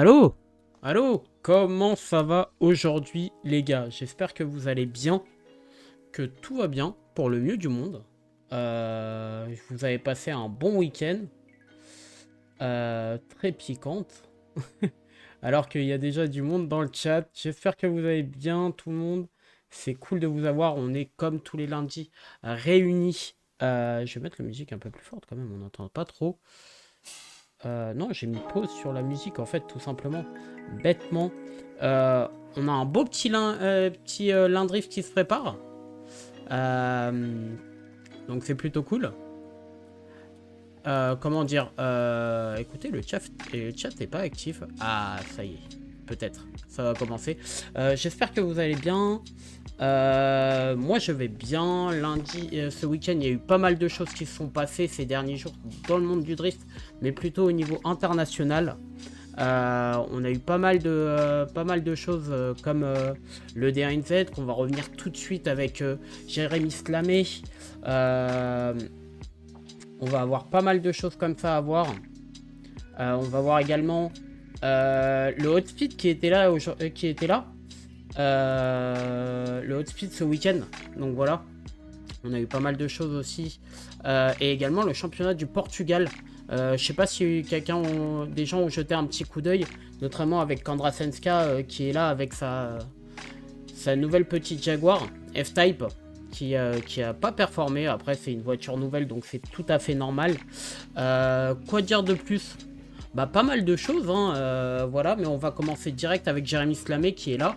Allô? Allô? Comment ça va aujourd'hui, les gars? J'espère que vous allez bien, que tout va bien pour le mieux du monde. Vous avez passé un bon week-end, très piquante, alors qu'il y a déjà du monde dans le chat. J'espère que vous allez bien, tout le monde. C'est cool de vous avoir. On est comme tous les lundis réunis. Je vais mettre la musique un peu plus forte quand même, on n'entend pas trop. Non, j'ai mis pause sur la musique en fait, tout simplement. Bêtement. Euh, on a un beau petit Lindrift qui se prépare. Euh, donc c'est plutôt cool. Comment dire écoutez, le chat n'est pas actif. Ah, ça y est. Peut-être. Ça va commencer. J'espère que vous allez bien. Moi, je vais bien. Lundi, ce week-end, il y a eu pas mal de choses qui se sont passées ces derniers jours dans le monde du drift, mais plutôt au niveau international. On a eu pas mal de choses comme le DNZ qu'on va revenir tout de suite avec Jérémy Slamé. Euh, on va avoir pas mal de choses comme ça à voir. On va voir également le Hotspeed qui était là. Le Hotspeed ce week-end. Donc voilà. On a eu pas mal de choses aussi. Et également le championnat du Portugal. Je sais pas si des gens ont jeté un petit coup d'œil, notamment avec Kandrasenska qui est là avec sa nouvelle petite Jaguar F-Type qui a pas performé. Après, c'est une voiture nouvelle donc c'est tout à fait normal. Quoi dire de plus? Bah, pas mal de choses, hein, voilà, mais on va commencer direct avec Jérémy Slamé qui est là.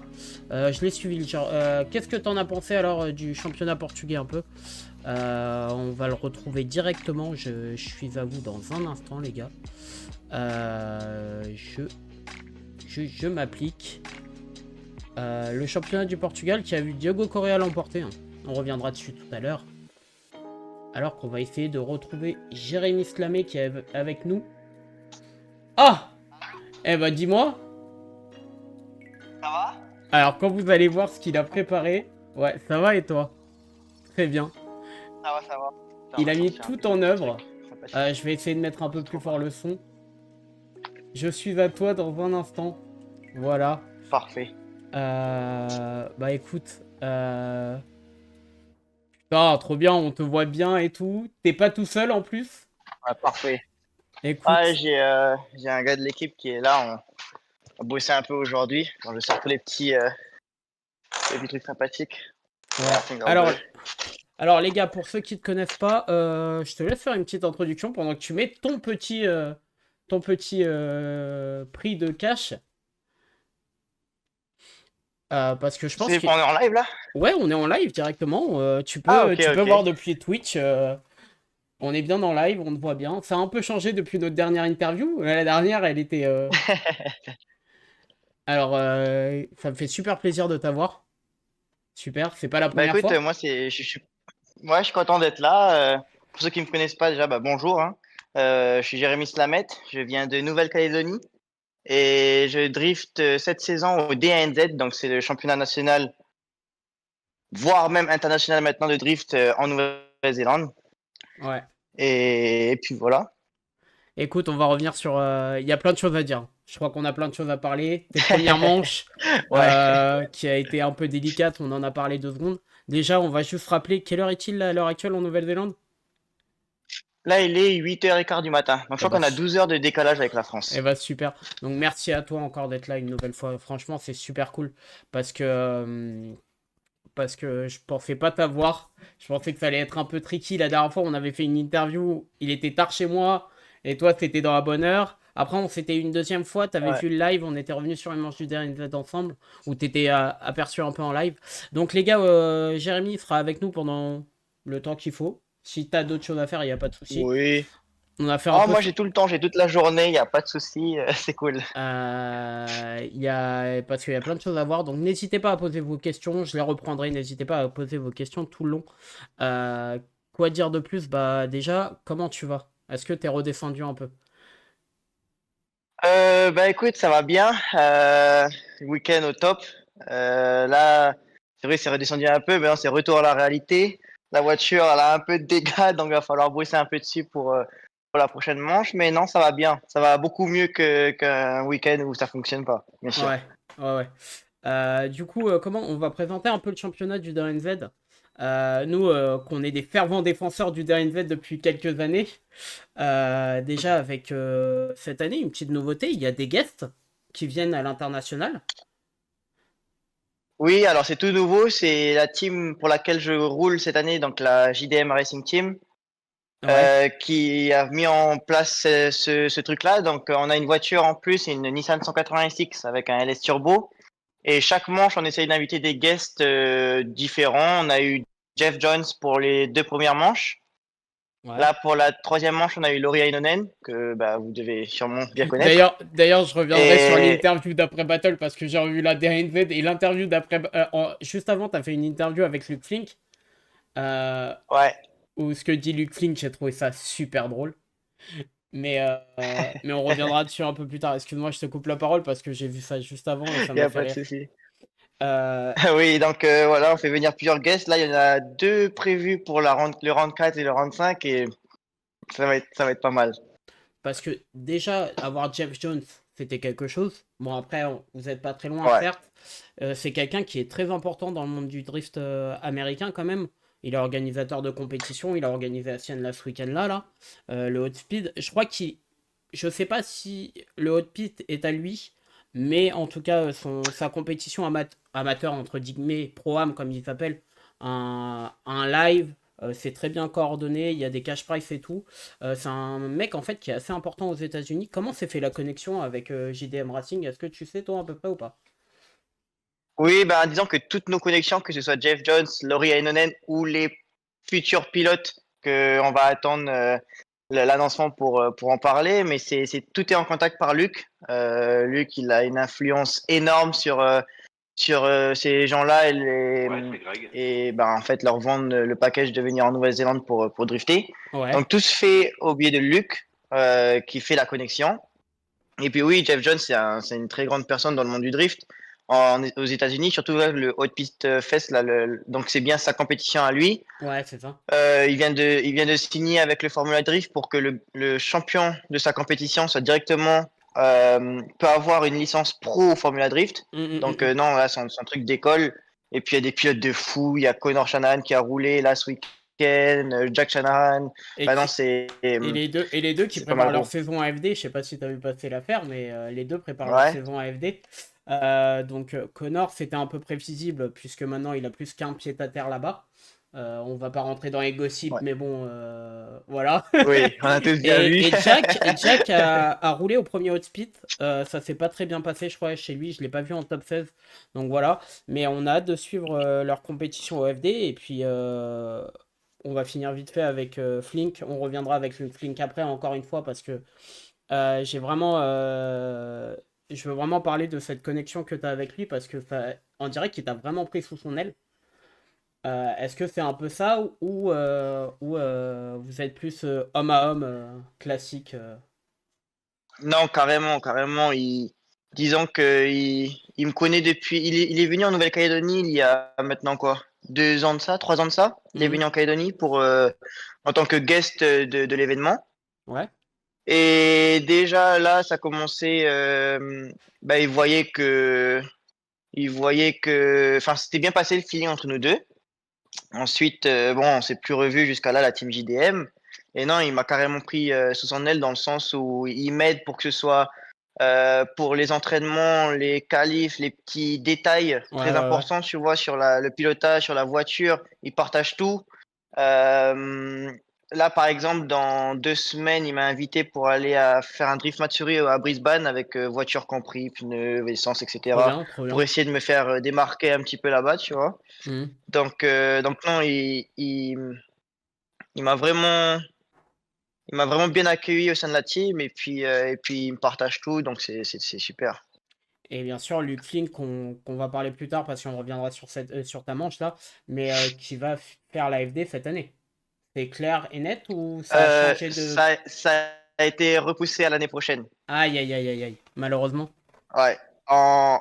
Je l'ai suivi. Qu'est-ce que t'en as pensé alors du championnat portugais un peu? On va le retrouver directement. Je suis à vous dans un instant, les gars. Je m'applique. Le championnat du Portugal qui a vu Diogo Correa l'emporter, hein. On reviendra dessus tout à l'heure. Alors qu'on va essayer de retrouver Jérémy Slamé qui est avec nous. Ah! Eh bah dis-moi. Ça va? Alors quand vous allez voir ce qu'il a préparé. Ouais, ça va et toi? Très bien. Ça va, ça va. Attends, Il a attends, mis je fais un tout petit en œuvre. truc sympathique. Je vais essayer de mettre un peu C'est plus trop fort parfait. le son. Je suis à toi dans un instant. Voilà. Parfait. Bah écoute. Ah, trop bien, on te voit bien et tout. T'es pas tout seul en plus? Ouais, parfait. Ouais, Écoute. j'ai un gars de l'équipe qui est là. On a bossé un peu aujourd'hui. Bon, je sors tous les petits trucs sympathiques. Voilà, Ouais. finger Alors, ball. alors les gars, pour ceux qui te connaissent pas, je te laisse faire une petite introduction pendant que tu mets ton petit prix de cash. Parce que je pense C'est que on est en live là? ouais, on est en live directement. Tu Ah, peux, ok, tu peux ok. voir depuis Twitch. On est bien en live, on te voit bien. Ça a un peu changé depuis notre dernière interview. La dernière, elle était. Alors, ça me fait super plaisir de t'avoir. Super, c'est pas la Bah première écoute, fois. moi, je suis content d'être là. Pour ceux qui me connaissent pas déjà, bah bonjour, hein. Je suis Jérémy Slamette. Je viens de Nouvelle-Calédonie et je drift cette saison au DNZ, donc c'est le championnat national voire même international maintenant de drift en Nouvelle-Zélande. Ouais. Et puis voilà. Écoute, on va revenir sur. Il y a plein de choses à dire. Je crois qu'on a plein de choses à parler. Tes premières manches, Ouais. qui a été un peu délicate, on en a parlé 2 secondes. Déjà, on va juste rappeler quelle heure est-il à l'heure actuelle en Nouvelle-Zélande? Là, il est 8h15 du matin. Donc je Eh crois bah, qu'on a 12 heures de décalage avec la France. super. Donc merci à toi encore d'être là une nouvelle fois. Franchement, c'est super cool parce que je pensais pas t'avoir. Je pensais que ça allait être un peu tricky. La dernière fois, on avait fait une interview. Il était tard chez moi et toi, t'étais dans la bonne heure. Après, on s'était une deuxième fois. T'avais Ouais. vu le live. On était revenu sur une manche du dernier ensemble où t'étais aperçu un peu en live. Donc les gars, Jérémy sera avec nous pendant le temps qu'il faut. Si t'as d'autres choses à faire, il n'y a pas de souci. Oui. On a fait un Oh, peu moi, ça. j'ai tout le temps, j'ai toute la journée, il n'y a pas de souci, c'est cool. Parce qu'il y a plein de choses à voir, donc n'hésitez pas à poser vos questions, je les reprendrai, n'hésitez pas à poser vos questions tout le long. Euh, quoi dire de plus? Bah déjà, comment tu vas? Est-ce que t'es redescendu un peu? Bah écoute, ça va bien. Week-end au top. Là, c'est vrai, c'est redescendu un peu, mais non, c'est retour à la réalité. La voiture, elle a un peu de dégâts, donc il va falloir bosser un peu dessus la prochaine manche, mais non, ça va bien. Ça va beaucoup mieux qu'un week-end où ça fonctionne pas, bien sûr. Ouais, ouais, ouais. Du coup, comment on va présenter un peu le championnat du DNZ? Nous, qu'on est des fervents défenseurs du DNZ depuis quelques années, déjà avec cette année une petite nouveauté, il y a des guests qui viennent à l'international. Oui, alors c'est tout nouveau. C'est la team pour laquelle je roule cette année, donc la JDM Racing Team, Ouais, qui a mis en place ce truc-là. Donc, on a une voiture en plus, c'est une Nissan 180 SX avec un LS Turbo. Et chaque manche, on essaye d'inviter des guests différents. On a eu Jeff Jones pour les 2 premières manches. ouais. Là, pour la troisième manche, on a eu Lauri Heinonen, que bah, vous devez sûrement bien connaître. D'ailleurs, je reviendrai sur Et l'interview d'après Battle parce que j'ai revu la DNZ et l'interview d'après. Juste avant, tu as fait une interview avec Luke Flink. Euh, ouais, où ce que dit Luke Flink, j'ai trouvé ça super drôle. Mais on reviendra dessus un peu plus tard. Excuse-moi, je te coupe la parole parce que j'ai vu ça juste avant et ça il n'y m'a a fait pas de rire. souci. Euh, Oui, donc voilà, on fait venir plusieurs guests. Là, il y en a 2 prévus pour le round 4 et le round 5 et ça va être pas mal. Parce que déjà, avoir Jeff Jones, c'était quelque chose. Bon, après, vous n'êtes pas très loin, Ouais. certes. C'est quelqu'un qui est très important dans le monde du drift américain, quand même. Il est organisateur de compétition. Il a organisé la sienne là ce week-end-là, là. Le Hot Speed. Je crois qu'il. Je sais pas si le Hot Speed est à lui, mais en tout cas, sa compétition amateur, entre guillemets, pro-am, comme il s'appelle, un live. C'est très bien coordonné, il y a des cash price et tout. C'est un mec en fait qui est assez important aux États-Unis. Comment s'est fait la connexion avec JDM Racing? Est-ce que tu sais toi à peu près ou pas? Oui, ben disons que toutes nos connexions, que ce soit Jeff Jones, Laurie Heinonen ou les futurs pilotes que on va attendre l'annoncement pour en parler, mais tout est en contact par Luc. Luc, il a une influence énorme sur ces gens-là et ben en fait leur vendre le package de venir en Nouvelle-Zélande pour drifter. Ouais. Donc tout se fait au biais de Luc qui fait la connexion. Et puis oui, Jeff Jones, c'est une très grande personne dans le monde du drift aux États-Unis, surtout là, le Hot Pist Fest, là, donc c'est bien sa compétition à lui. Ouais, c'est ça. Il vient de signer avec le Formula Drift pour que le champion de sa compétition soit directement peut avoir une licence pro au Formula Drift. Hum, hum, hum, Donc hum. non, là c'est un truc d'école. Et puis il y a des pilotes de fou. Il y a Connor Shanahan qui a roulé là ce week-end, Jack Shanahan. Et Bah non, qui c'est et les deux qui c'est pas mal préparent leur gros. saison AFD, je sais pas si tu as vu passer l'affaire, mais les deux préparent leur Ouais, saison AFD. Donc Connor, c'était un peu prévisible puisque maintenant il a plus qu'un pied à terre là-bas. On va pas rentrer dans les gossips, ouais. mais bon, voilà. Oui, on a tous bien vu. Et Jack a roulé au premier hot speed. Ça s'est pas très bien passé, je crois, chez lui. Je l'ai pas vu en top 16. Donc voilà. Mais on a hâte de suivre leur compétition au FD. Et puis, on va finir vite fait avec Flink. On reviendra avec le Flink après, encore une fois, parce que j'ai vraiment. Je veux vraiment parler de cette connexion que tu as avec lui, parce que on dirait qu'il t'a vraiment pris sous son aile. Est-ce que c'est un peu ça ou vous êtes plus homme à homme classique Non, carrément, carrément. Disons que il me connaît depuis. Il est venu en Nouvelle-Calédonie il y a maintenant quoi? 2 ans de ça, 3 ans de ça. Il est Mhm. venu en Calédonie en tant que guest de l'événement. Ouais. Et déjà là, ça commençait. Bah, il voyait que, enfin, c'était bien passé le feeling entre nous deux. Ensuite, bon, on s'est plus revu jusqu'à là, la team JDM. Et non, il m'a carrément pris sous son aile dans le sens où il m'aide pour que ce soit pour les entraînements, les qualifs, les petits détails Ouais, très ouais, ouais. importants, tu vois, sur le pilotage, sur la voiture. Il partage tout. Euh, Là, par exemple, dans 2 semaines, il m'a invité pour aller faire un drift Matsuri à Brisbane avec voiture compris, pneus, essence, Trop etc. bien, trop Pour bien. essayer de me faire démarquer un petit peu là-bas, tu vois. Mhm. Donc non, il m'a vraiment, il m'a vraiment bien accueilli au sein de la team et puis il me partage tout, donc c'est super. Et bien sûr, Luke Flynn, qu'on va parler plus tard parce qu'on reviendra sur ta manche là, mais qui va faire la FD cette année. C'est clair et net ou ça a changé de. Ça a été repoussé à l'année prochaine. Aïe, aïe, aïe, aïe, aïe. Malheureusement. Ouais. On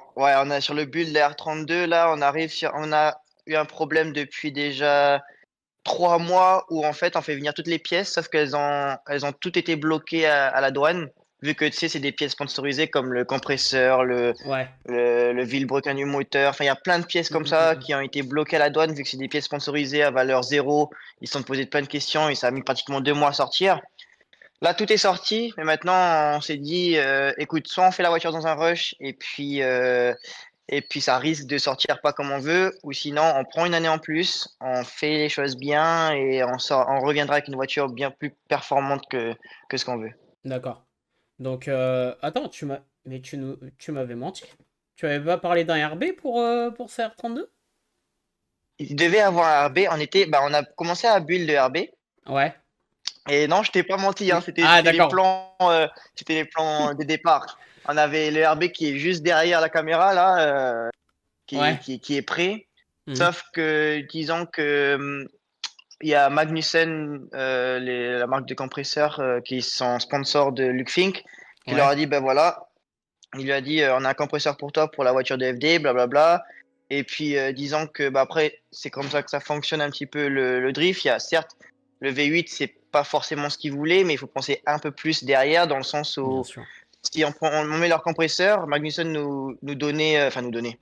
a sur le build R32 là, on a eu un problème depuis déjà 3 mois où en fait on fait venir toutes les pièces, sauf elles ont toutes été bloquées à la douane, vu que tu sais, c'est des pièces sponsorisées comme le compresseur, Ouais. le vilebrequin du moteur. Enfin, il y a plein de pièces Mm, comme mm, ça mm. qui ont été bloquées à la douane, vu que c'est des pièces sponsorisées à valeur zéro. Ils se sont posés plein de questions et ça a mis pratiquement 2 mois à sortir. Là, tout est sorti, mais maintenant, on s'est dit, écoute, soit on fait la voiture dans un rush, et puis ça risque de sortir pas comme on veut, ou sinon, on prend une année en plus, on fait les choses bien, et on reviendra avec une voiture bien plus performante que ce qu'on veut. D'accord. Donc, attends, mais tu m'avais menti. Tu avais pas parlé d'un RB pour CR32? Il devait avoir un RB, on a commencé à build le RB, Ouais. et non, je t'ai pas menti, hein, c'était Ah, c'était d'accord. c'était les plans de départ. On avait le RB qui est juste derrière la caméra, là, Ouais. qui est prêt. Mhm. Sauf que, disons que il y a Magnussen, la marque de compresseurs, qui sont sponsors de Luke Fink, qui leur Ouais. a dit, ben voilà, il lui a dit, on a un compresseur pour toi pour la voiture de FD, blablabla. Et puis, disons que, bah, après, c'est comme ça que ça fonctionne un petit peu le drift. Il y a certes, le V8, c'est pas forcément ce qu'ils voulaient, mais il faut penser un peu plus derrière, dans le sens Bien où sûr. si on met leur compresseur, Magnussen nous donnait, enfin nous donnait,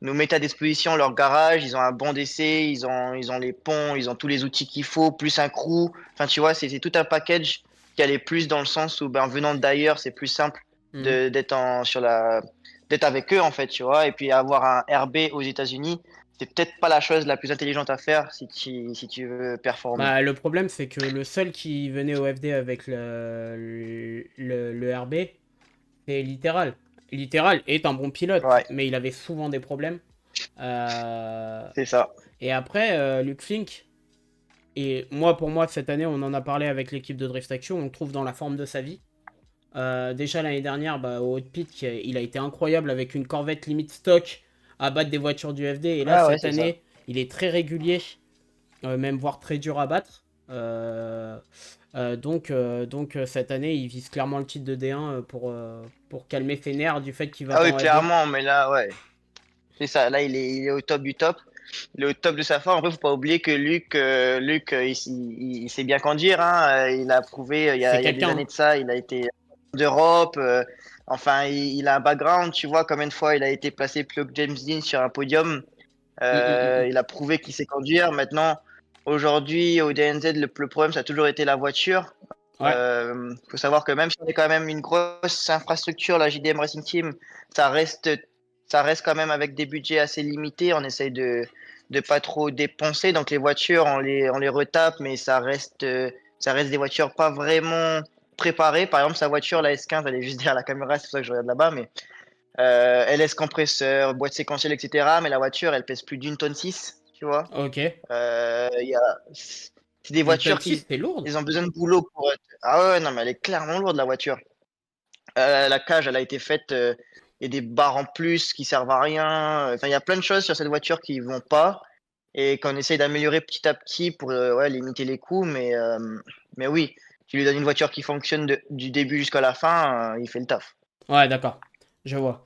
nous mettent à disposition leur garage, ils ont un banc d'essai, ils ont les ponts, ils ont tous les outils qu'il faut, plus un crew. Enfin, tu vois, c'est tout un package qui allait plus dans le sens où, ben, venant d'ailleurs, c'est plus simple Mhm. d'être avec eux, en fait, tu vois. Et puis avoir un RB aux États-Unis, c'est peut-être pas la chose la plus intelligente à faire si tu veux performer. Bah, le problème, c'est que le seul qui venait au FD avec le RB, c'est Littéral. Littéral est un bon pilote, Ouais, mais il avait souvent des problèmes. Euh, c'est ça. Et après, Luke Fink, et moi, pour moi, cette année, on en a parlé avec l'équipe de Drift Action, on le trouve dans la forme de sa vie. Déjà l'année dernière, bah, au Hot Pit, il a été incroyable avec une Corvette limite stock à battre des voitures du FD. Et là, Ouais, ouais, cette c'est ça. année, il est très régulier, même voire très dur à battre. Donc, cette année, il vise clairement le titre de D1 pour calmer ses nerfs du fait qu'il va Ah pas oui, en FD. clairement, mais là, ouais, c'est ça. Là, il est au top du top. Il est au top de sa forme. Après, faut pas oublier que Luc, il sait bien conduire, hein. Il a prouvé, C'est il y a des quelqu'un, années hein. de ça, il a été d'Europe. Enfin, il a un background. Tu vois, combien de fois il a été placé plus que James Dean sur un podium. Hum, hum, hum, hum. Il a prouvé qu'il sait conduire. Maintenant, aujourd'hui, au DNZ, le problème, ça a toujours été la voiture. Ouais, Faut savoir que même si on est quand même une grosse infrastructure, la JDM Racing Team, ça reste, ça reste quand même avec des budgets assez limités. On essaye de pas trop dépenser. Donc les voitures, on les retape, mais ça reste des voitures pas vraiment préparées. Par exemple, sa voiture, la S15, elle est juste derrière la caméra, c'est pour ça que je regarde là-bas. Mais LS compresseur, boîte séquentielle, etc. Mais la voiture, elle pèse plus d'une tonne 6, tu vois. ok. Il y a... C'est des Une tonne voitures 6, qui c'est lourde. ils ont besoin de boulot pour être... Ah ouais, non, mais elle est clairement lourde, la voiture. La cage, elle a été faite. Il y a des barres en plus qui servent à rien. Enfin, il y a plein de choses sur cette voiture qui vont pas et qu'on essaye d'améliorer petit à petit pour ouais, limiter les coûts. Mais oui, tu lui donnes une voiture qui fonctionne du début jusqu'à la fin, il fait le taf. Ouais, d'accord. Je vois.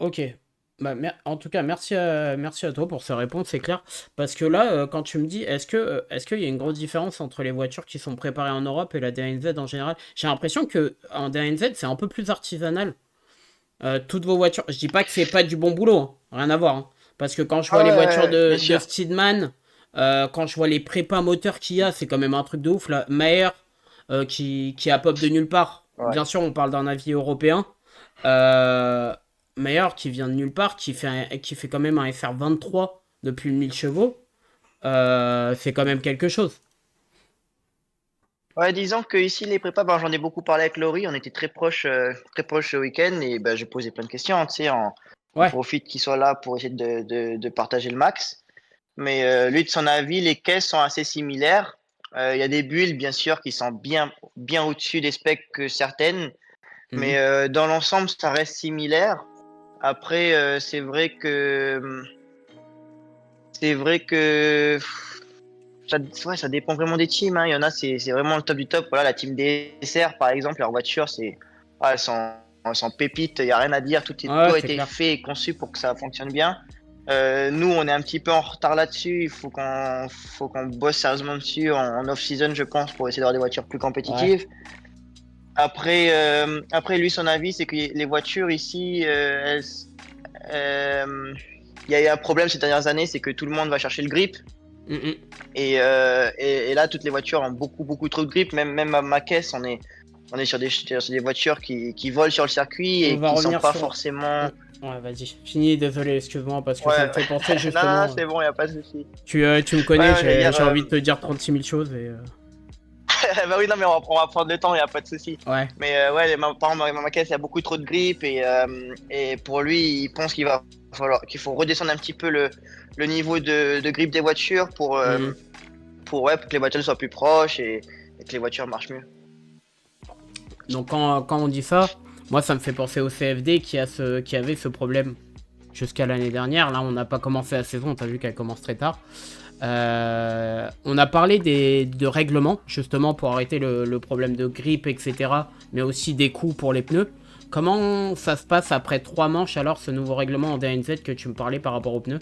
Ok. Bah, en tout cas, merci à toi pour ces réponses, c'est clair. Parce que là, quand tu me dis, est-ce qu'il y a une grosse différence entre les voitures qui sont préparées en Europe et la DNZ en général? J'ai l'impression que en DNZ, c'est un peu plus artisanal. Toutes vos voitures, je dis pas que c'est pas du bon boulot, hein. Rien à voir, hein. Parce que quand je vois Ah les ouais, voitures ouais, bien de sûr. Steedman, quand je vois les prépas moteurs qu'il y a, c'est quand même un truc de ouf. Là. Maher, qui a pop de nulle part. Ouais. Bien sûr, on parle d'un avis européen. Euh, Maher qui vient de nulle part, qui fait quand même un FR23 depuis le 1000 chevaux. C'est quand même quelque chose. Ouais, disons que ici les prépas, ben, j'en ai beaucoup parlé avec Laurie, on était très proches ce week-end et ben, j'ai posé plein de questions, tu sais, on Ouais. profite qu'il soit là pour essayer de partager le max. Mais lui, de son avis, les caisses sont assez similaires. Il y a des bulles, bien sûr, qui sont bien au-dessus des specs que certaines, mais Mhm. dans l'ensemble, ça reste similaire. Après, c'est vrai que ouais, ça dépend vraiment des teams, hein. Il y en a, c'est vraiment le top du top. Voilà, la team DSR, par exemple, leur voiture, elles sont pépites, il n'y a rien à dire. Tout Ouais, a c'est été clair. fait et conçu pour que ça fonctionne bien. Nous, on est un petit peu en retard là-dessus. Il faut qu'on bosse sérieusement dessus en off-season, je pense, pour essayer d'avoir des voitures plus Ouais. compétitives. Après, lui, son avis, c'est que les voitures ici, il y a eu un problème ces dernières années, c'est que tout le monde va chercher le grip. Mhm. Et là, toutes les voitures ont beaucoup, beaucoup trop de grip. Même à ma caisse, on est sur des voitures qui volent sur le circuit On et va qui sont revenir pas sur. forcément. Ouais, vas-y. Fini, désolé, excuse-moi, parce que ça Ouais, me fait penser non, non, justement. c'est bon, il n'y a pas de souci. Tu me Ouais, connais, ouais, j'allais dire. j'ai envie de te dire 36 000 choses et. Bah oui, non, mais on va prendre le temps, il n'y a pas de souci. Ouais. Mais ouais, par exemple, ma caisse, il y a beaucoup trop de grippe et pour lui, il pense qu'il faut redescendre un petit peu le niveau de grippe des voitures Mhm. ouais, pour que les voitures soient plus proches et que les voitures marchent mieux. Donc quand on dit ça, moi ça me fait penser au CFD qui avait ce problème jusqu'à l'année dernière. Là, on n'a pas commencé la saison, t'as vu qu'elle commence très tard. On a parlé de règlements, justement, pour arrêter le problème de grippe, etc. Mais aussi des coûts pour les pneus. Comment ça se passe après 3 manches, alors, ce nouveau règlement en DNZ que tu me parlais par rapport aux pneus?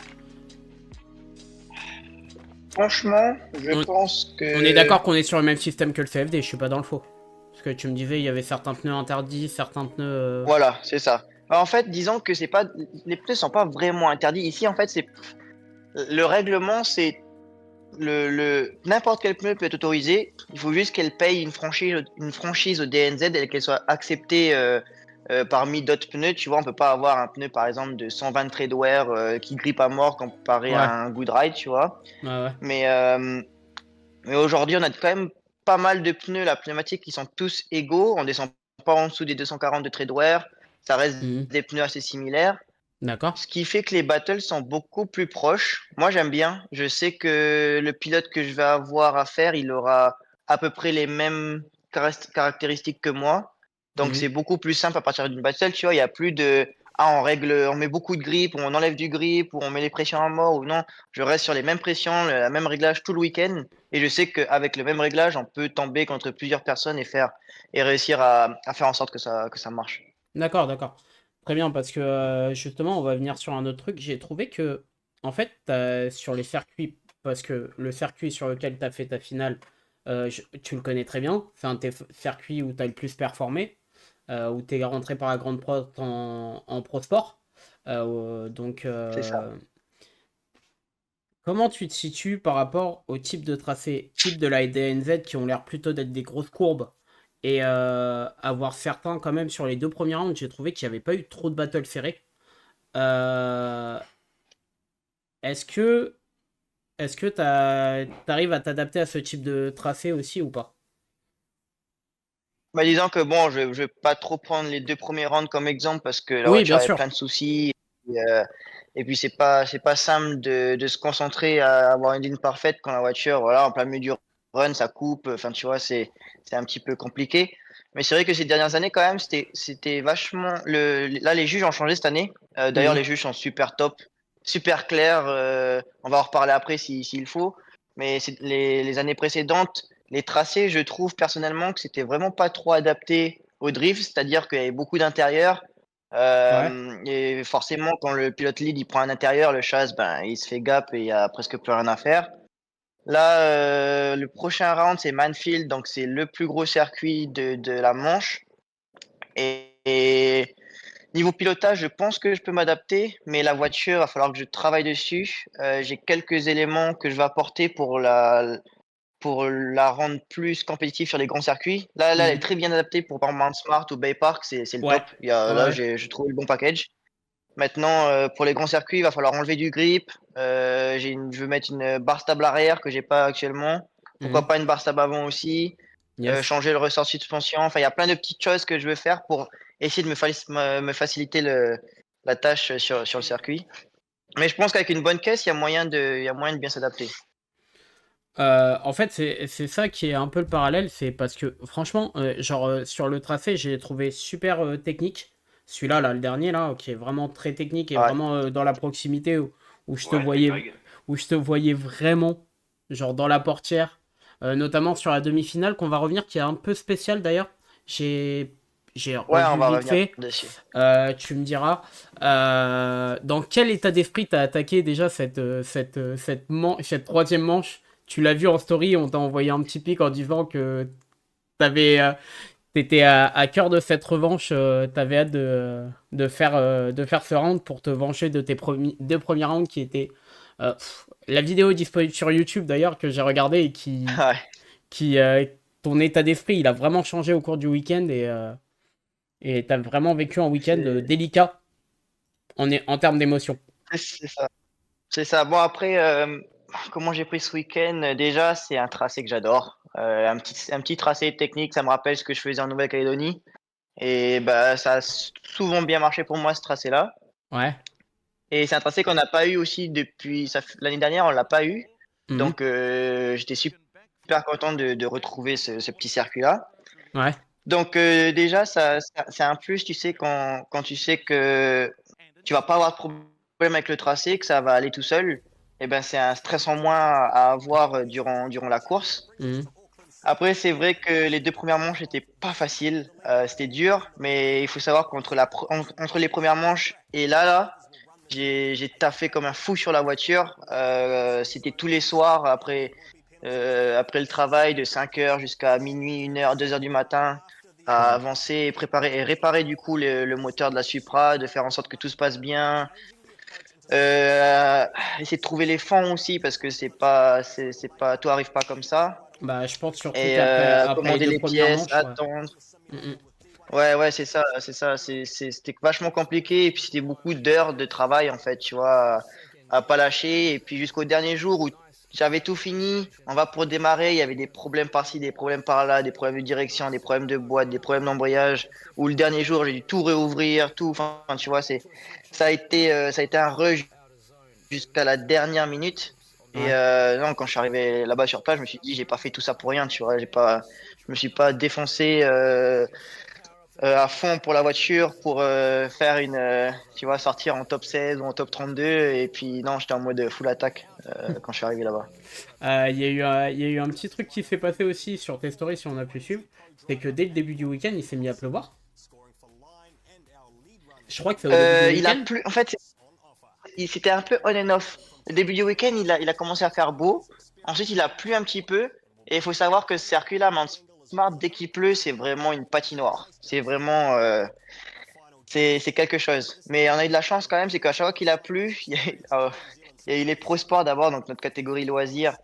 Franchement, je on, pense on est que d'accord qu'on est sur le même système que le CFD, je suis pas dans le faux. Parce que tu me disais, il y avait certains pneus interdits, certains pneus... voilà, c'est ça. Bah, en fait, disons que c'est pas les pneus sont pas vraiment interdits ici. En fait, c'est le règlement, c'est n'importe quel pneu peut être autorisé. Il faut juste qu'elle paye une franchise au DNZ et qu'elle soit acceptée parmi d'autres pneus. Tu vois, on peut pas avoir un pneu par exemple de 120 treadwear qui grippe à mort comparé Ouais, à un Goodride, tu vois. ouais, ouais. Mais mais aujourd'hui, on a quand même pas mal de pneus, la pneumatique, qui sont tous égaux. On descend pas en dessous des 240 de treadwear. Ça reste Mhm. des pneus assez similaires. D'accord. Ce qui fait que les battles sont beaucoup plus proches. Moi, j'aime bien. Je sais que le pilote que je vais avoir à faire, il aura à peu près les mêmes caractéristiques que moi. Donc, c'est Mhm. beaucoup plus simple à partir d'une battle. Tu vois, il y a plus de on règle, on met beaucoup de grip, ou on enlève du grip, ou on met les pressions à mort, ou non. Je reste sur les mêmes pressions, le même réglage tout le week-end. Et je sais qu'avec le même réglage, on peut tomber contre plusieurs personnes et réussir à faire en sorte que ça marche. D'accord, d'accord. Très bien, parce que justement, on va venir sur un autre truc. J'ai trouvé que, en fait, sur les circuits, parce que le circuit sur lequel tu as fait ta finale, tu le connais très bien. C'est un de tes circuits où tu as le plus performé, où tu es rentré par la Grande Pro en Pro Sport. Donc, C'est ça. comment tu te situes par rapport au type de tracé, type de la DNZ qui ont l'air plutôt d'être des grosses courbes et avoir certains quand même sur les 2 premiers rounds, j'ai trouvé qu'il n'y avait pas eu trop de battles serrés. Euh, est-ce que t'arrives à t'adapter à ce type de tracé aussi ou pas? Bah, disons que bon, je vais pas trop prendre les 2 premiers rounds comme exemple parce que la Oui, voiture bien avait sûr. plein de soucis et puis c'est pas simple de se concentrer à avoir une ligne parfaite quand la voiture, voilà, en plein milieu du run, ça coupe, enfin, tu vois, c'est un petit peu compliqué. Mais c'est vrai que ces dernières années quand même, c'était vachement là, les juges ont changé cette année. D'ailleurs, Mhm. les juges sont super top, super clairs, on va en reparler après s'il faut. Mais c'est les années précédentes, les tracés, je trouve personnellement que c'était vraiment pas trop adapté au drift, c'est-à-dire qu'il y avait beaucoup d'intérieur. Ouais. Et forcément, quand le pilote lead il prend un intérieur, le chasse, ben, il se fait gap et il y a presque plus rien à faire. Là, le prochain round, c'est Manfield, donc c'est le plus gros circuit de la Manche. Et niveau pilotage, je pense que je peux m'adapter, mais la voiture, il va falloir que je travaille dessus. J'ai quelques éléments que je vais apporter pour la rendre plus compétitive sur les grands circuits. Là, elle est Mhm. très bien adaptée pour par exemple Mount Smart ou Bay Park, c'est le Ouais. top. Là, Ouais. j'ai trouvé le bon package. Maintenant, pour les grands circuits, il va falloir enlever du grip. Je veux mettre une barre stable arrière que j'ai pas actuellement. Pourquoi Mhm. pas une barre stable avant aussi. Yes. Changer le ressort de suspension. Enfin, il y a plein de petites choses que je veux faire pour essayer de me faciliter la tâche sur le circuit. Mais je pense qu'avec une bonne caisse, il y a moyen de bien s'adapter. En fait, c'est ça qui est un peu le parallèle, c'est parce que franchement, genre sur le tracé, j'ai trouvé super technique. Celui-là, là, le dernier, là, qui est vraiment très technique et Ouais. vraiment dans la proximité où je te Ouais, avec voyais, Greg. où je te voyais vraiment, genre dans la portière, notamment sur la demi-finale qu'on va revenir, qui est un peu spéciale d'ailleurs. J'ai, j'ai Ouais, on revu va vite revenir fait. dessus. Tu me diras, dans quel état d'esprit t'as attaqué déjà cette troisième manche? Tu l'as vu en story, on t'a envoyé un petit pic en disant que t'avais, t'étais à cœur de cette revanche, t'avais hâte de faire ce round pour te venger de tes deux premiers rounds qui étaient... la vidéo est disponible sur YouTube d'ailleurs que j'ai regardé et Ouais. qui ton état d'esprit il a vraiment changé au cours du week-end et t'as vraiment vécu un week-end C'est délicat en termes d'émotion. c'est ça. C'est ça. Bon, après, comment j'ai pris ce week-end? Déjà, c'est un tracé que j'adore. Un petit tracé technique, ça me rappelle ce que je faisais en Nouvelle-Calédonie. Et bah, ça a souvent bien marché pour moi, ce tracé-là. Ouais. Et c'est un tracé qu'on n'a pas eu aussi depuis l'année dernière, on l'a pas eu. Mhm. Donc, j'étais super content de retrouver ce petit circuit-là. Ouais. Donc, déjà, c'est un plus, tu sais, quand tu sais que tu vas pas avoir de problème avec le tracé, que ça va aller tout seul, et ben, c'est un stress en moins à avoir durant la course. Mhm. Après, c'est vrai que les 2 premières manches étaient pas faciles, c'était dur, mais il faut savoir entre les premières manches et là, j'ai taffé comme un fou sur la voiture. C'était tous les soirs après le travail de 5 heures jusqu'à minuit, 1 heure, 2 heures du matin, à Ouais. avancer et préparer et réparer du coup le moteur de la Supra, de faire en sorte que tout se passe bien. Euh, Essayer de trouver les fonds aussi parce que tout arrive pas comme ça. Bah, je pense surtout Et après les commander deux les premières pièces, manches, ouais. attendre. Mhm. Ouais, ouais, c'est ça, c'est ça. C'était vachement compliqué et puis c'était beaucoup d'heures de travail en fait, tu vois, à pas lâcher. Et puis jusqu'au dernier jour où j'avais tout fini, on va pour démarrer, il y avait des problèmes par-ci, des problèmes par-là, des problèmes de direction, des problèmes de boîte, des problèmes d'embrayage. Ou le dernier jour, j'ai dû tout réouvrir, tout. Enfin, tu vois, ça a été un rush jusqu'à la dernière minute. Et Ouais. non, quand je suis arrivé là-bas sur place, je me suis dit, j'ai pas fait tout ça pour rien, tu vois, je me suis pas défoncé. À fond pour la voiture pour faire tu vois, sortir en top 16 ou en top 32. Et puis non, j'étais en mode full attaque quand je suis arrivé là-bas. Il y a eu un petit truc qui s'est passé aussi sur tes stories, si on a pu suivre. C'est que dès le début du week-end, il s'est mis à pleuvoir. Je crois que c'est au début du Il a week-end. plu, en fait, c'était un peu on and off. Le début du week-end, il a commencé à faire beau. Ensuite, il a plu un petit peu. Et il faut savoir que ce circuit-là, Mount Smart, dès qu'il pleut, c'est vraiment une patinoire. C'est vraiment, c'est quelque chose. Mais on a eu de la chance quand même, c'est qu'à chaque fois qu'il a plu, il y a eu les Pro Sport d'abord, donc notre catégorie loisirs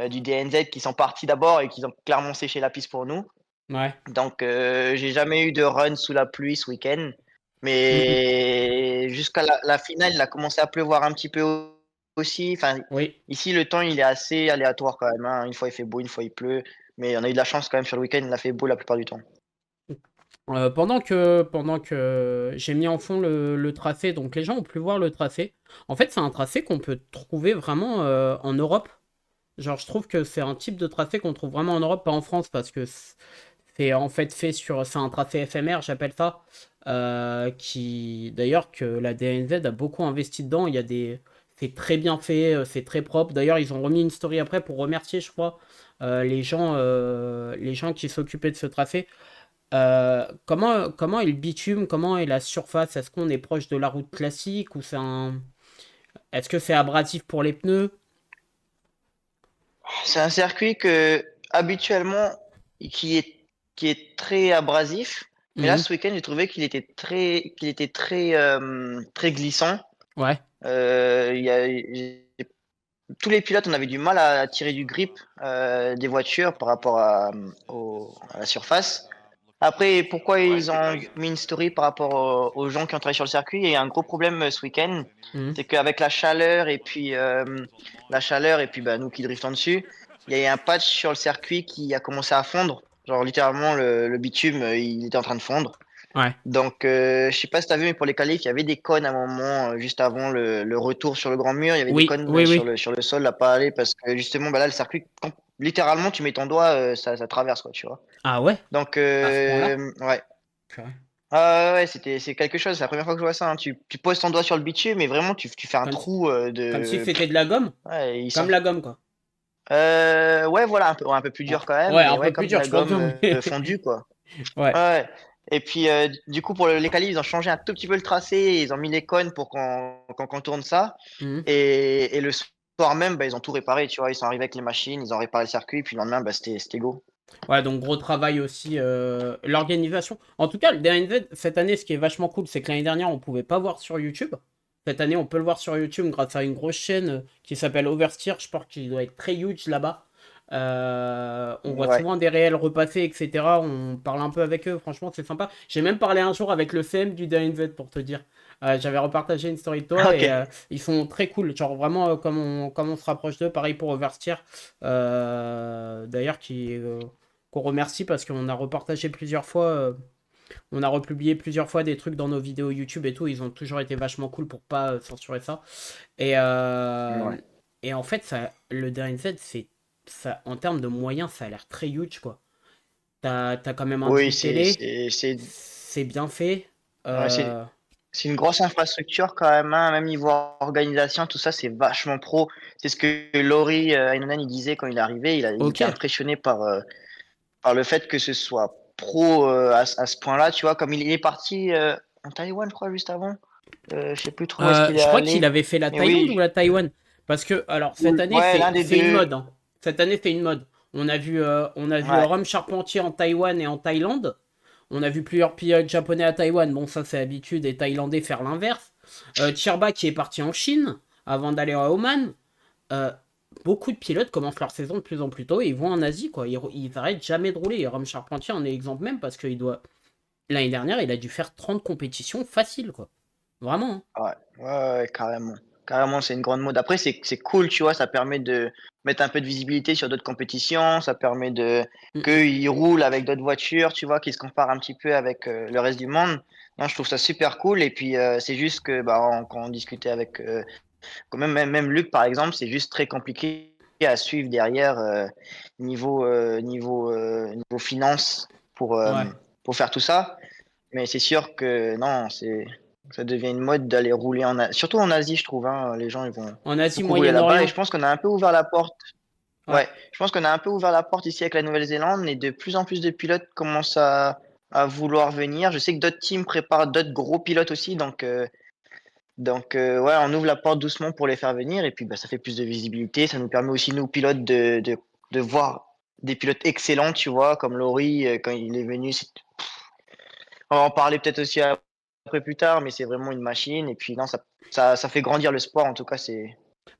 du DNZ qui sont partis d'abord et qui ont clairement séché la piste pour nous. Ouais. Donc, j'ai jamais eu de run sous la pluie ce week-end. Mhm. Mais jusqu'à la finale, il a commencé à pleuvoir un petit peu aussi. Enfin, Oui. ici, le temps, il est assez aléatoire quand même, hein. Une fois, il fait beau, une fois, il pleut. Mais on a eu de la chance quand même sur le week-end, il a fait beau la plupart du temps. Pendant que j'ai mis en fond le tracé, donc les gens ont pu voir le tracé. En fait, c'est un tracé qu'on peut trouver vraiment en Europe. Genre, je trouve que c'est un type de tracé qu'on trouve vraiment en Europe, pas en France, parce que c'est en fait fait sur. C'est un tracé éphémère, j'appelle ça. Qui, d'ailleurs, que la DNZ a beaucoup investi dedans. Il y a des. C'est très bien fait, c'est très propre. D'ailleurs, ils ont remis une story après pour remercier, je crois, les gens qui s'occupaient de ce tracé. Comment est le bitume? Comment est la surface? Est-ce qu'on est proche de la route classique ou est-ce que c'est abrasif pour les pneus? C'est un circuit que, habituellement, qui est, qui est très abrasif. Mais là, Mhm. ce week-end, j'ai trouvé qu'il était très glissant. Ouais. Tous les pilotes, on avait du mal à tirer du grip des voitures par rapport à la surface. Après, pourquoi ils ont mis une story par rapport aux gens qui ont travaillé sur le circuit? Il y a eu un gros problème ce week-end. Mhm. C'est qu'avec la chaleur et puis bah, nous qui driftons dessus, il y a eu un patch sur le circuit qui a commencé à fondre. Genre littéralement le bitume, il était en train de fondre. Ouais. Donc je sais pas si tu as vu, mais pour les qualifs, il y avait des cônes à un moment juste avant le retour sur le grand mur. Il y avait des Oui, cônes oui, oui. sur le sol à pas aller parce que justement, bah là, le circuit, littéralement, tu mets ton doigt, ça traverse quoi, tu vois. Ah ouais? Donc À ce point-là? ouais. Purée. Ah ouais, c'est quelque chose. C'est la première fois que je vois ça, hein. Tu poses ton doigt sur le bitume, mais vraiment, tu fais un Comme, trou comme si de. c'était de la gomme? Ouais, Comme la gomme, quoi. Ouais, voilà, un peu plus Ouais, dur quand même, ouais, mais un ouais, peu plus comme de dur, la je gomme confirme. fondue, quoi. Ouais. Ouais, ouais. Et puis, du coup, pour les qualifs, ils ont changé un tout petit peu le tracé. Ils ont mis les cônes pour qu'on contourne ça. Mhm. Et le soir même, bah, ils ont tout réparé. Tu vois, ils sont arrivés avec les machines, ils ont réparé le circuit. Puis le lendemain, bah, c'était go. Ouais, donc gros travail aussi, l'organisation. En tout cas, le DNZ, cette année, ce qui est vachement cool, c'est que l'année dernière, on pouvait pas voir sur YouTube. Cette année, on peut le voir sur YouTube grâce à une grosse chaîne qui s'appelle Oversteer. Je pense qu'il doit être très huge là-bas. On voit Ouais. souvent des réels repassés, etc. On parle un peu avec eux, franchement, c'est sympa. J'ai même parlé un jour avec le CM du DNZ pour te dire. J'avais repartagé une story de toi Ok. et ils sont très cool. Genre vraiment, comme on se rapproche d'eux, pareil pour Oversteer. D'ailleurs, qu'on remercie parce qu'on a repartagé plusieurs fois, on a republié plusieurs fois des trucs dans nos vidéos YouTube et tout. Ils ont toujours été vachement cool pour pas censurer ça. Et, Ouais. et en fait, le DNZ, ça, en termes de moyens, ça a l'air très huge, quoi. T'as quand même un Oui, deal télé, c'est, c'est bien fait. ouais, Euh, c'est une grosse infrastructure quand même, hein, même niveau organisation, tout ça, c'est vachement pro. C'est ce que Laurie Heinonen, il disait quand il est arrivé. Il ok. était impressionné par le fait que ce soit pro à ce point-là, tu vois, comme il est parti en Taïwan, je crois, juste avant. Je sais plus trop où est-ce qu'il est Je crois qu'il allé. avait fait la Mais Thaïlande ou oui, la Taïwan. Parce que, alors, cette année, ouais, l'un des c'est une deux. mode, hein. Cette année, c'est une mode. On a vu Ouais, Rome Charpentier en Taïwan et en Thaïlande. On a vu plusieurs pilotes japonais à Taïwan. Bon, ça, c'est habitude des Thaïlandais faire l'inverse. Tchirba qui est parti en Chine avant d'aller à Oman. Euh, Beaucoup de pilotes commencent leur saison de plus en plus tôt et ils vont en Asie, quoi. Ils arrêtent jamais de rouler. Et Rome Charpentier en est exemple même parce qu'il doit. L'année dernière, il a dû faire 30 compétitions faciles, quoi. Vraiment, hein. ouais, ouais, carrément. Carrément, c'est une grande mode. Après, c'est cool, tu vois, ça permet de mettre un peu de visibilité sur d'autres compétitions, ça permet de Mm, mm. qu'ils roulent avec d'autres voitures, tu vois, qu'ils se comparent un petit peu avec le reste du monde. Non, je trouve ça super cool. Et puis, c'est juste que bah, quand on discutait avec quand même Luc, par exemple, c'est juste très compliqué à suivre derrière niveau finance pour, euh, Ouais. pour faire tout ça. Mais c'est sûr que non, ça devient une mode d'aller rouler surtout en Asie, je trouve. Hein, les gens ils vont En Asie, beaucoup rouler là-bas et Moyen-Orient. je pense qu'on a un peu ouvert la porte. Ouais. Ouais, je pense qu'on a un peu ouvert la porte ici avec la Nouvelle-Zélande et de plus en plus de pilotes commencent à vouloir venir. Je sais que d'autres teams préparent d'autres gros pilotes aussi, donc ouais, on ouvre la porte doucement pour les faire venir et puis bah, ça fait plus de visibilité. Ça nous permet aussi, nous, pilotes, de voir des pilotes excellents, tu vois, comme Laurie, quand il est venu. On va en parler peut-être aussi après plus tard, mais c'est vraiment une machine. Et puis non, ça fait grandir le sport, en tout cas,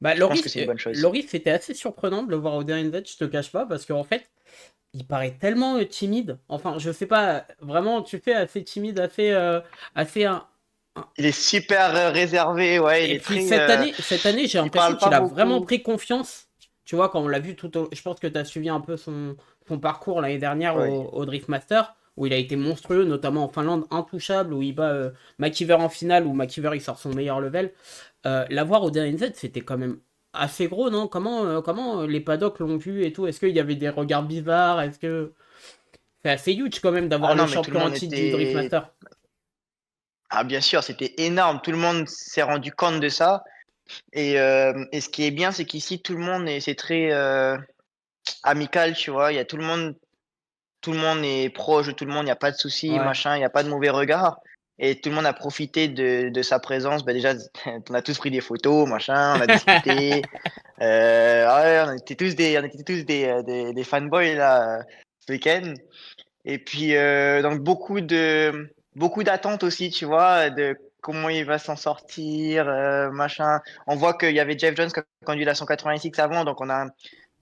Bah, je pense que c'est une bonne chose. Loris, c'était assez surprenant de le voir au DNZ, je te cache pas, parce qu'en fait, il paraît tellement timide. Enfin, je sais pas, vraiment, tu fais assez timide, assez Il est super réservé, ouais, il Et est puis très. cette année, j'ai Il l'impression parle pas qu'il a vraiment beaucoup. pris confiance. Tu vois, quand on l'a vu je pense que tu as suivi un peu son parcours l'année dernière Ouais. au Drift Master, où il a été monstrueux, notamment en Finlande, intouchable, où il bat McKeever en finale, où McKeever il sort son meilleur level. L'avoir au DNZ, c'était quand même assez gros, non? Comment les paddocks l'ont vu et tout? Est-ce qu'il y avait des regards bizarres? Est-ce que. C'est assez huge quand même Ah d'avoir le non, mais tout le champion en monde titre du Drift était. Master. Ah, bien sûr, c'était énorme. Tout le monde s'est rendu compte de ça. Et ce qui est bien, c'est qu'ici, tout le monde c'est très amical, tu vois. Il y a tout le monde est proche de tout le monde, il n'y a pas de soucis, Ouais. machin, il n'y a pas de mauvais regard. Et tout le monde a profité de sa présence. Bah déjà, on a tous pris des photos, machin, on a discuté. Ouais, on était tous des fanboys là, ce week-end. Et puis, donc beaucoup d'attentes aussi, tu vois, de comment il va s'en sortir, machin. On voit qu'il y avait Jeff Jones qui a conduit la 186 avant, donc on a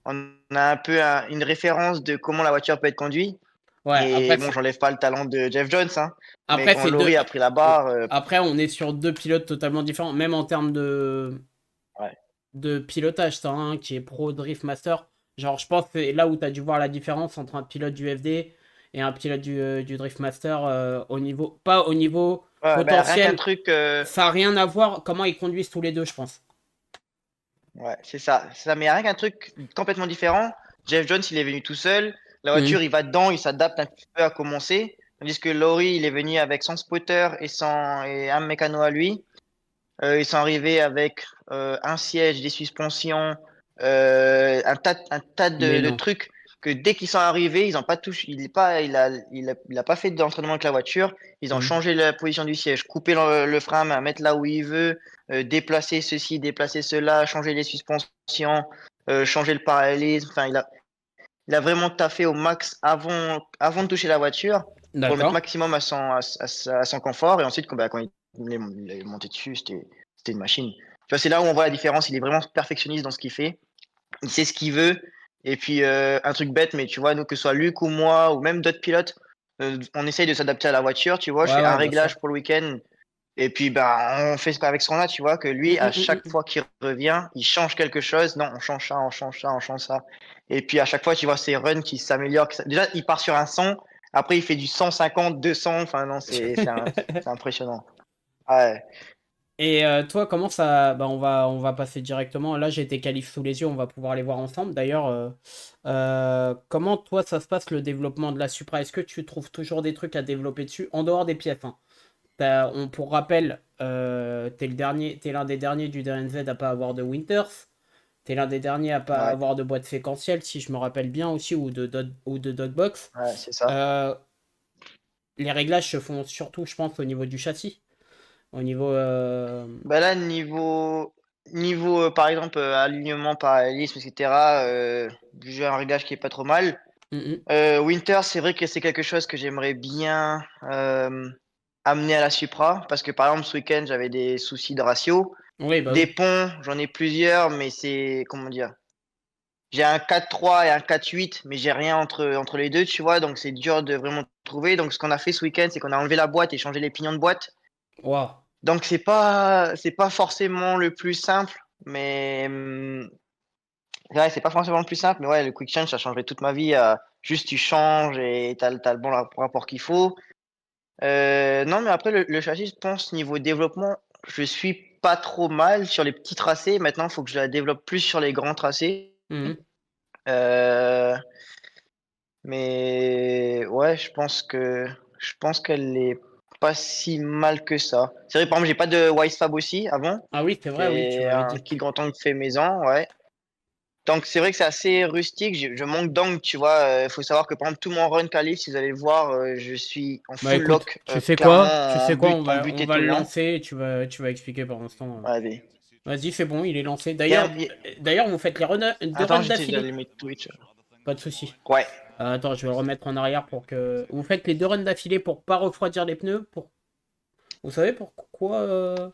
un peu une référence de comment la voiture peut être conduite. Ouais, Et bon, j'enlève pas le talent de Jeff Jones, hein, mais après, quand c'est deux. Laurie a pris la barre, Après, on est sur deux pilotes totalement différents, même en termes ouais, de pilotage. Ça, hein, qui est pro Drift Master. Genre, je pense que c'est là où tu as dû voir la différence entre un pilote du FD et un pilote du Drift Master au niveau. Pas au niveau ouais, ben, rien qu'un potentiel. truc, Ça n'a rien à voir comment ils conduisent tous les deux, je pense. ouais, c'est ça, mais rien qu'un truc complètement différent. Jeff Jones, il est venu tout seul. La Mhm. voiture, il va dedans, il s'adapte un petit peu à commencer. Tandis que Laurie, il est venu avec son spotter et un mécano à lui. Ils sont arrivés avec un siège, des suspensions, un tas Mais de non. trucs. que dès qu'ils sont arrivés, ils ont pas touché, il a pas fait d'entraînement avec la voiture. Ils ont Mhm. changé la position du siège, coupé le frein à mettre là où il veut, déplacer ceci, déplacer cela, changer les suspensions, changer le parallélisme. Enfin, il a vraiment taffé au max avant de toucher la voiture pour le mettre D'accord. maximum à son confort. Et ensuite, quand il est monté dessus, c'était une machine. Tu vois, c'est là où on voit la différence. Il est vraiment perfectionniste dans ce qu'il fait. Il sait ce qu'il veut. Et puis, un truc bête, mais tu vois, nous, que ce soit Luc ou moi, ou même d'autres pilotes, on essaye de s'adapter à la voiture. Tu vois, je Ouais, fais un ouais, bien sûr. réglage pour le week-end. Et puis, bah, on fait avec ce qu'on a, tu vois, que Mm, lui, à mm, mm, chaque mm. fois qu'il revient, il change quelque chose. Non, on change ça, on change ça, on change ça. Et puis, à chaque fois, tu vois ses runs qui s'améliorent. Déjà, il part sur un 100. Après, il fait du 150, 200. Enfin, non, c'est impressionnant. Ouais. Et toi, comment ça... Bah, on va passer directement. Là, j'ai tes qualifs sous les yeux, on va pouvoir les voir ensemble. D'ailleurs, comment toi, ça se passe le développement de la Supra? Est-ce que tu trouves toujours des trucs à développer dessus, en dehors des pièces, hein? Pour rappel, t'es l'un des derniers du DNZ à pas avoir de Winters. T'es l'un des derniers à pas Ouais, avoir de boîte séquentielle, si je me rappelle bien aussi, ou de Dogbox. ouais, c'est ça. Euh, les réglages se font surtout, je pense, au niveau du châssis. Au niveau. Bah là, niveau par exemple, alignement, parallélisme, etc., j'ai un réglage qui est pas trop mal. Mhm. Winter, c'est vrai que c'est quelque chose que j'aimerais bien amener à la Supra, parce que par exemple, ce week-end, j'avais des soucis de ratio. Oui, bah Des oui. ponts, j'en ai plusieurs, mais c'est, comment dire, j'ai un 4-3 et un 4-8, mais j'ai rien entre les deux, tu vois, donc c'est dur de vraiment trouver. Donc ce qu'on a fait ce week-end, c'est qu'on a enlevé la boîte et changé les pignons de boîte. Waouh. Donc c'est pas forcément le plus simple, mais ouais, c'est pas forcément le plus simple, mais ouais, le quick change, ça changerait toute ma vie. Juste tu changes et t'as le bon rapport qu'il faut. Non, mais après le châssis, je pense niveau développement, je suis pas trop mal sur les petits tracés. Maintenant, il faut que je la développe plus sur les grands tracés. Mhm. Euh, mais ouais, je pense qu'elle est pas si mal que ça. C'est vrai, par exemple, j'ai pas de Wisefab aussi avant. Ah oui, c'est vrai, oui, tu J'ai m'avais un dit. kit grand angle fait maison, ouais. Donc c'est vrai que c'est assez rustique. Je manque d'angle, tu vois. Il faut savoir que par exemple tout mon run qualif, si vous allez voir, je suis en Bah full écoute, lock, tu sais quoi? Tu clairement en sais quoi? but, On en va, but on et va tout le le long. lancer et tu vas expliquer pour l'instant. Vas-y. Vas-y, c'est bon, il est lancé. Bien, D'ailleurs, bien. d'ailleurs, vous faites les deux Attends, runs j'essaie d'affilée. d'allumer Twitch. Pas de souci. Ouais. Attends, je vais le remettre en arrière pour que. Vous faites les deux runs d'affilée pour pas refroidir les pneus. Vous savez pourquoi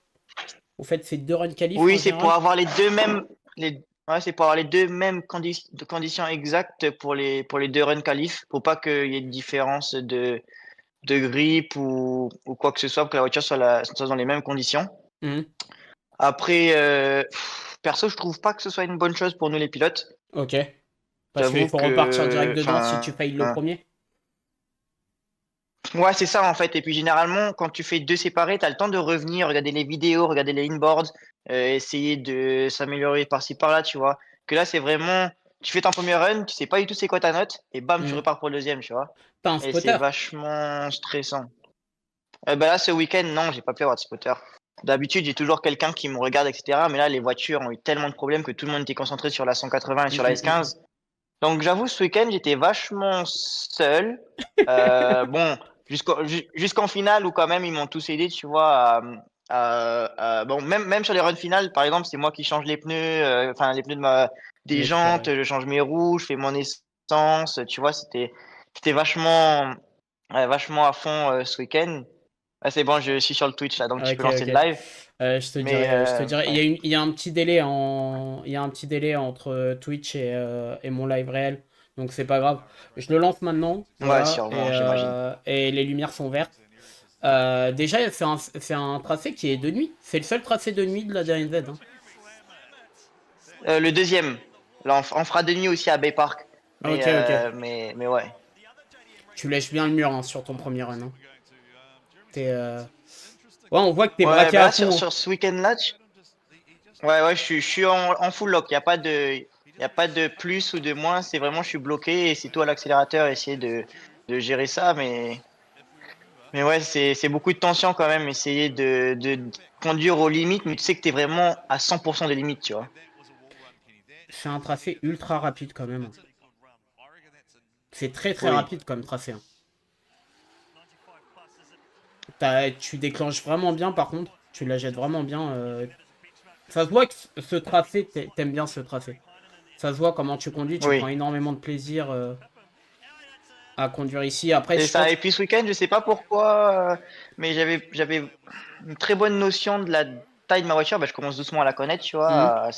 vous faites ces deux runs qualifs Oui, en c'est pour général? avoir les deux mêmes, ouais, c'est pour avoir les deux mêmes conditions exactes pour les deux runs qualif, pour pas qu'il y ait de différence de grip ou quoi que ce soit, pour que la voiture soit dans les mêmes conditions. Mhm. Après, perso, je trouve pas que ce soit une bonne chose pour nous les pilotes. Ok. Parce qu'il J'avoue faut repartir que, direct dedans si tu enfin, failles le premier. ouais, c'est ça en fait. Et puis généralement, quand tu fais deux séparés, tu as le temps de revenir, regarder les vidéos, regarder les inboards, essayer de s'améliorer par-ci par-là, tu vois. Que là, c'est vraiment, tu fais ton premier run, tu sais pas du tout c'est quoi ta note, et bam, tu Mhm. repars pour le deuxième, tu vois. T'as un Et c'est spotter. vachement stressant. Bah là, ce week-end, non, j'ai pas pu avoir de spotter. D'habitude, j'ai toujours quelqu'un qui me regarde, etc. Mais là, les voitures ont eu tellement de problèmes que tout le monde était concentré sur la 180 et Mhm, sur la mhm, mhm. S15. Donc j'avoue, ce week-end, j'étais vachement seul. Bon, jusqu'en finale où quand même ils m'ont tous aidé, tu vois. Bon, même sur les runs finales, par exemple, c'est moi qui change les pneus, enfin les pneus des Oui, c'est jantes, vrai. je change mes roues, je fais mon essence, tu vois. C'était vachement, ouais, vachement à fond ce week-end. Ah, c'est bon, je suis sur le Twitch là, donc tu peux Ok, lancer ok. le live. Je te Mais dirais, je te dirais, ouais, il y a un petit délai il y a un petit délai entre Twitch et mon live réel, donc c'est pas grave. Je le lance maintenant, ouais, voilà, et, sûrement, j'imagine. les lumières sont vertes. Déjà, c'est un tracé qui est de nuit. C'est le seul tracé de nuit de la DNZ, hein. Le deuxième, là, on fera de nuit aussi à Bay Park. Mais, Ok, ok. mais ouais. Tu lèches bien le mur, hein, sur ton premier run, hein. T'es, Ouais, on voit que t'es Ouais, braqué bah à là, fond, sur, hein. sur ce week-end-là, ouais, ouais, je suis en full lock. Il y a pas de plus ou de moins. C'est vraiment, je suis bloqué et c'est tout à l'accélérateur, essayer de gérer ça. Mais ouais, c'est beaucoup de tension quand même, essayer de conduire aux limites, mais tu sais que tu es vraiment à 100% des limites, tu vois. C'est un tracé ultra rapide quand même, hein. C'est très très Oui. rapide comme tracé. Hein. Tu déclenches vraiment bien par contre. Tu la jettes vraiment bien. Ça se voit que ce tracé, t'aimes bien ce tracé. Ça se voit comment tu conduis, tu prends Oui. énormément de plaisir à conduire ici. Après, C'est je ça. pense. Et puis ce week-end, je sais pas pourquoi, mais j'avais une très bonne notion de la taille de ma voiture. Bah, je commence doucement à la connaître, tu Mhm. vois,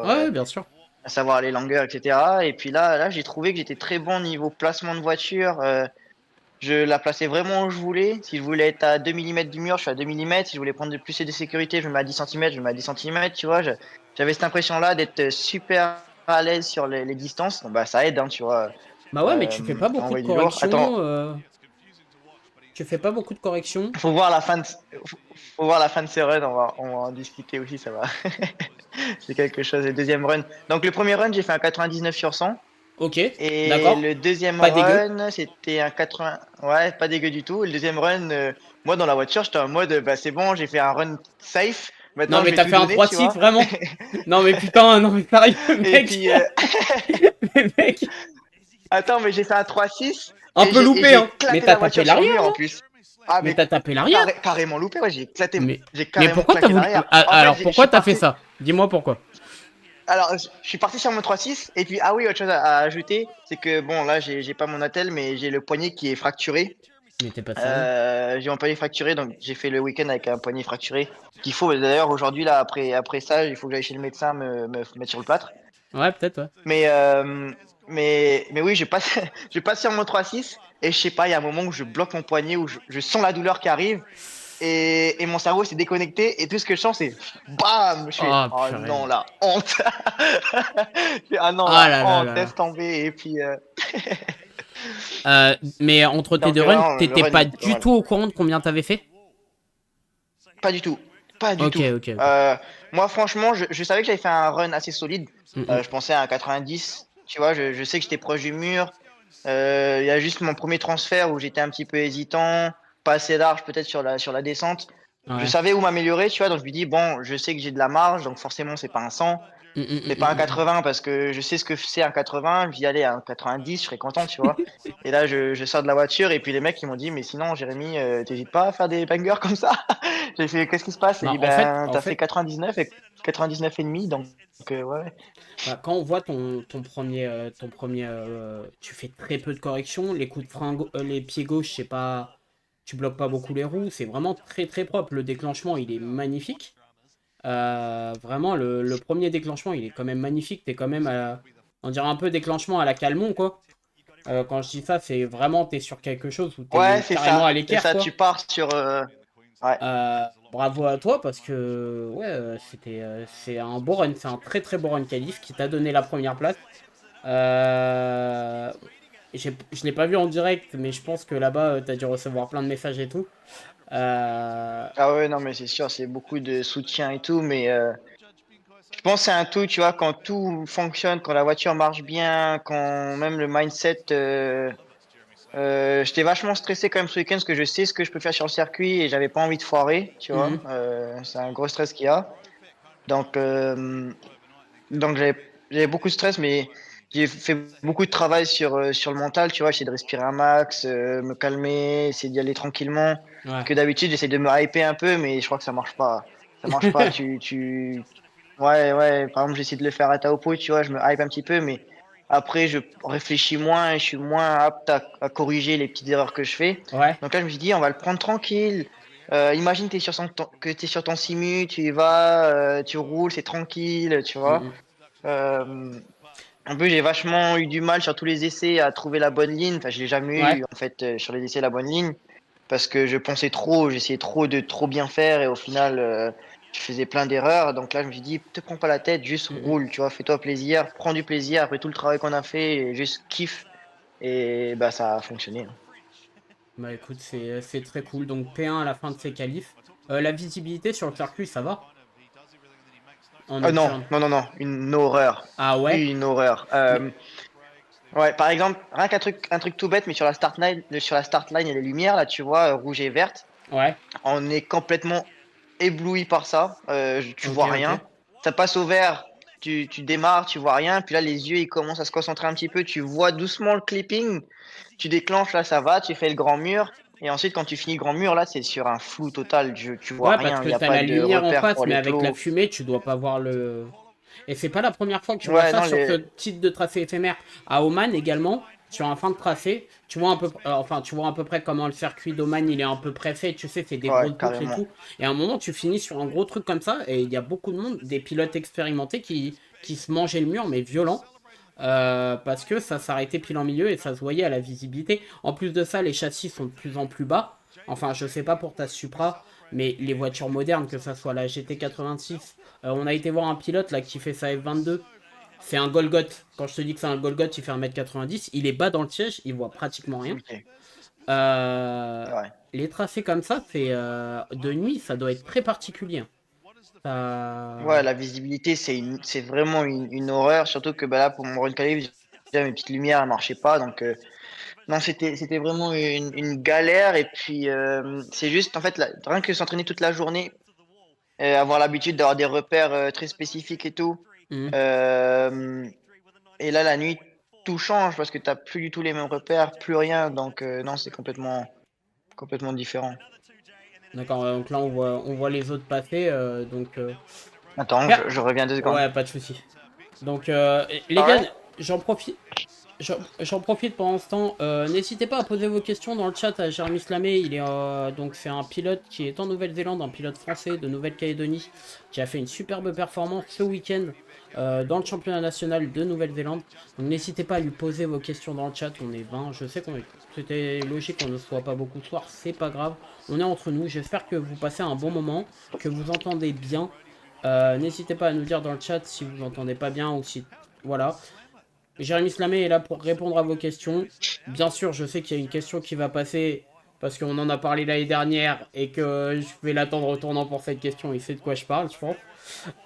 Ouais, bien sûr. à savoir les longueurs, etc. Et puis là, j'ai trouvé que j'étais très bon niveau placement de voiture. Je la plaçais vraiment où je voulais. Si je voulais être à 2 millimètres du mur, je suis à 2 millimètres. Si je voulais prendre de plus et de sécurité, je me mets à 10 centimètres, je me mets à 10 centimètres, tu vois. J'avais cette impression-là d'être super à l'aise sur les distances. Bon, bah, ça aide, hein, tu vois, Bah ouais, mais tu fais pas à beaucoup de envoyer du lourd. corrections. Attends, Tu fais pas beaucoup de corrections. faut voir la fin de, faut voir la fin de ces runs. On va en discuter aussi, ça va. C'est quelque chose. Le deuxième run. Donc, le premier run, j'ai fait un 99 sur 100. Ok, Et d'accord. le deuxième Pas dégueu. run, c'était un 80. Ouais, pas dégueu du tout. Le deuxième run, moi dans la voiture, j'étais en mode, bah c'est bon, j'ai fait un run safe. Non, Maintenant, je mais vais t'as tout fait un donner, tu 3-6, vois. vraiment? Non, mais putain, non, mais sérieux, Et mec. puis, Mais mec, attends, mais j'ai fait un 3-6 un peu et loupé, j'ai hein. Mais éclaté t'as la tapé voiture sur le l'arrière, mur en non? plus. Ah, Mais mais t'as tapé l'arrière? carrément loupé, ouais, j'ai Mais carrément pourquoi t'as claqué voulu. l'arrière. En fait, Alors, je suis pourquoi t'as fait parti. ça? Dis-moi pourquoi. Alors, je suis parti sur mon 3-6. Et puis, ah oui, autre chose à ajouter, c'est que bon, là, j'ai pas mon attel, mais j'ai le poignet qui est fracturé. Mais t'es pas sérieux. J'ai mon poignet fracturé, donc j'ai fait le week-end avec un poignet fracturé. Qu'il faut d'ailleurs aujourd'hui là après ça, il faut que j'aille chez le médecin me mettre sur le plâtre. Ouais, peut-être, ouais. Mais mais oui, je passe je passe sur mon 3-6 et je sais pas, il y a un moment où je bloque mon poignet où je sens la douleur qui arrive et mon cerveau s'est déconnecté et tout ce que je sens c'est bam, je fais Oh, oh purée. non la honte. Je fais, ah non Ah la là là honte, là là. laisse tomber et puis Mais entre tes donc deux runs, non, le t'étais run il pas était pas du mal. tout au courant de combien t'avais fait? Pas du tout. Pas du Ok, tout. ok, ok. Moi, franchement, je savais que j'avais fait un run assez solide. Mm, Je pensais à un 90. Tu vois, je sais que j'étais proche du mur. Il y a juste mon premier transfert où j'étais un petit peu hésitant, pas assez large peut-être sur la descente. mm. Je Ouais. savais où m'améliorer, tu vois, donc je me dis, bon, je sais que j'ai de la marge, donc forcément, c'est pas un 100. Mm, mm, C'est pas un mm, mm, 80 parce que je sais ce que c'est un 80. Je dis, allez, un 90, je serais content, tu vois. Et là, je sors de la voiture et puis les mecs, ils m'ont dit, mais sinon, Jérémy, t'hésites pas à faire des bangers comme ça? J'ai fait, qu'est-ce qui se passe? Il Bah, dit, en fait, ben, en t'as fait fait, 99 et 99 et demi, donc ouais. bah, quand on voit ton premier, tu fais très peu de corrections. Les coups de frein, les pieds gauche, c'est pas, tu bloques pas beaucoup les roues. C'est vraiment très très propre. Le déclenchement, il est magnifique. Vraiment, le premier déclenchement, il est quand même magnifique. T'es quand même, on dirait un peu déclenchement à la Calmon, quoi. Quand je dis ça, c'est vraiment, t'es sur quelque chose où Ouais, t'es carrément à l'équerre, tu quoi. pars sur, ouais. Bravo à toi parce que ouais, c'est un beau run, c'est un très très beau run qualif qui t'a donné la première place. Euh, je l'ai pas vu en direct, mais je pense que là-bas, t'as dû recevoir plein de messages et tout. Euh, Ah ouais, non, mais c'est sûr, c'est beaucoup de soutien et tout, mais je pense que c'est un tout, tu vois, quand tout fonctionne, quand la voiture marche bien, quand même le mindset, j'étais vachement stressé quand même ce week-end parce que je sais ce que je peux faire sur le circuit et j'avais pas envie de foirer, tu vois. mhm, C'est un gros stress qu'il y a. Donc, donc j'avais beaucoup de stress, mais j'ai fait beaucoup de travail sur le mental, tu vois. J'essaie de respirer un max, me calmer, essayer d'y aller tranquillement. Parce ouais. que d'habitude, j'essaie de me hyper un peu, mais je crois que ça marche pas. Ça marche pas. Ouais, ouais. Par exemple, j'essaie de le faire à Taopo, tu vois. Je me hype un petit peu, mais après, je réfléchis moins et je suis moins apte à corriger les petites erreurs que je fais. Ouais. Donc là, je me suis dit, on va le prendre tranquille. Imagine que tu es sur ton simu, tu y vas, tu roules, c'est tranquille, tu vois. Mhm, Euh, en plus, j'ai vachement eu du mal sur tous les essais à trouver la bonne ligne. Enfin, je l'ai jamais ouais. eu en fait sur les essais la bonne ligne parce que je pensais trop, j'essayais trop de trop bien faire et au final, je faisais plein d'erreurs. Donc là, je me suis dit, te prends pas la tête, juste Mhm. roule, tu vois, fais-toi plaisir, prends du plaisir après tout le travail qu'on a fait, et juste kiffe. Et bah, ça a fonctionné, hein. Bah écoute, c'est très cool. Donc P1 à la fin de ces qualifs. La visibilité sur le circuit, ça va? En Ah non, nocturne. non, non, non, une horreur. Ah ouais? Une horreur. Mais Ouais, par exemple, rien un truc tout bête, mais sur la start line, il y a les lumières, là, tu vois, rouge et verte. ouais. On est complètement ébloui par ça. Tu Ok, vois ok. rien. Ça passe au vert. tu démarres, tu vois rien, puis là, les yeux, ils commencent à se concentrer un petit peu, tu vois doucement le clipping, tu déclenches, là, ça va, tu fais le grand mur, et ensuite, quand tu finis le grand mur, là, c'est sur un flou total, tu vois Ouais, parce rien, il que n'y a t'as pas la de lumière en repère face, pour mais les avec la clos. fumée, tu dois pas voir le. Et c'est pas la première fois que tu vois Ouais, ça non, sur ce type de tracé éphémère. À Oman également, sur un fin de tracé, tu vois tu vois à peu près comment le circuit d'Oman il est à peu près fait. Tu sais, c'est des ouais, grosses boucles et carrément. tout. Et à un moment, tu finis sur un gros truc comme ça, et il y a beaucoup de monde, des pilotes expérimentés qui se mangeaient le mur, mais violent. Parce que ça s'arrêtait pile en milieu et ça se voyait à la visibilité. En plus de ça, les châssis sont de plus en plus bas. Enfin, je sais pas pour ta Supra, mais les voitures modernes, que ça soit la GT86, on a été voir un pilote là qui fait sa F22. C'est un Golgoth. Quand je te dis que c'est un Golgoth, il fait 1m90. Il est bas dans le siège, il voit pratiquement rien. Ok, Euh, ouais. les tracés comme ça, c'est de nuit, ça doit être très particulier. Ouais, Euh, la visibilité, c'est vraiment une horreur, surtout que bah, là, pour mon run qualif, déjà mes petites lumières ne marchaient pas, donc non, c'était vraiment une galère, et puis c'est juste, en fait, rien que s'entraîner toute la journée, avoir l'habitude d'avoir des repères très spécifiques et tout, hmm. euh, et là, la nuit, tout change parce que tu n'as plus du tout les mêmes repères, plus rien, donc non, c'est complètement différent. D'accord, donc là on voit les autres passer. Attends, Per- je reviens 2 secondes. Ouais, pas de souci. Donc, les gars, Alright? j'en profite. J'en profite pendant ce temps. N'hésitez pas à poser vos questions dans le chat à Jérémy Slamé. Donc c'est un pilote qui est en Nouvelle-Zélande, un pilote français de Nouvelle-Calédonie, qui a fait une superbe performance ce week-end dans le championnat national de Nouvelle-Zélande. Donc n'hésitez pas à lui poser vos questions dans le chat. On est 20. Je sais qu'on c'était logique qu'on ne soit pas beaucoup ce soir. C'est pas grave. On est entre nous. J'espère que vous passez un bon moment, que vous entendez bien. N'hésitez pas à nous dire dans le chat si vous entendez pas bien ou si voilà. Jérémy Slamé est là pour répondre à vos questions. Bien sûr, je sais qu'il y a une question qui va passer parce qu'on en a parlé l'année dernière et que je vais l'attendre au tournant pour cette question. Il sait de quoi je parle, je pense.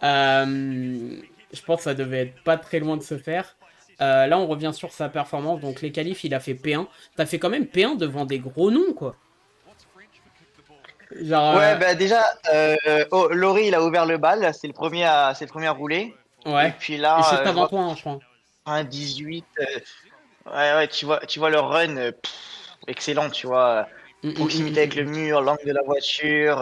Je pense que ça devait être pas très loin de se faire. Là, on revient sur sa performance. Donc, les qualifs, il a fait P1. T'as fait quand même P1 devant des gros noms, quoi. Genre, Ouais, bah déjà, oh, Laurie, il a ouvert le bal, c'est le premier à rouler. Et ouais. puis Juste là, je avant vois toi, hein, je crois. un 18. Ouais, ouais, tu vois le run excellent, tu vois. Proximité avec le Hum. mur, l'angle de la voiture.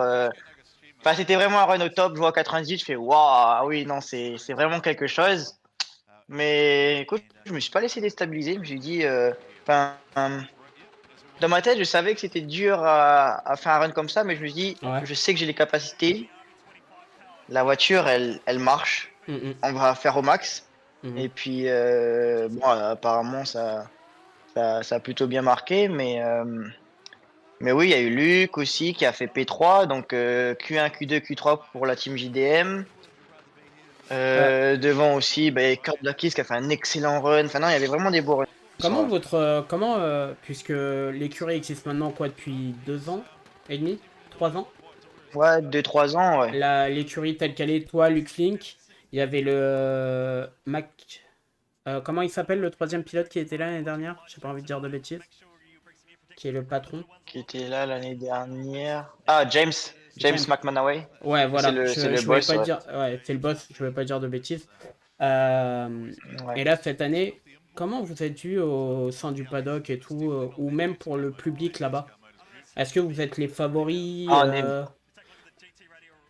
Enfin, c'était vraiment un run au top. Je vois 98, je fais waouh, ah oui, non, c'est vraiment quelque chose. Mais écoute, je me suis pas laissé déstabiliser. Je me suis dit, enfin, dans ma tête, je savais que c'était dur à faire un run comme ça, mais je me suis dit, Ouais. je sais que j'ai les capacités. La voiture, elle marche. Hum. On va faire au max. Mhm. Et puis, bon, apparemment, ça a plutôt bien marqué. Mais oui, il y a eu Luc aussi qui a fait P3. Donc, Q1, Q2, Q3 pour la team JDM. Euh, Devant aussi, bah, Kurt Blockis qui a fait un excellent run. Enfin, non, il y avait vraiment des beaux runs ce Comment soir-là. puisque l'écurie existe maintenant quoi depuis 2 ans et demi, 3 ans, Ouais, 2-3 ans, ouais. l'écurie telle qu'elle est, toi, Luke Link, il y avait le Mac, comment il s'appelle le troisième pilote qui était là l'année dernière, j'ai pas envie de dire de bêtises, qui est le patron, Qui était là l'année dernière. Ah, James. James James. McManaway. Ouais, C'est voilà, le, c'est le je voulais boss, pas ouais. dire, ouais, c'est le boss, je voulais pas dire de bêtises. Euh, Ouais. et là cette année, comment vous êtes vu au sein du paddock et tout, ou même pour le public là-bas? Est-ce que vous êtes les favoris Ah, on est,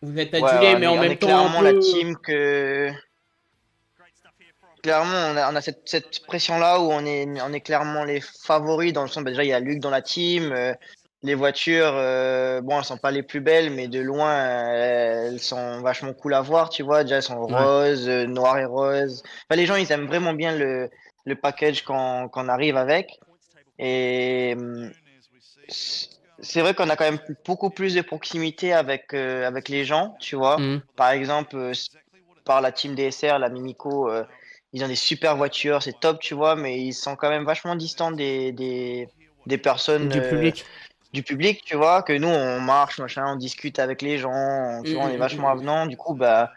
vous êtes ouais, adulés, ouais, mais en on même est temps un clairement la peu. team que. Clairement, on a cette pression-là où on est clairement les favoris dans le sens, bah, déjà, il y a Luc dans la team. Les voitures, bon, elles sont pas les plus belles, mais de loin, elles sont vachement cool à voir, tu vois. Déjà, elles sont Ouais. roses, noires et roses. Enfin, les gens, ils aiment vraiment bien le package qu'on arrive avec. Et c- c'est vrai qu'on a quand même beaucoup plus de proximité avec les gens, tu vois. Mhm. Par exemple, par la team DSR, la Mimico, ils ont des super voitures, c'est top, tu vois, mais ils sont quand même vachement distants des personnes Du public. du public, tu vois, que nous, on marche, machin, on discute avec les gens, tu vois, on est vachement Mhm. avenant. Du coup, bah,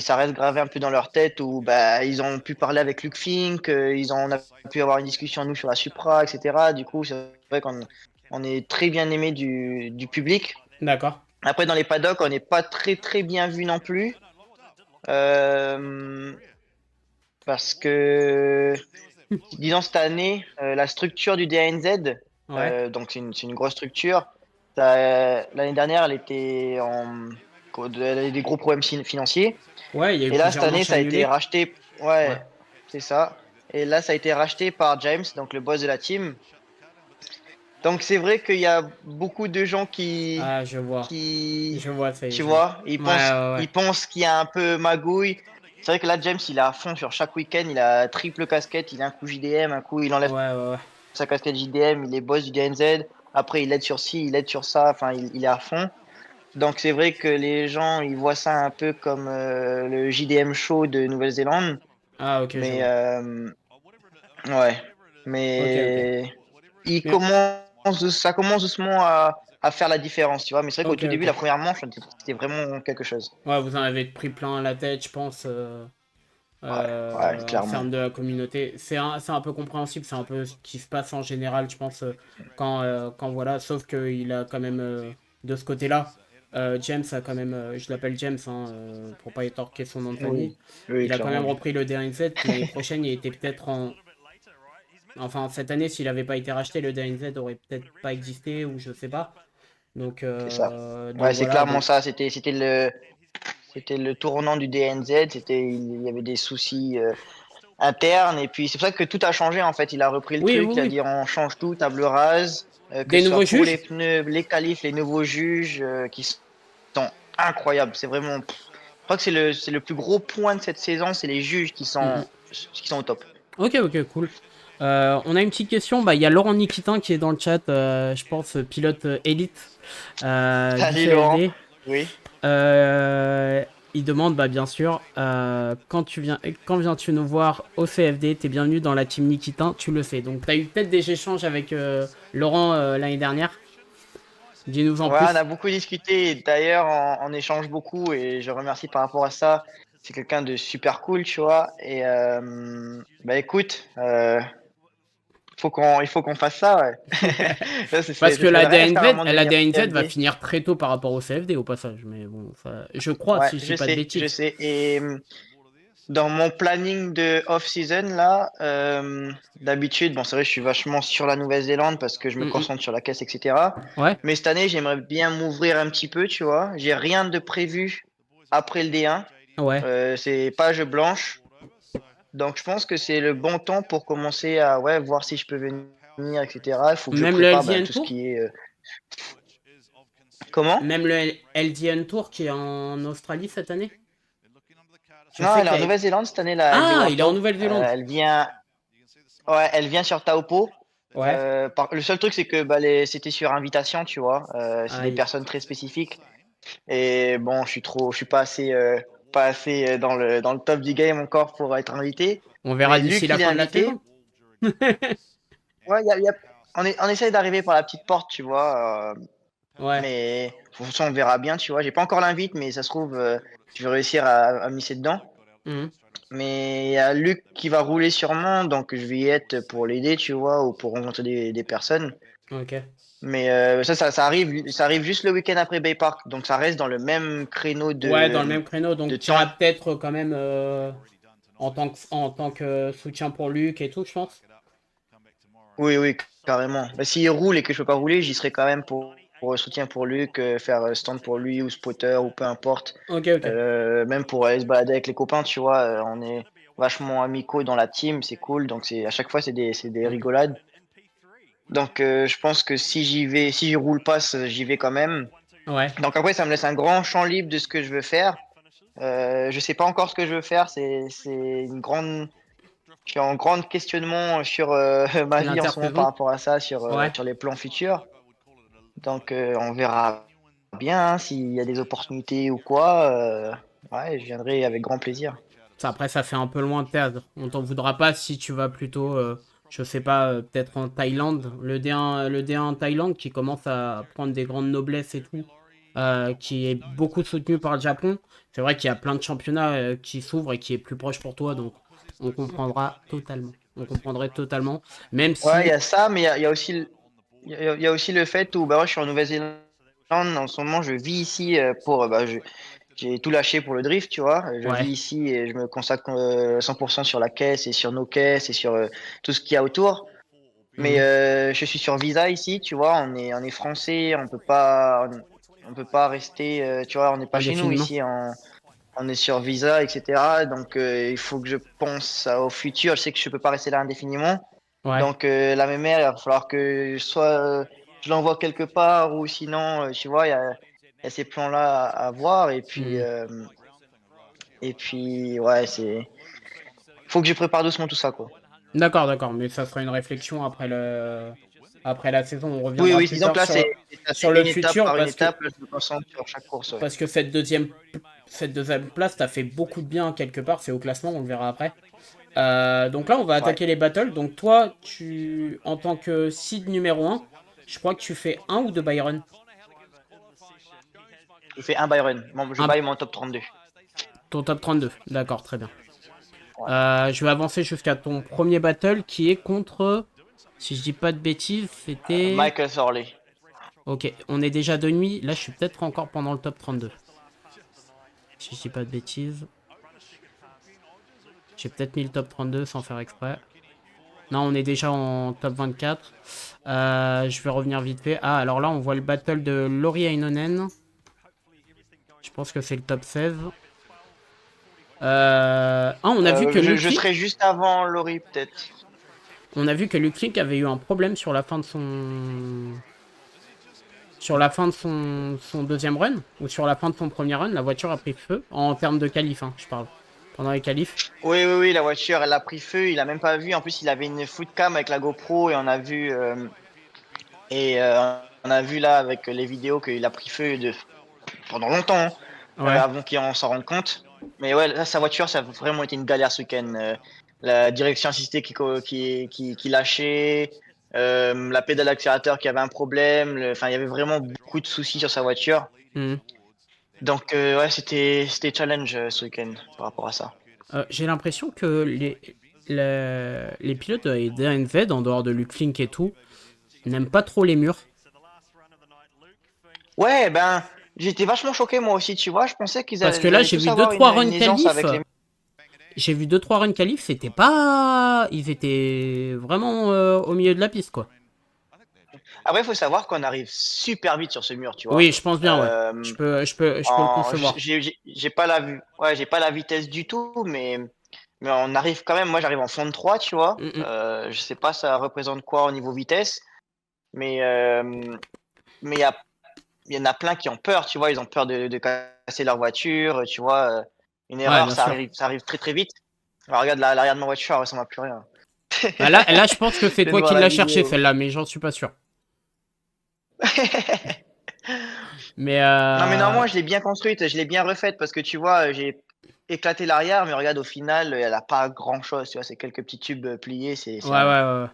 ça reste gravé un peu dans leur tête où bah, ils ont pu parler avec Luke Fink, on a pu avoir une discussion, nous, sur la Supra, etc. Du coup, c'est vrai qu'on est très bien aimé du public. D'accord. Après, dans les paddocks, on n'est pas très, très bien vu non plus. Euh, Parce que, disons, cette année, la structure du DANZ, Ouais. donc c'est une grosse structure. L'année dernière, elle avait des gros problèmes financiers. Ouais, il y a eu Et là, cette plusieurs année, matchs ça a été annulés. racheté. Ouais. Ouais, c'est ça. Et là, ça a été racheté par James, donc le boss de la team. Donc c'est vrai qu'il y a beaucoup de gens Ah, je vois. qui, Je vois, ça y est, tu je vois. vois, Ouais, ouais, ouais. ils pensent qu'il y a un peu magouille. C'est vrai que là, James, il est à fond sur chaque week-end. Il a triple casquette. Il a un coup JDM, un coup il Ouais, enlève ouais, ouais. sa casquette JDM. Il est boss du DNZ. Après, il aide sur ci, il aide sur ça. Enfin, il est à fond. Donc c'est vrai que les gens, ils voient ça un peu comme le JDM show de Nouvelle-Zélande. Ah, ok, je Mais vois. ouais, Ok, ok. mais Mais, ça commence doucement à faire la différence, tu vois. Mais c'est vrai qu'au ok, tout début, ok. la première manche, c'était vraiment quelque chose. Ouais, vous en avez pris plein la tête, je pense, Ouais, ouais, en clairement. termes de la communauté. C'est un peu compréhensible, c'est un peu ce qui se passe en général, je pense, quand voilà. Sauf qu'il a quand même, de ce côté-là, James a quand même, je l'appelle James, hein, pour pas étorquer son nom de famille. Oui, oui, Il a quand même clairement. repris le DNZ. L'année prochaine, il était peut-être en. Enfin, cette année, s'il n'avait pas été racheté, le DNZ aurait peut-être pas existé, ou je sais pas. C'est ça. Donc Ouais, c'est voilà. clairement Donc, ça. C'était le tournant du DNZ. Il y avait des soucis internes. Et puis, c'est pour ça que tout a changé, en fait. Il a repris le oui, truc. oui, Il a oui. dit, on change tout, table rase, que Des ce nouveaux soit pour les juges? pneus, les qualifs, les nouveaux juges, qui sont incroyables. C'est vraiment, je crois que c'est le plus gros point de cette saison, c'est les juges Mm, mm. qui sont au top. Ok, ok, cool. On a une petite question. Bah, il y a Laurent Nikitin qui est dans le chat, je pense, pilote élite du Salut Laurent. CFD. Oui. Euh, il demande, bah, bien sûr, quand viens-tu nous voir au CFD? T'es bienvenu dans la team Nikitin, tu le sais. Donc, t'as eu peut-être des échanges avec Laurent l'année dernière. Dis-nous en Ouais, on plus. a beaucoup discuté. D'ailleurs, on échange beaucoup et je remercie par rapport à ça. C'est quelqu'un de super cool, tu vois. Et bah écoute, il faut qu'on fasse ça, ouais. Là, Parce que ce serait le rêve carrément de la venir DNZ va CFD. finir très tôt par rapport au CFD au passage. Mais bon, je crois, Ouais, si je dis pas de je bêtises. sais. Et dans mon planning de off-season, là, d'habitude, bon, c'est vrai, je suis vachement sur la Nouvelle-Zélande parce que je me Mm, mm. concentre sur la caisse, etc. Ouais, Mais cette année, j'aimerais bien m'ouvrir un petit peu, tu vois. J'ai rien de prévu après le D1. ouais. C'est page blanche. Donc, je pense que c'est le bon temps pour commencer à ouais, voir si je peux venir, etc. Il faut que je Même le prépare bah, LDN tout ce Tour? qui est. Comment? Même le LDN Tour qui est en Australie cette année? Je Non, sais elle est qu'il en y a... Nouvelle-Zélande cette année, la LD Ah, World il est en Tour. Nouvelle-Zélande. Elle vient sur Taupo. Ouais. Le seul truc, c'est que bah, c'était sur invitation, tu vois. C'est des Aïe. personnes très spécifiques. Et bon, je suis pas pas assez dans le top du game encore pour être invité. On verra Mais d'ici Luc, la il est fin de la invité. saison. Ouais, on essaye d'arriver par la petite porte, tu vois. Ouais. Mais de toute façon, on verra bien, tu vois. J'ai pas encore l'invite, mais ça se trouve, je vais réussir à me hisser dedans. Mhm. Mais il y a Luc qui va rouler sûrement, donc je vais y être pour l'aider, tu vois, ou pour rencontrer des personnes. Ok. Mais ça arrive juste le week-end après Bay Park, donc ça reste dans le même créneau Ouais, dans le même créneau. de Donc, tu temps. auras peut-être quand même en tant que soutien pour Luc et tout, je pense. Oui, oui, carrément. Bah, s'il roule et que je peux pas rouler, j'y serai quand même pour soutien pour Luc, faire stand pour lui ou spotter ou peu importe. Ok, ok. Même pour aller se balader avec les copains, tu vois, on est vachement amicaux dans la team, c'est cool. Donc à chaque fois c'est des Ok. rigolades. Donc je pense que si j'y roule pas, j'y vais quand même. Ouais. Donc après ça me laisse un grand champ libre de ce que je veux faire. Je sais pas encore ce que je veux faire, je suis en grand questionnement sur ma C'est vie en ce moment par l'intersaison. rapport à ça, Ouais. sur les plans futurs. Donc on verra bien hein, s'il y a des opportunités ou quoi. Ouais, je viendrai avec grand plaisir. Ça, après, ça fait un peu loin de théâtre. On t'en voudra pas si tu vas plutôt, je sais pas, peut-être en Thaïlande. Le D1 en Thaïlande qui commence à prendre des grandes noblesses et tout. Qui est beaucoup soutenu par le Japon. C'est vrai qu'il y a plein de championnats qui s'ouvrent et qui est plus proche pour toi. Donc, on comprendra totalement. On comprendrait totalement. Même Ouais, il y si. a ça, mais il y a aussi il y a aussi le fait où bah, ouais, je suis en Nouvelle-Zélande en ce moment, je vis ici j'ai tout lâché pour le drift, tu vois. Je vis Ouais. ici et je me consacre 100% sur la caisse et sur nos caisses et sur tout ce qu'il y a autour. Mais Mhm. je suis sur visa ici, tu vois. On est français, on peut pas rester, tu vois. On n'est pas chez nous Indéfiniment. ici. On est sur visa, etc. Donc il faut que je pense au futur. Je sais que je peux pas rester là indéfiniment. Ouais. Donc là, mes mères, il va falloir que soit je l'envoie quelque part ou sinon, tu vois, il y a ces plans-là à voir. Mhm. Et puis ouais, faut que je prépare doucement tout ça, quoi. D'accord, d'accord. Mais ça sera une réflexion après la saison. On Oui, reviendra oui, plus disons que tard là, sur c'est le une étape futur par une parce que étape. Je me concentre sur chaque course, ouais. cette deuxième place t'a fait beaucoup de bien quelque part. C'est au classement, on le verra après. Donc là, on va Ouais. attaquer les battles. Donc toi, en tant que seed numéro un, je crois que tu fais un ou deux Byron. Je fais un Byron. Bon, je Un, baille mon top 32. ton top 32. D'accord, très bien. Ouais. Je vais avancer jusqu'à ton premier battle qui est contre, si je dis pas de bêtises, c'était... Michael Sorley. Ok, on est déjà de nuit. Là, je suis peut-être encore pendant le top 32. Si je dis pas de bêtises. J'ai peut-être mis le top 32 sans faire exprès. Non, on est déjà en top 24. Je vais revenir vite fait. Ah, alors là, on voit le battle de Lori Heinonen. Je pense que c'est le top 16. Ah, on a vu que Je Luke serai juste avant Laurie, peut-être. Link avait eu un problème sur la fin de son deuxième run, ou sur la fin de son premier run, la voiture a pris feu, en termes de qualif, hein, je parle, pendant les qualifs. Oui, oui, oui, la voiture, elle a pris feu. Il a même pas vu. En plus, il avait une footcam avec la GoPro et on a vu là avec les vidéos qu'il a pris feu pendant longtemps, hein, Ouais. avant qu'il en s'en rende compte. Mais ouais, là, sa voiture, ça a vraiment été une galère ce week-end. La direction assistée qui lâchait, la pédale d'accélérateur qui avait un problème. Enfin, il y avait vraiment beaucoup de soucis sur sa voiture. Mhm. Donc, ouais, c'était challenge ce week-end par rapport à ça. J'ai l'impression que les pilotes de DNZ, en dehors de Luke Link et tout, n'aiment pas trop les murs. Ouais, ben, j'étais vachement choqué moi aussi, tu vois. Je pensais Parce que ils là, allaient j'ai tous vu deux avoir trois une runs aisance qualif. avec les. J'ai vu deux trois runs qualif, c'était pas... Ils étaient vraiment au milieu de la piste, quoi. Après, il faut savoir qu'on arrive super vite sur ce mur, tu vois. Oui, je pense bien, ouais. Euh, Je peux le concevoir. j'ai pas ouais, j'ai pas la vitesse du tout, mais on arrive quand même. Moi, j'arrive en fond de 3, tu vois. Mm, mm. Je sais pas ça représente quoi au niveau vitesse, mais mais il y en a plein qui ont peur, tu vois. Ils ont peur de casser leur voiture, tu vois. Une Ouais, erreur, bien sûr. ça arrive très très vite. Alors, regarde l'arrière de ma voiture, elle ressemble à plus rien. Bah là, je pense que c'est Je viens de toi voir qui la l'as cherché, vidéo. celle-là, mais j'en suis pas sûr. Mais Non, mais normalement, je l'ai bien construite, je l'ai bien refaite parce que tu vois, j'ai éclaté l'arrière, mais regarde, au final, elle a pas grand-chose, tu vois, c'est quelques petits tubes pliés, ouais, c'est ouais, rien. ouais, ouais.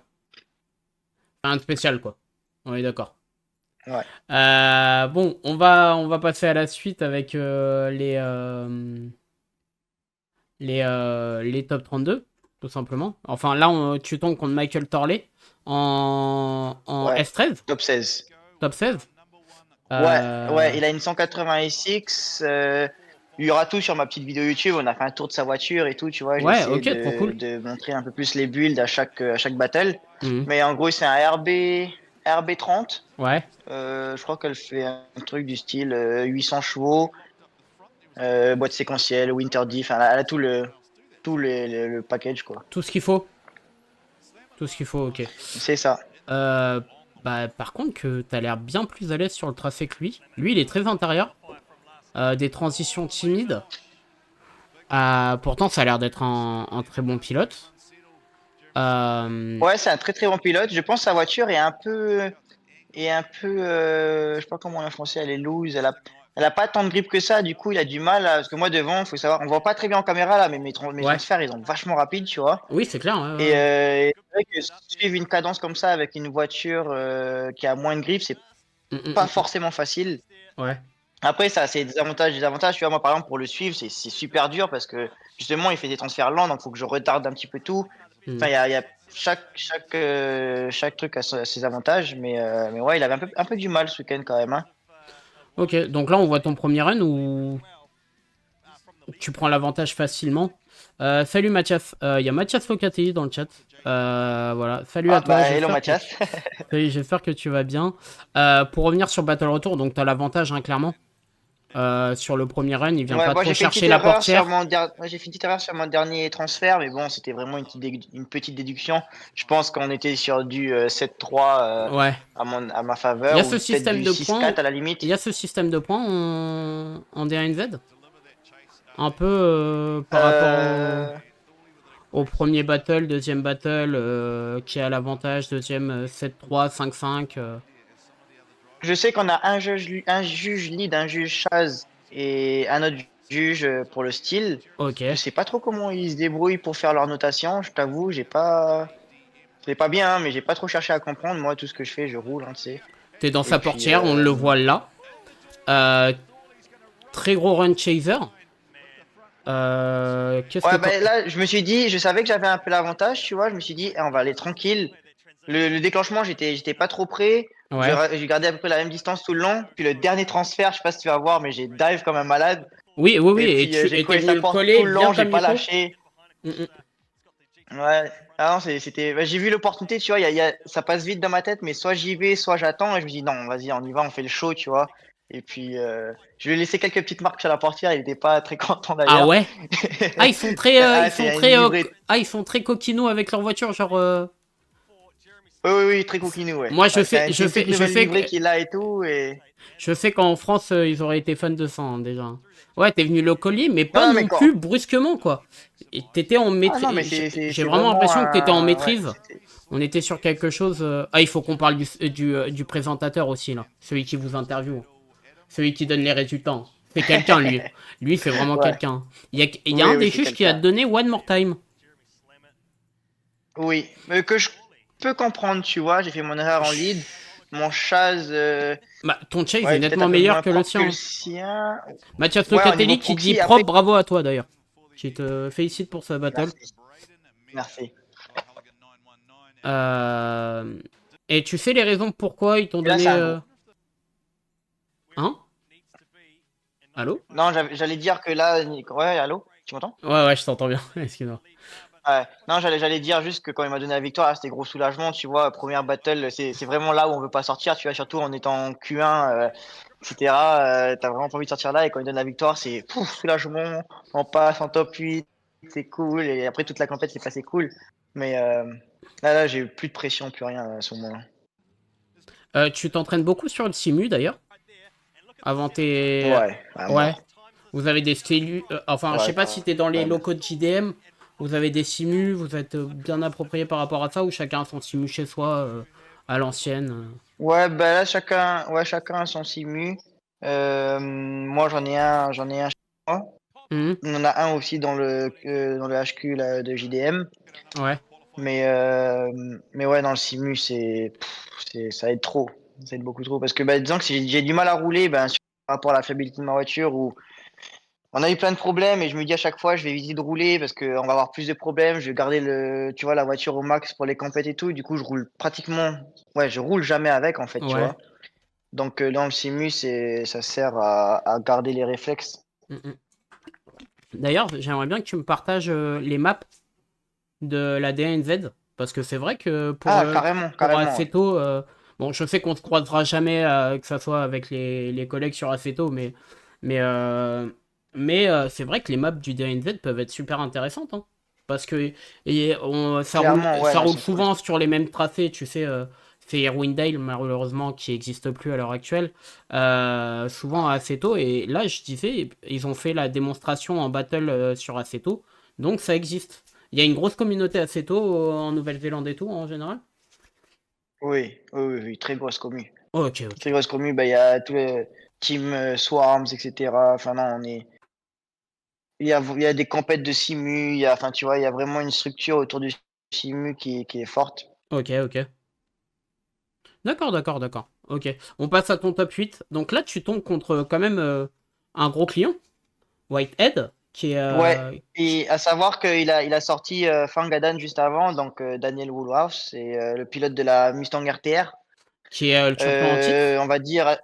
Un spécial, quoi. On est d'accord. Ouais. Bon, on va passer à la suite avec les top 32, tout simplement. Enfin, là, tu tombes contre Michael Torley en Ouais, S13, top 16. top 16. Ouais, Euh, ouais, il a une 180 SX. Il y aura tout sur ma petite vidéo YouTube. On a fait un tour de sa voiture et tout, tu vois. J'ai ouais, essayé ok, trop cool. de montrer un peu plus les builds à chaque battle. Mhm. Mais en gros, c'est un RB30. Ouais, Je crois qu'elle fait un truc du style 800 chevaux. Boîte séquentielle, Winter Diff, elle a le package, quoi. tout ce qu'il faut. Tout ce qu'il faut, ok. C'est ça. Euh, Bah, par contre, que t'as l'air bien plus à l'aise sur le tracé que lui. Lui, il est très intérieur. Des transitions timides. Pourtant, ça a l'air d'être un très bon pilote. Euh, Ouais, c'est un très très bon pilote. Je pense que sa voiture je sais pas comment en français, elle est loose. Elle a pas tant de grip que ça. Du coup, il a du mal parce que moi devant, faut savoir, on voit pas très bien en caméra là, mais mes ouais. transferts, ils sont vachement rapides, tu vois. Oui, c'est clair. Ouais, Et c'est vrai que suivre une cadence comme ça avec une voiture qui a moins de grip, c'est ouais. pas forcément facile. Ouais. Après, ça, c'est des avantages, des avantages. Tu vois, moi, par exemple, pour le suivre, c'est super dur parce que justement, il fait des transferts lents, donc il faut que je retarde un petit peu tout. Enfin, Mhm. il y a chaque truc a ses avantages, mais ouais, il avait un peu du mal ce week-end quand même, hein. Ok, donc là, on voit ton premier run ou... tu prends l'avantage facilement. Salut Mathias. Il y a Mathias Locatelli dans le chat. Voilà. Salut à Ah, toi. bah, hello J'espère que Mathias. j'espère que tu vas bien. Pour revenir sur Battle Retour, donc tu as l'avantage, hein, clairement. Sur le premier run, il vient Ouais, pas moi trop j'ai fait une chercher petite la erreur sur portière. mon j'ai fait une petite erreur sur mon dernier transfert, mais bon, c'était vraiment une petite déduction. Je pense qu'on était sur du 7-3 Ouais. à ma Il y a faveur, ou ce peut-être système du de points. 6-4 à la Il limite. y a ce système de points en D1Z. Un peu par rapport Euh, au premier battle, deuxième battle, qui a l'avantage, deuxième 7-3, 5-5. je sais qu'on a un juge lead, un juge Chaz et un autre juge pour le style. Ok. Je sais pas trop comment ils se débrouillent pour faire leur notation. Je t'avoue, c'est pas bien, hein, mais j'ai pas trop cherché à comprendre. Moi, tout ce que je fais, je roule, hein, tu sais. T'es dans Et sa puis, portière, on le voit là. Euh, Très gros run chaser. Qu'est-ce que ouais, t'en... bah là, je me suis dit, je savais que j'avais un peu l'avantage, tu vois. Je me suis dit, eh, on va aller tranquille. Le déclenchement, j'étais pas trop près. Ouais. J'ai gardé à peu près la même distance tout le long. Puis le dernier transfert, je sais pas si tu vas voir, mais j'ai dive comme un malade. Oui, oui, oui, Et et puis tu j'ai étais collé venu sa le porte coller tout le bien long, j'ai comme pas il faut. lâché. Mm, mm. Ouais. Ah non, c'était. Bah, j'ai vu l'opportunité, tu vois. Ça passe vite dans ma tête, mais soit j'y vais, soit j'attends. Et je me dis, non, vas-y, on y va, on fait le show, tu vois. Et puis, je lui ai laissé quelques petites marques sur la portière. Il était pas très content Ah d'ailleurs. ouais? Ah, Ah, c'est une livrée. ils sont très coquinaux avec leur voiture, genre. Oui, oui, oui, très coquinou, ouais. Moi, Ouais, c'est une toute nouvelle livrée qu'il a et tout. Et... je sais qu'en France, ils auraient été fans de ça, hein, déjà. Ouais, t'es venu le coller, mais Non, pas non, mais non quoi. plus brusquement, quoi. Et t'étais en Ah non, mais maîtrise. J'ai c'est vraiment vraiment l'impression que t'étais en un. Ouais, maîtrise. On était sur quelque chose. Ah, il faut qu'on parle du présentateur aussi, là. Celui qui vous interviewe. Celui qui donne les résultats, hein. C'est quelqu'un, lui. Lui, c'est vraiment ouais. quelqu'un. Il y a Oui, un oui, des c'est juges qui a quelqu'un. donné One More Time. Oui, mais que je peux comprendre, tu vois. J'ai fait mon erreur en lead. Mon chase, Bah, ton chase est ouais, peut-être nettement un peu meilleur moins que le propre que sien, le hein. sien. Mathias Ouais, au niveau Locatelli qui dit proxy, propre, après. bravo à toi d'ailleurs. Je te félicite pour ce battle. Merci. Merci. Euh, Et tu sais les raisons pourquoi ils t'ont Et là, c'est donné. un go. Hein? Allô? Non, j'allais dire que là. Ouais, allô? Tu m'entends? Ouais, ouais, je t'entends bien. Excuse-moi. Ouais. Non, j'allais dire juste que quand il m'a donné la victoire, là, c'était gros soulagement, tu vois. Première battle, c'est vraiment là où on veut pas sortir, tu vois, surtout en étant en Q1, etc. T'as vraiment pas envie de sortir là, et quand il donne la victoire, c'est pouf, soulagement. On passe en top 8, c'est cool, et après toute la compète, c'est passé cool. Mais là, j'ai eu plus de pression, plus rien à ce moment-là. Tu t'entraînes beaucoup sur le simu d'ailleurs? Avant tes. Ouais, à Ouais. mort. Vous avez des cellules. Enfin, je sais Ouais, pas si t'es dans les quand même. locaux de JDM. Vous avez des simus, vous êtes bien approprié par rapport à ça ou chacun a son simu chez soi à l'ancienne Ouais, bah là, chacun a son simu. Moi, j'en ai un chez moi. Mhm. On en a un aussi dans le HQ là, de JDM. Ouais. Mais ouais, dans le simu, ça aide trop. Ça aide beaucoup trop. Parce que bah, disons que si j'ai du mal à rouler par rapport à la fiabilité de ma voiture, où on a eu plein de problèmes et je me dis à chaque fois, je vais éviter de rouler parce qu'on va avoir plus de problèmes. Je vais garder tu vois, la voiture au max pour les compètes et tout. Du coup, je roule pratiquement, ouais, je roule jamais avec en fait, tu Ouais. vois. Donc dans le simu, ça sert à garder les réflexes. Mhm. D'ailleurs, j'aimerais bien que tu me partages les maps de la DNZ. Parce que c'est vrai que Ah, carrément, pour carrément, ouais. Aceto, bon, je sais qu'on se croisera jamais, que ça soit avec les collègues sur Aceto, mais, euh, mais c'est vrai que les maps du DNZ peuvent être super intéressantes, hein. Parce que Clairement, ouais, ça non, ils roule sont cool. souvent sur les mêmes tracés, tu sais. C'est Irwindale, malheureusement, qui n'existe plus à l'heure actuelle. Souvent à Aceto. Et là, je disais, ils ont fait la démonstration en battle sur Aceto. Donc ça existe. Il y a une grosse communauté assez tôt en Nouvelle-Zélande et tout en général. Oui, oui, oui, oui, très grosse commu. Ok, ok. Très grosse commu, bah, il y a tous les team Swarms, etc. Enfin, non, il y a des compètes de simu, enfin, tu vois, il y a vraiment une structure autour du simu qui est forte. Ok, ok. D'accord, d'accord, d'accord. Ok. On passe à ton top 8. Donc là, tu tombes contre quand même un gros client, Whitehead, qui est, Ouais, et à savoir il a sorti Fangadan juste avant, donc Daniel Woolhouse, c'est le pilote de la Mustang RTR. le champion en titre. On va dire,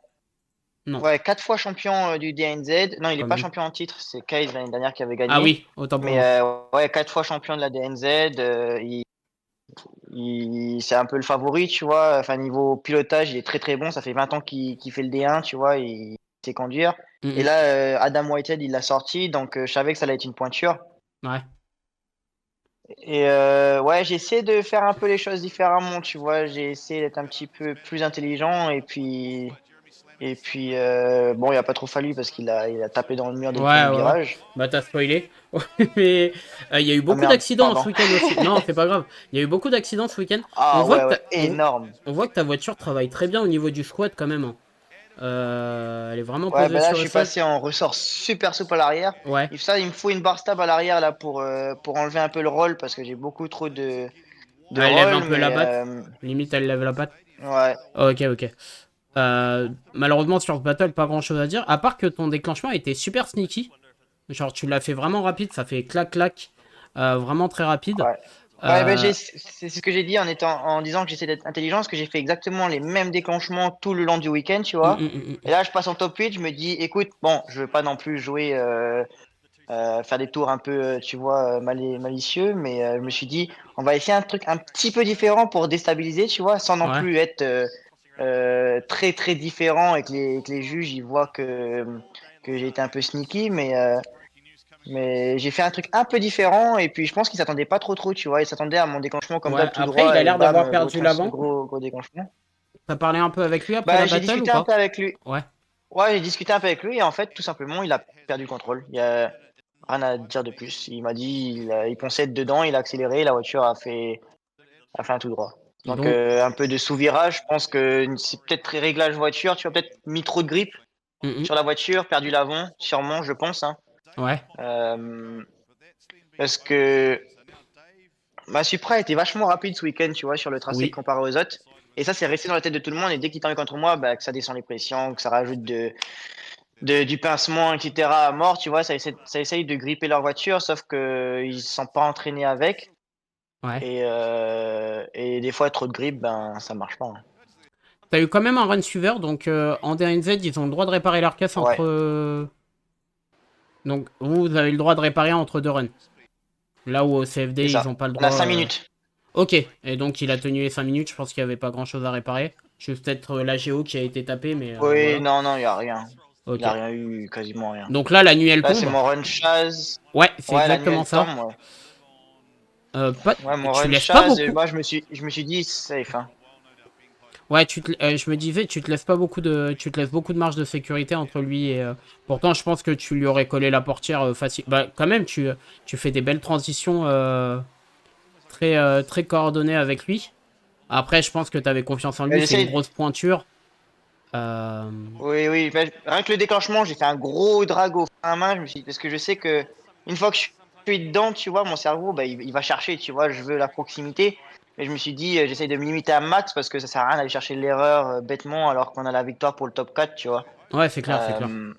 Non. Ouais, 4 fois champion du DNZ. Non, il est Quand pas même. champion en titre, c'est Kyle l'année dernière qui avait Ah gagné. oui, autant pour Mais moi. ouais, 4 fois champion de la DNZ. C'est un peu le favori, tu vois. Enfin, niveau pilotage, il est très très bon. Ça fait 20 ans qu'il fait le D1, tu vois. Il sait conduire. Et Mhm. là, Adam Whitehead, il l'a sorti. Donc, je savais que ça allait être une pointure. Ouais. Et ouais, j'ai essayé de faire un peu les choses différemment, tu vois. J'ai essayé d'être un petit peu plus intelligent. Et puis bon, il a pas trop fallu parce il a tapé dans le mur dès le Ouais, premier ouais, ouais. virage. Bah, t'as spoilé. Mais il y a eu Ah beaucoup merde, d'accidents ce pardon. week-end aussi. Non, c'est pas grave. Il y a eu beaucoup d'accidents ce week-end. On Ah voit ouais, que ouais, énorme. on voit que ta voiture travaille très bien au niveau du squat quand même, hein. Elle est vraiment Ouais, posée bah là, sur je le suis sol. passé en ressort super souple à l'arrière. Ouais. Et ça, il me faut une barre stable à l'arrière là pour enlever un peu le roll parce que j'ai beaucoup trop de Elle lève un roll. peu la Mais batte. Limite, elle lève la patte. ouais, Ok, ok. Malheureusement, sur ce battle, pas grand chose à dire. À part que ton déclenchement était super sneaky. Genre, tu l'as fait vraiment rapide. Ça fait clac-clac. Vraiment très rapide. ouais. Ouais, bah, Euh, c'est ce que j'ai dit en disant que j'essaie d'être intelligent, parce que j'ai fait exactement les mêmes déclenchements tout le long du week-end, tu hum, vois. hum, hum, Et là, je passe en top 8, je me dis, écoute, bon, je veux pas non plus jouer, faire des tours un peu, tu vois, malicieux, mais je me suis dit, on va essayer un truc un petit peu différent pour déstabiliser, tu vois, sans non Ouais. plus être très très différent et que les juges ils voient que j'ai été un peu sneaky, mais j'ai fait un truc un peu différent et puis je pense qu'ils s'attendaient pas trop, tu vois, ils s'attendaient à mon déclenchement comme Ouais. d'hab tout Après, il droit a et l'air d'avoir bam, perdu l'avant. gros déclenchement. T'as parlé un peu avec lui après Bah, la j'ai battle ou discuté un pas? peu avec lui. Ouais. Ouais, j'ai discuté un peu avec lui et en fait, tout simplement, il a perdu le contrôle. Il y a rien à dire de plus. Il m'a dit, il pensait être dedans, il a accéléré, la voiture a fait un tout droit. Donc, Donc, un peu de sous-virage. Je pense que c'est peut-être très réglage voiture. Tu as peut-être mis trop de grip hum, hum. sur la voiture, perdu l'avant, sûrement, je pense, hein. Ouais. Euh, Parce que ma Supra était vachement rapide ce week-end, tu vois, sur le tracé Oui. comparé aux autres. Et ça, c'est resté dans la tête de tout le monde. Et dès qu'il tombait contre moi, bah, que ça descend les pressions, que ça rajoute du pincement, etc. à mort, tu vois, ça essaye de gripper leur voiture, sauf que ils sont pas entraînés avec. Ouais. Et des fois, trop de grip, ben, ça marche pas, hein. T'as eu quand même un run suiveur, donc en DNZ, ils ont le droit de réparer leur caisse Ouais, entre. Donc, vous avez le droit de réparer entre deux runs. Là où au c'est CFD, ils ça. ont pas le On a droit. 5 minutes. Ok. Et donc, il a tenu les 5 minutes. Je pense qu'il n'y avait pas grand chose à réparer. Juste peut-être la Géo qui a été tapée, mais Oui, voilà. non, non, il y a rien. Il Ok. a rien eu, quasiment rien. Donc là, la nuit, elle Là, c'est tombe. mon run chase. Ouais, c'est Ouais, la nuit, exactement elle ça. tombe, ouais. Pas... Ouais, mon Tu run laisses pas chase, beaucoup. moi, je me suis dit, safe, hein. Ouais, je me disais, tu te laisses pas beaucoup de, tu te laisses beaucoup de marge de sécurité entre lui et. Pourtant, je pense que tu lui aurais collé la portière facile. Bah, quand même, tu fais des belles transitions très coordonnées avec lui. Après, je pense que tu avais confiance en Mais lui. C'est une j'essaye. grosse pointure. Euh, Oui, oui. Mais rien que le déclenchement, j'ai fait un gros drag au frein à main. Parce que je sais que une fois que je suis dedans, tu vois, mon cerveau, bah, il va chercher, tu vois, je veux la proximité. Mais je me suis dit, j'essaye de me limiter à max parce que ça sert à rien d'aller chercher l'erreur bêtement alors qu'on a la victoire pour le top 4, tu vois. Ouais, c'est clair, c'est clair. Euh,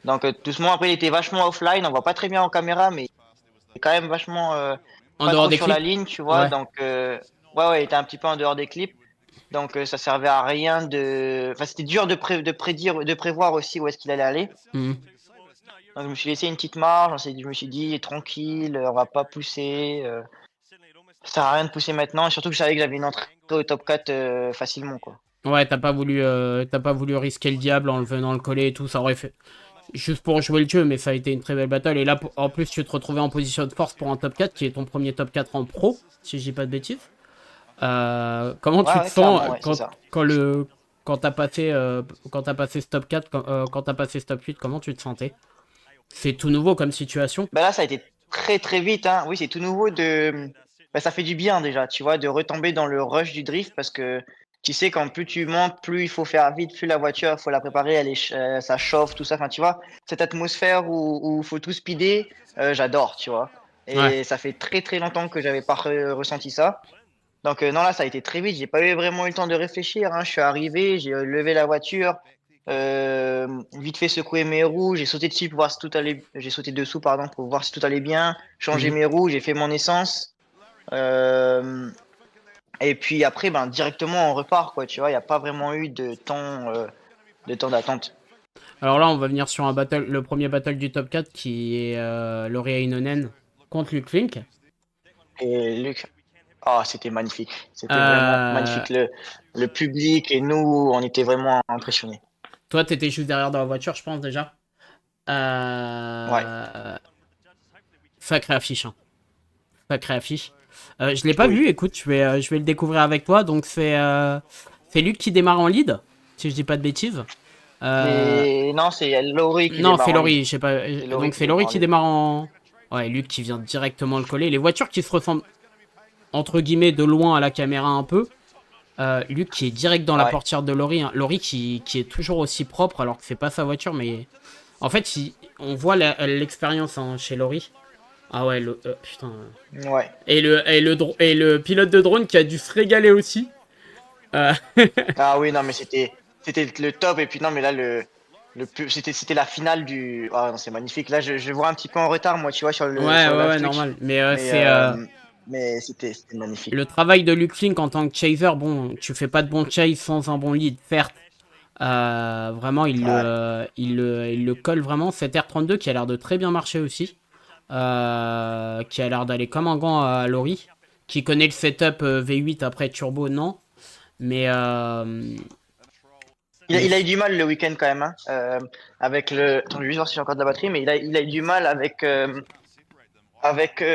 donc, doucement, après, il était vachement offline. On voit pas très bien en caméra, mais il est quand même vachement En pas dehors trop des sur la clips? ligne, tu vois. Ouais. Donc, ouais, ouais, il était un petit peu en dehors des clips. Donc ça servait à rien de. Enfin, c'était dur de prévoir aussi où est-ce qu'il allait aller. Mhm. Donc je me suis laissé une petite marge. Je me suis dit tranquille, on va pas pousser. Ça sert à rien de pousser maintenant. Et surtout que je savais que j'avais une entrée au top 4 facilement, quoi. Ouais, t'as pas voulu risquer le diable en le venant le coller et tout. Ça aurait fait juste pour jouer le jeu, mais ça a été une très belle bataille. Et là, en plus, tu te retrouvais en position de force pour un top 4 qui est ton premier top 4 en pro, si je dis pas de bêtises. Comment Ouais, tu te ouais, sens clairement, ouais, c'est ça. quand t'as passé ce top 4, quand t'as passé ce top 8, comment tu te sentais? C'est tout nouveau comme situation. Bah là, ça a été très très vite, hein. Oui, c'est tout nouveau de. Bah, ça fait du bien déjà, tu vois, de retomber dans le rush du drift parce que tu sais, quand plus tu montes, plus il faut faire vite, plus la voiture, il faut la préparer, ça chauffe, tout ça. Enfin, tu vois, cette atmosphère où il faut tout speeder, j'adore, tu vois. Ouais. Et ça fait très très longtemps que j'avais pas ressenti ça. Donc, non, là, ça a été très vite. J'ai pas vraiment eu le temps de réfléchir, hein. Je suis arrivé, j'ai levé la voiture, vite fait secouer mes roues, j'ai sauté dessus pour voir si tout allait. J'ai sauté dessous, pardon, pour voir si tout allait bien. Changer Mhm. mes roues, j'ai fait mon essence. Euh, et puis après, ben directement on repart, quoi. Tu vois, il n'y a pas vraiment eu de temps de temps d'attente. Alors là, on va venir sur un battle, le premier battle du top 4 qui est Lauri Heinonen contre Luke Flink. Et Luc, oh, c'était magnifique. C'était vraiment Euh, magnifique. Le public et nous, on était vraiment impressionnés. Toi, t'étais juste derrière dans la voiture, je pense déjà. Ouais, Euh... Sacrée affiche, hein. Sacrée affiche. Je l'ai pas oui. vu, écoute, je vais le découvrir avec toi. Donc c'est Luke qui démarre en lead, si je dis pas de bêtises. Euh, Et non, c'est Laurie qui Non, démarre c'est en lead. Laurie, je sais pas. C'est Laurie Donc qui c'est Laurie démarre en qui lead. démarre en. Ouais, Luke qui vient directement le coller. Les voitures qui se ressemblent entre guillemets de loin à la caméra un peu. Luke qui est direct dans la Ouais. portière de Laurie, hein. Laurie qui est toujours aussi propre alors que c'est pas sa voiture, mais en fait on voit l'expérience hein, chez Laurie. Ah ouais, putain. Ouais. Et le pilote de drone qui a dû se régaler aussi. Euh, Ah oui, non, mais c'était le top. Et puis non, mais là, c'était la finale du. Ah non, c'est magnifique. Là, je vois un petit peu en retard, moi, tu vois, ouais, sur le ouais, live ouais, Twitch. normal. Mais Mais, c'est c'était magnifique. le travail de Luke Flink en tant que chaser. Bon, tu fais pas de bon chase sans un bon lead, certes. Vraiment, Ouais. il le colle vraiment. Cet R32 qui a l'air de très bien marcher aussi. Qui a l'air d'aller comme un gant à Laurie. Qui connaît le setup V8 après turbo, non. Mais, Il a eu du mal le week-end quand même, hein, avec le. Attends, je vais juste voir si j'ai encore de la batterie, mais il a eu du mal avec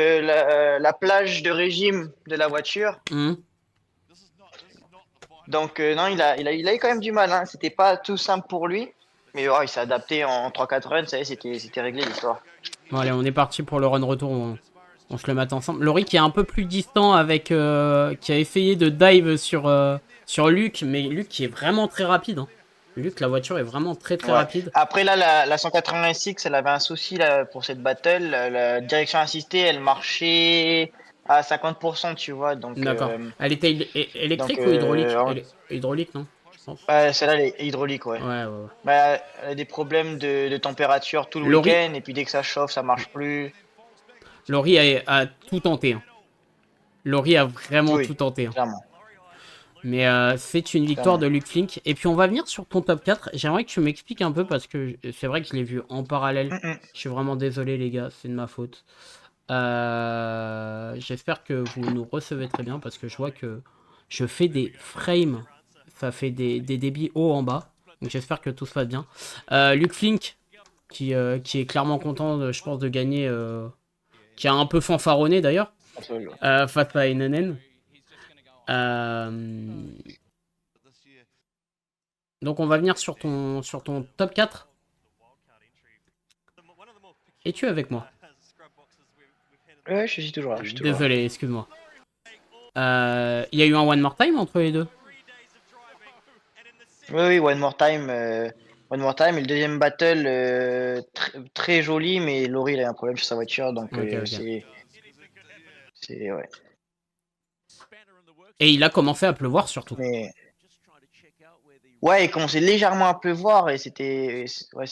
la plage de régime de la voiture. hmm. Donc, non, il a eu quand même du mal. Hein. C'était pas tout simple pour lui. Mais oh, il s'est adapté en 3-4 runs, ça y est, c'était réglé l'histoire. Bon, allez, on est parti pour le run retour. On se le met ensemble. Laurie qui est un peu plus distant avec. Qui a essayé de dive sur Luke, mais Luke qui est vraiment très rapide, hein. Luke, la voiture est vraiment très très Ouais. rapide. Après, là, la 186, elle avait un souci là, pour cette battle. La direction assistée, elle marchait à 50%, tu vois. Donc, D'accord. Elle était donc électrique ou hydraulique? Hydraulique, non? Je pense. celle-là, elle est hydraulique, ouais. Ouais, ouais, ouais. Bah, elle a des problèmes de température tout le Laurie, week-end, et puis dès que ça chauffe, ça marche plus. Laurie a tout tenté, hein. Laurie a vraiment tout Oui, tenté, hein. clairement, Mais c'est une victoire clairement. de Luke Flink. Et puis on va venir sur ton top 4. J'aimerais que tu m'expliques un peu parce que c'est vrai que je l'ai vu en parallèle. Mm, mm. Je suis vraiment désolé les gars, c'est de ma faute. J'espère que vous nous recevez très bien parce que je vois que je fais des frames. Ça fait des débits hauts en bas. Donc j'espère que tout se passe bien. Luke Flink qui est clairement content, je pense, de gagner. Qui a un peu fanfaronné d'ailleurs. Absolument. Face à NNN. Euh, Donc on va venir sur ton top 4. Es-tu avec moi? Ouais, je suis toujours là, je suis toujours là. Désolé, excuse-moi. Il y a eu un one more time entre les deux? Oui, oui, One More Time. One More Time. Et le deuxième battle, très joli, mais Laurie, il a eu un problème sur sa voiture, donc Ok, ok. ouais. Et il a commencé à pleuvoir surtout. Mais ouais, il commençait légèrement à pleuvoir et ouais,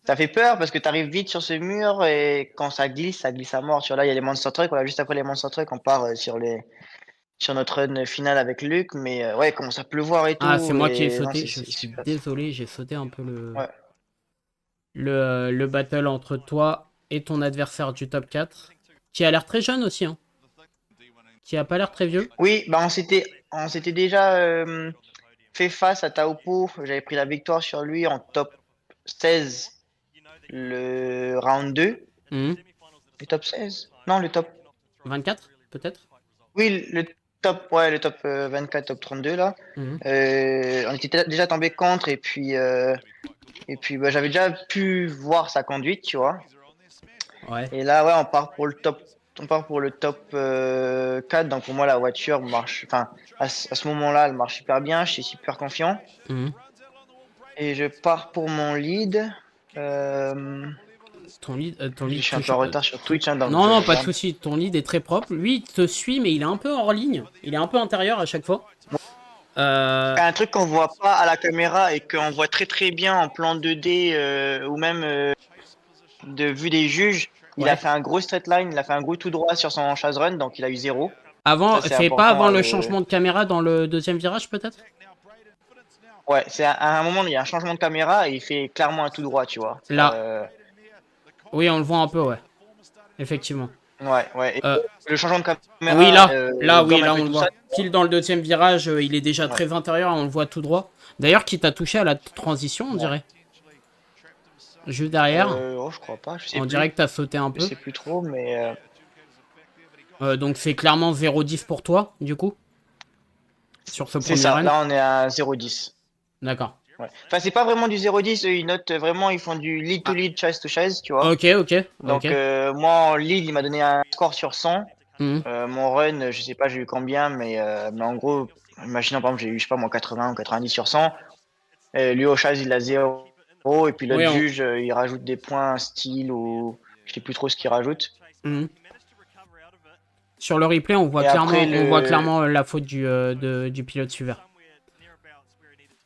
ça fait peur parce que tu arrives vite sur ce mur et quand ça glisse à mort. Tu vois, là, il y a les Monster Truck. Voilà, juste après les Monster Truck, on part sur notre run final avec Luc. Mais ouais, il commence à pleuvoir et Ah, c'est tout. moi qui ai Et non, sauté. Je c'est suis super. désolé, j'ai sauté un peu Ouais. le battle entre toi et ton adversaire du top 4. Qui a l'air très jeune aussi, hein. Qui a pas l'air très vieux. Oui, bah on s'était déjà fait face à Taupo. J'avais pris la victoire sur lui en top 16 le round 2. Mhm. Le top 16? Non, le top. 24, peut-être? Oui, le top 24, top 32 là. Mhm. On était déjà tombé contre et puis bah, j'avais déjà pu voir sa conduite, tu vois. Ouais. Et là, ouais, on part pour le top 4. Donc pour moi, la voiture marche. Enfin, à ce moment-là, elle marche super bien. Je suis super confiant. Mhm. Et je pars pour mon lead. Euh, Ton je lead suis un peu touche. en retard sur Twitch, hein, donc Non, je non, pas de regarde. souci. Ton lead est très propre. Lui, il te suit, mais il est un peu hors ligne. Il est un peu intérieur à chaque fois. Euh, Un truc qu'on voit pas à la caméra et qu'on voit très très bien en plan 2D ou même de vue des juges, il a ouais. fait un gros straight line, il a fait un gros tout droit sur son chase run, donc il a eu 0. Avant, Ça, c'est c'est pas important avant à le le. changement de caméra dans le deuxième virage, peut-être? Ouais, à un moment, il y a un changement de caméra et il fait clairement un tout droit, tu vois. Là, oui, on le voit un peu, ouais, effectivement. Ouais, ouais. Et Euh, le changement de oui, caméra, oui, comme elle là, fait on le tout ça, voit. Pile dans le deuxième virage, il est déjà ouais, très intérieur, on le voit tout droit. D'ailleurs, qui t'a touché à la transition, on ouais. dirait. Juste derrière, Oh, je crois pas, je sais on plus. dirait que t'as sauté un Je peu. sais plus trop, mais Donc c'est clairement 0,10 pour toi, du coup, sur ce c'est premier ça. run. Là, on est à 0,10. D'accord. Ouais. Enfin, c'est pas vraiment du 0,10, eux, ils notent vraiment, ils font du lead to Ah, lead, chase to chase, tu vois. ok, ok, ok. Donc, moi, en lead, il m'a donné un score sur 100. Mhm. Mon run, je sais pas, j'ai eu combien, mais en gros, imaginons par exemple, j'ai eu, je sais pas, moi, 80 ou 90 sur 100. Lui, au chase, il a 0. Et puis l'autre Oui, juge, il rajoute des points style ou je sais plus trop ce qu'il rajoute. mhm. Sur le replay, Et après, on voit clairement la faute du pilote suiveur.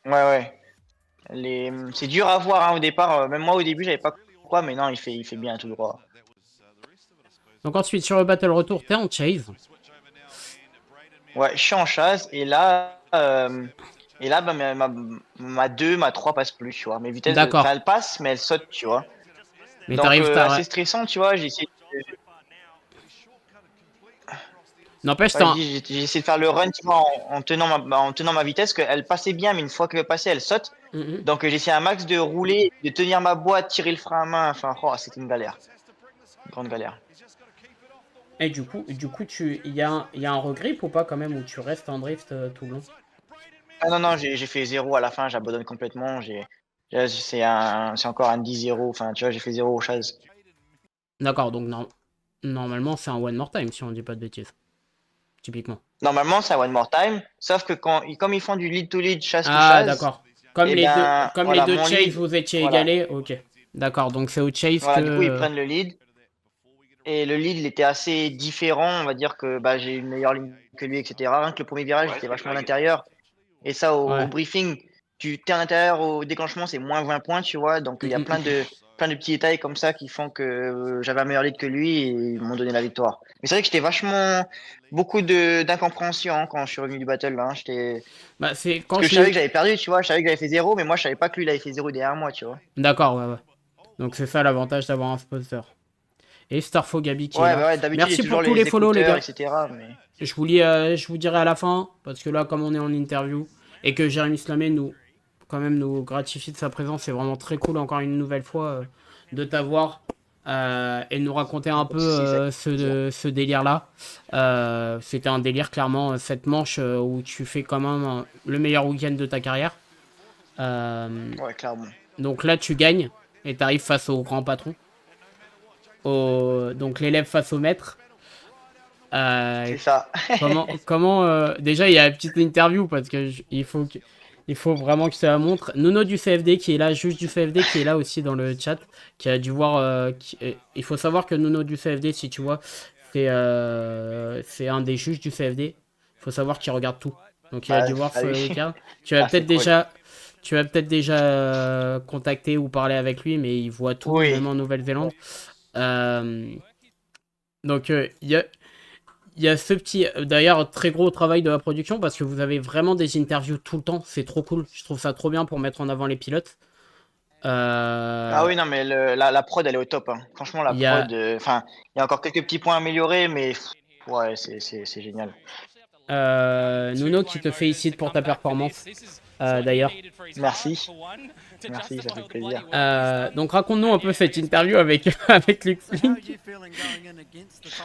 ouais, ouais. C'est dur à voir hein, au départ. Même moi, au début, j'avais pas quoi, mais non, il fait bien tout droit. Donc ensuite, sur le battle retour, t'es en chase. Ouais, je suis en chasse et là, bah, ma 2, ma 3 passe plus, tu vois. Mes vitesses, enfin, D'accord. elles passent, mais elles sautent, tu vois. Mais Donc, t'arrives, assez stressant, tu vois. n'empêche, Ouais, j'ai essayé de faire le run, tu vois, en tenant ma vitesse, qu'elle passait bien, mais une fois qu'elle passait, elle saute. Mhm. Donc, j'ai essayé un max de rouler, de tenir ma boîte, tirer le frein à main. Enfin, oh, c'était une galère. Une grande galère. Et du coup, il y a un regrip ou pas quand même où tu restes en drift tout le long? Ah non, non, j'ai fait 0 à la fin, j'abandonne complètement. C'est encore un 10-0. Enfin, tu vois, j'ai fait 0 au chase. D'accord, donc normalement c'est un one more time si on dit pas de bêtises, typiquement. Normalement, c'est un one more time, sauf que comme ils font du lead to lead, chasse to Ah, chasse, d'accord. eh bien, Comme les voilà, deux mon chase lead, vous étiez voilà. égalés, ok. D'accord, donc c'est au chase Voilà, du coup, ils que. prennent le lead. Et le lead, il était assez différent. On va dire que bah, j'ai une meilleure ligne que lui, etc. Rien que le premier virage, j'étais vachement à l'intérieur. Et ça, au Ouais. briefing, tu es à l'intérieur, au déclenchement, c'est moins 20 points, tu vois. Donc, il y a Mm. plein de petits détails comme ça qui font que j'avais un meilleur lead que lui et ils m'ont donné la victoire. Mais c'est vrai que j'étais vachement. Beaucoup d'incompréhension hein, quand je suis revenu du battle. Là, hein. Bah, c'est Parce quand que je je savais l'ai. que j'avais perdu, tu vois. Je savais que j'avais fait 0, mais moi, je savais pas que lui, il avait fait 0 derrière moi, tu vois. D'accord, ouais, ouais. Donc c'est ça l'avantage d'avoir un sponsor. Et Starfo Gabi qui est Ouais, là. bah ouais, d'habitude, j'ai Merci toujours pour tous les les follow, les écouteurs, gars. etc. Mais Je vous dirai à la fin, parce que là, comme on est en interview, et que Jérémy Slamé quand même, nous gratifie de sa présence, c'est vraiment très cool, encore une nouvelle fois, de t'avoir et de nous raconter un peu si, ça ce délire-là. C'était un délire, clairement, cette manche où tu fais quand même le meilleur week-end de ta carrière. ouais, clairement. Donc là, tu gagnes, et tu arrives face au grand patron, donc l'élève face au maître. Euh, C'est ça. déjà il y a une petite interview parce que il faut vraiment que je te la montre. Nuno du CFD qui est là, juge du CFD qui est là aussi dans le chat, qui a dû voir. Il faut savoir que Nuno du CFD, si tu vois, c'est un des juges du CFD. Il faut savoir qu'il regarde tout. Donc il a Ah, dû voir ce salut. week-end. Ah, c'est cool. Tu vas peut-être déjà contacter ou parler avec lui, mais il voit tout, même Oui. en Nouvelle-Zélande. Euh, donc il y a ce petit, d'ailleurs, très gros travail de la production parce que vous avez vraiment des interviews tout le temps. C'est trop cool. Je trouve ça trop bien pour mettre en avant les pilotes. Ah Euh, oui, non, mais la prod, elle est au top. Hein. Franchement, la Il y a prod, enfin, il y a encore quelques petits points à améliorer, mais ouais, c'est génial. Nuno qui te félicite pour ta performance, d'ailleurs. Merci. Merci, ça fait plaisir. Donc raconte-nous un peu cette interview avec, avec Luke Flink. Bah,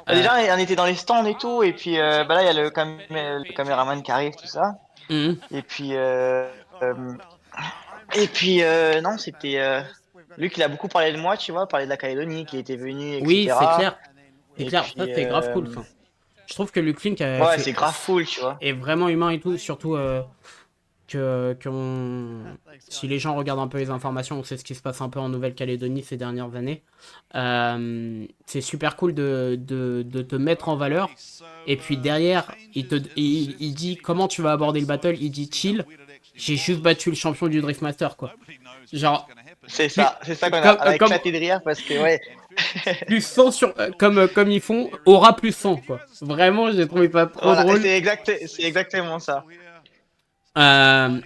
Euh, déjà, on était dans les stands et tout, et puis bah là, il y a le caméraman qui arrive, tout ça. mhm. Et puis, non, c'était. Luc, il a beaucoup parlé de moi, tu vois, parlé de la Calédonie, qu'il était venu, Oui, c'est etc. clair. C'est Et clair. Ça, puis, c'est grave cool. Enfin, je trouve que Luke Flink ouais, c'est grave cool, tu vois. est vraiment humain et tout. Surtout si les gens regardent un peu les informations, on sait ce qui se passe un peu en Nouvelle-Calédonie ces dernières années. C'est super cool de te mettre en valeur. Et puis derrière, il dit comment tu vas aborder le battle. Il dit chill. J'ai juste battu le champion du Drift Master, quoi. Genre, plus, C'est ça comme, on a comme, éclaté de rire parce que, ouais. plus 100 comme ils font, aura plus 100, quoi. Vraiment, j'ai trouvé ça trop Voilà, drôle. c'est exactement ça. Euh,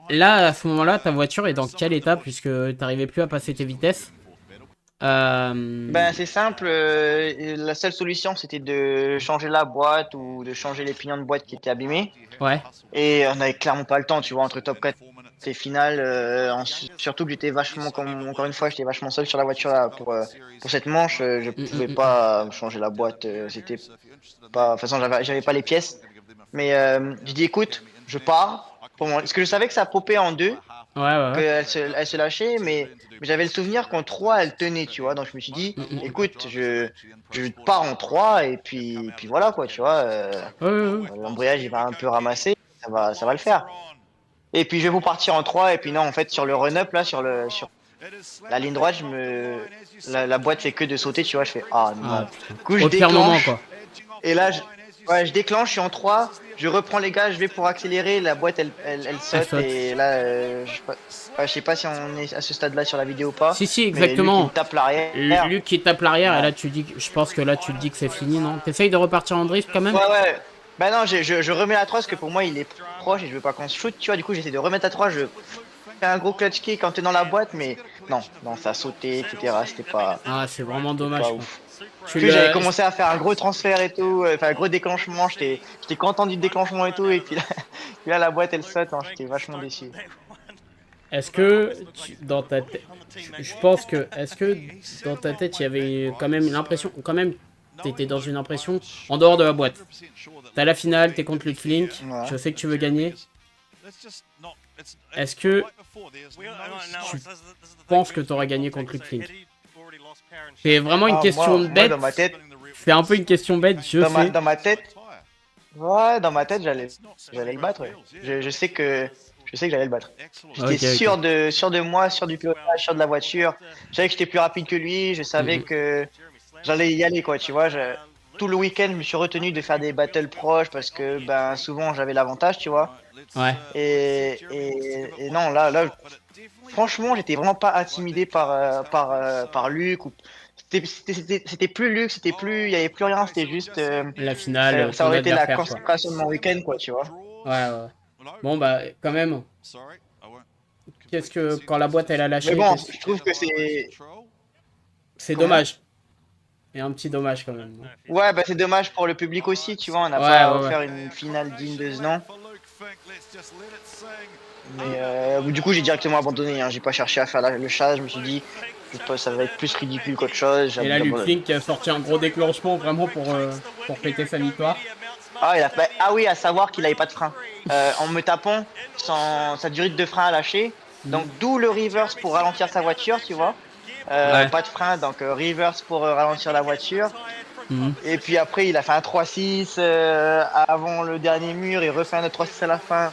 Là, à ce moment-là, ta voiture est dans quel état puisque t'arrivais plus à passer tes vitesses? Euh, Ben, c'est simple, la seule solution c'était de changer la boîte ou de changer les pignons de boîte qui étaient abîmés. ouais. Et on avait clairement pas le temps, tu vois, entre top 4 et finale. Surtout que j'étais vachement, comme encore une fois, j'étais vachement seul sur la voiture là, pour cette manche. Je pouvais pas changer la boîte. C'était pas. De toute façon, j'avais pas les pièces. Mais j'ai dit, écoute, je pars. Parce que je savais que ça popait en deux, Ouais, ouais, ouais. elle se lâchait, mais j'avais le souvenir qu'en trois, elle tenait, tu vois. Donc je me suis dit, écoute, je pars en trois et puis voilà quoi, tu vois. Ouais, ouais, ouais. L'embrayage il va un peu ramasser, ça va le faire. Et puis je vais vous partir en 3 et puis non en fait sur le run-up là sur la ligne droite la boîte fait que de sauter, tu vois, je fais ah Ah, non. putain. Du coup je Au pire moment, déclenche quoi. et là ouais, je déclenche, je suis en 3, je reprends les gars, je vais pour accélérer, la boîte elle Elle saute saute. et là je sais pas si on est à ce stade-là sur la vidéo ou pas, Si, si, mais Luc il me exactement. tape l'arrière. Luc qui tape l'arrière, et Ouais. là, je pense que là, tu te dis que c'est fini, non? T'essayes de repartir en drift quand même? Ouais. Bah non, je remets la 3 parce que pour moi il est proche et je veux pas qu'on se shoot, tu vois, du coup j'essaie de remettre à 3, je fais un gros clutch kick quand t'es dans la boîte, mais non, ça a sauté, etc. Ah, c'est vraiment C'était dommage, pas quoi. ouf. Tu Puis j'avais le... commencé à faire un gros transfert et tout, enfin un gros déclenchement, j'étais content du déclenchement et tout, et puis là, puis là la boîte elle saute, hein, j'étais vachement déçu. Est-ce que dans ta tête, je pense que, est-ce que dans ta tête, il y avait quand même l'impression, quand même, t'étais dans une impression en dehors de la boîte. T'as la finale, t'es contre Luke Flink, Ouais. je sais que tu veux gagner. Est-ce que tu penses que t'aurais gagné contre Luke Flink? C'est vraiment une Ah, question de moi dans bête. ma tête, C'est un peu une question bête, je sais. dans ma tête, ouais, dans ma tête j'allais le battre. Ouais. Je sais que j'allais le battre. J'étais Ok, ok. sûr de moi, sûr du pilotage, sûr de la voiture. Je savais que j'étais plus rapide que lui. Je savais Mm, que j'allais y aller, quoi. Tu vois, tout le week-end, je me suis retenu de faire des battles proches parce que ben souvent j'avais l'avantage, tu vois. mm. Ouais. Et non, franchement, j'étais vraiment pas intimidé par Luc. C'était plus Luc, il y avait plus rien. C'était juste, La finale, ça ton aurait été la adversaire, quoi. consécration de mon week-end, quoi, tu vois. Ouais, ouais. Bon, bah, quand même, qu'est-ce que, quand la boîte elle a Mais lâché, bon, qu'est-ce... je trouve que c'est comment? dommage. Et un petit dommage quand même. Ouais, bah c'est dommage pour le public aussi, tu vois, on n'a Ouais, pas ouais, ouais. offert une finale digne de ce nom. Mais du coup, j'ai directement abandonné, hein. J'ai pas cherché à faire le chat, je me suis dit, ça va être plus ridicule qu'autre chose, Et là, Luke j'abandonne. Flink qui a sorti un gros déclenchement vraiment pour fêter sa victoire. Ah oui, à savoir qu'il avait pas de frein. En me tapant, sa durite de frein a lâché, Mhm. donc d'où le reverse pour ralentir sa voiture, tu vois. Ouais. Pas de frein, donc reverse pour ralentir la voiture. Mhm. Et puis après, il a fait un 3-6 avant le dernier mur et refait un autre 3-6 à la fin.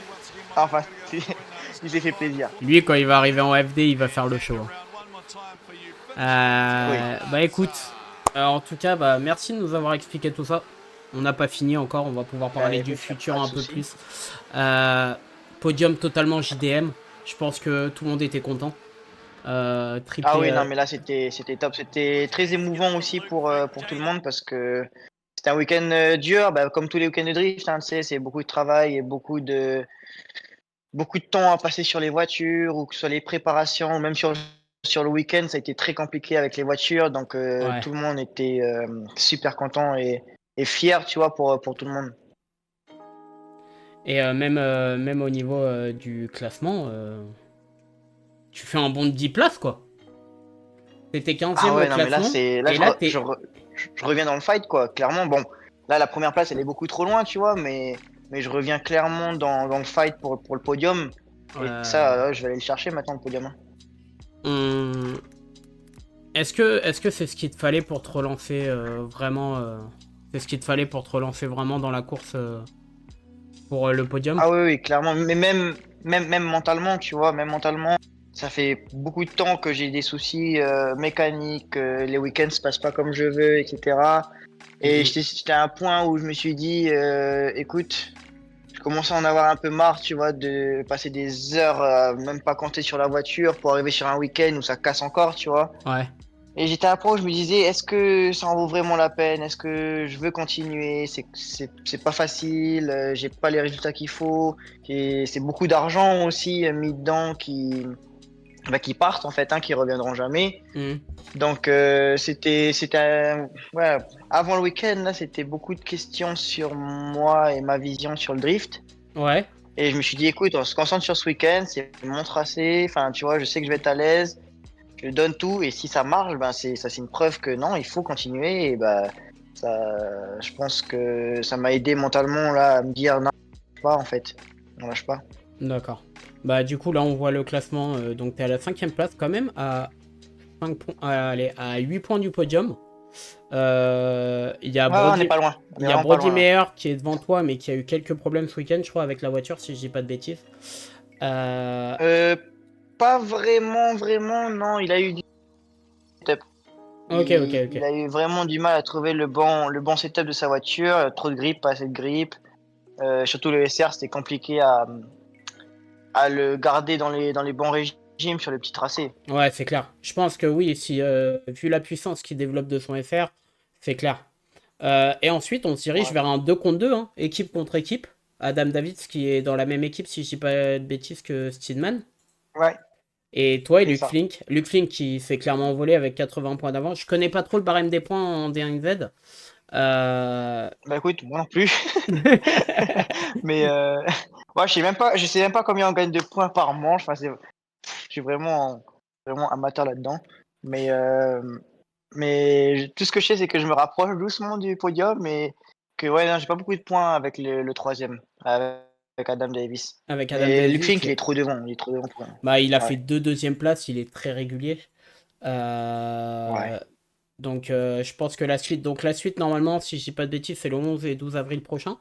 Enfin, il s'est fait plaisir. Lui, quand il va arriver en FD, il va faire le show, hein. Oui. Bah écoute, en tout cas, bah merci de nous avoir expliqué tout ça. On n'a pas fini encore, on va pouvoir parler du Écoute, y a futur pas de un peu souci. plus. Euh, Podium totalement JDM. Je pense que tout le monde était content. Ah Triplé. oui, non, mais là, c'était top. C'était très émouvant aussi pour tout le monde parce que c'était un week-end dur, bah, comme tous les week-ends de drift, hein, tu sais, c'est beaucoup de travail et beaucoup de temps à passer sur les voitures ou que ce soit les préparations, même sur le week-end, ça a été très compliqué avec les voitures. Donc, Ouais. tout le monde était super content et fier, tu vois, pour tout le monde. Et même au niveau du classement, tu fais un bond de 10 places, quoi. T'étais Ah 15ème au ouais, non, mais là, classement, là, et là, t'es... je reviens dans le fight, quoi. Clairement, bon, là, la première place, elle est beaucoup trop loin, tu vois, mais je reviens clairement dans le fight pour le podium. Et ça, là, je vais aller le chercher maintenant, le podium, hein. on- Est-ce que c'est ce qu'il te fallait pour te relancer vraiment c'est ce qu'il te fallait pour te relancer vraiment dans la course pour le podium? Ah oui, oui, clairement. Mais même mentalement, tu vois, même mentalement, ça fait beaucoup de temps que j'ai des soucis mécaniques, les week-ends se passent pas comme je veux, etc. Et Mhm. j'étais à un point où je me suis dit, écoute, je commençais à en avoir un peu marre, tu vois, de passer des heures même pas compter sur la voiture pour arriver sur un week-end où ça casse encore, tu vois. Ouais. Et j'étais à un point où je me disais, est-ce que ça en vaut vraiment la peine? Est-ce que je veux continuer? C'est pas facile, j'ai pas les résultats qu'il faut. Et c'est beaucoup d'argent aussi mis dedans qui partent en fait, hein, qui reviendront jamais. Mhm. Donc ouais, avant le week-end, là, c'était beaucoup de questions sur moi et ma vision sur le drift. Ouais, Et je me suis dit, écoute, on se concentre sur ce week-end, c'est mon tracé. Enfin, tu vois, je sais que je vais être à l'aise. Je donne tout et si ça marche, ben c'est une preuve que non, il faut continuer et ben je pense que ça m'a aidé mentalement là à me dire non, pas en fait, on lâche pas. d'accord. Bah du coup là on voit le classement, donc t'es à la 5e place quand même, à 5 points, allez, à 8 points du podium. Il y a Ouais, ouais, on n'est Brody, pas loin, on il est y a vraiment pas Brody loin là. Meyer qui est devant toi, mais qui a eu quelques problèmes ce week-end, je crois, avec la voiture, si je dis pas de bêtises. Euh, Euh, Pas vraiment, vraiment, non, il a eu du setup. Ok, ok, Il ok. a eu vraiment du mal à trouver le bon setup de sa voiture, trop de grippe, pas assez de grippe. Surtout le SR, c'était compliqué à le garder dans les bons régimes sur les petits tracés. Ouais, c'est clair. Je pense que oui, si vu la puissance qu'il développe de son FR, c'est clair. Et ensuite, on se dirige Ouais. vers un 2 contre 2, hein, équipe contre équipe. Adam Davids qui est dans la même équipe, si je dis pas de bêtises, que Steedman. Ouais, Et toi et c'est Luke ça. Flink. Luke Flink qui s'est clairement envolé avec 80 points d'avance. Je connais pas trop le barème des points en D1Z. Euh... Bah écoute, moi non plus. Mais ouais, je sais même pas combien on gagne de points par manche. Enfin, je suis vraiment amateur là-dedans. Mais, tout ce que je sais, c'est que je me rapproche doucement du podium et que ouais, non, j'ai pas beaucoup de points avec le troisième, avec Adam Davis. Avec Adam Mais Luke Davis, Fink, il est trop devant pour moi. bah, il a fait Ouais, deux deuxième places, il est très régulier. ouais, Euh, Donc je pense que la suite normalement, si je dis pas de bêtises, c'est le 11 et 12 avril prochain,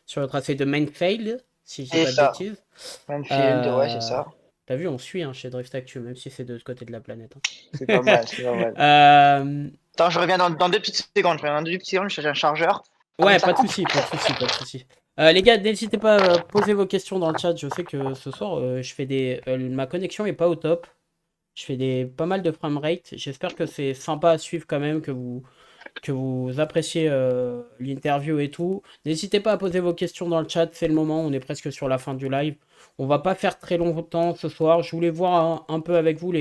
sur le tracé de Mainfield, si je dis c'est pas de ça. bêtises. Manfield, ouais, c'est Euh, ça. T'as vu, on suit hein, chez Drift Actu, même si c'est de l'autre côté de la planète. C'est Hein. pas mal, c'est pas mal. Euh, Attends, je reviens dans 2 petites secondes. Je reviens dans 2 petites secondes, je cherche un chargeur. Après Ouais, ça pas de coupe. souci, pas de souci, pas de souci. Les gars, n'hésitez pas à poser vos questions dans le chat. Je sais que ce soir, je fais ma connexion est pas au top. Je fais pas mal de framerate. J'espère que c'est sympa à suivre quand même, que vous appréciez l'interview et tout. N'hésitez pas à poser vos questions dans le chat, c'est le moment, on est presque sur la fin du live. On va pas faire très longtemps ce soir. Je voulais voir un peu avec vous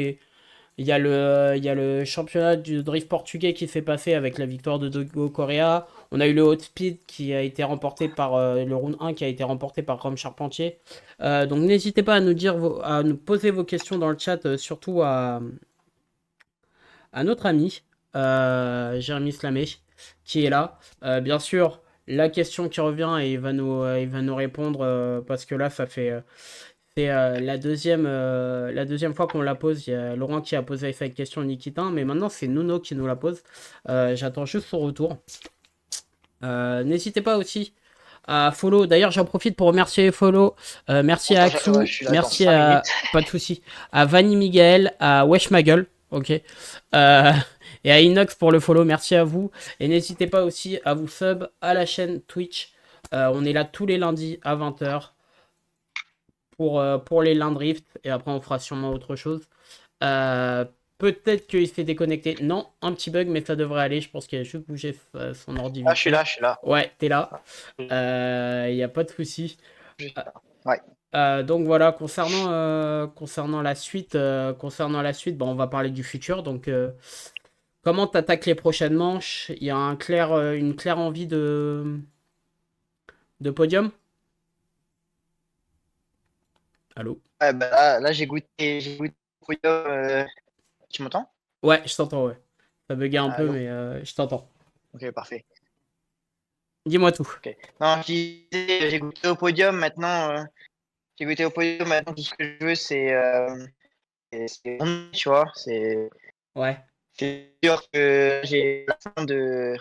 il y a le championnat du drift portugais qui s'est passé avec la victoire de Dogo Correa. On a eu le Hot Speed qui a été remporté par le round 1 qui a été remporté par Rome Charpentier. Donc n'hésitez pas à nous dire à nous poser vos questions dans le chat, surtout à notre ami Jérémy Slamé qui est là. Bien sûr, la question qui revient et il va nous répondre parce que là, ça fait c'est la deuxième fois qu'on la pose. Il y a Laurent qui a posé cette question à Nikitin, mais maintenant c'est Nuno qui nous la pose. J'attends juste son retour. N'hésitez pas aussi à follow. D'ailleurs, j'en profite pour remercier follow. Merci à Attends, Axu, ouais, je suis là dans merci 5 à minutes. pas de souci, à Vanny Miguel, à Wesh ma gueule, ok, et à Inox pour le follow. Merci à vous et n'hésitez pas aussi à vous sub à la chaîne Twitch. On est là tous les lundis à 20h pour les Lindrift et après on fera sûrement autre chose. Euh, Peut-être qu'il s'est déconnecté. Non, un petit bug, mais ça devrait aller. Je pense qu'il a juste bougé son ordi Ah, vite fait. je suis là. Ouais, t'es là. Ah, Il n'y a pas de souci. je suis Euh, là. Ouais. donc voilà, concernant la suite, bah, on va parler du futur. Donc, comment t'attaques les prochaines manches? Il y a une claire envie de podium? Allô? Ouais, bah là j'ai goûté au podium. Tu m'entends? Ouais, je t'entends, ouais. Ça buguait un peu, Allô? mais je t'entends. Ok, parfait. Dis-moi tout. Ok. Non, je disais, j'ai goûté au podium. Maintenant, j'ai goûté au podium. Maintenant, tout ce que je veux, tu vois, Ouais, c'est sûr que j'ai la fin de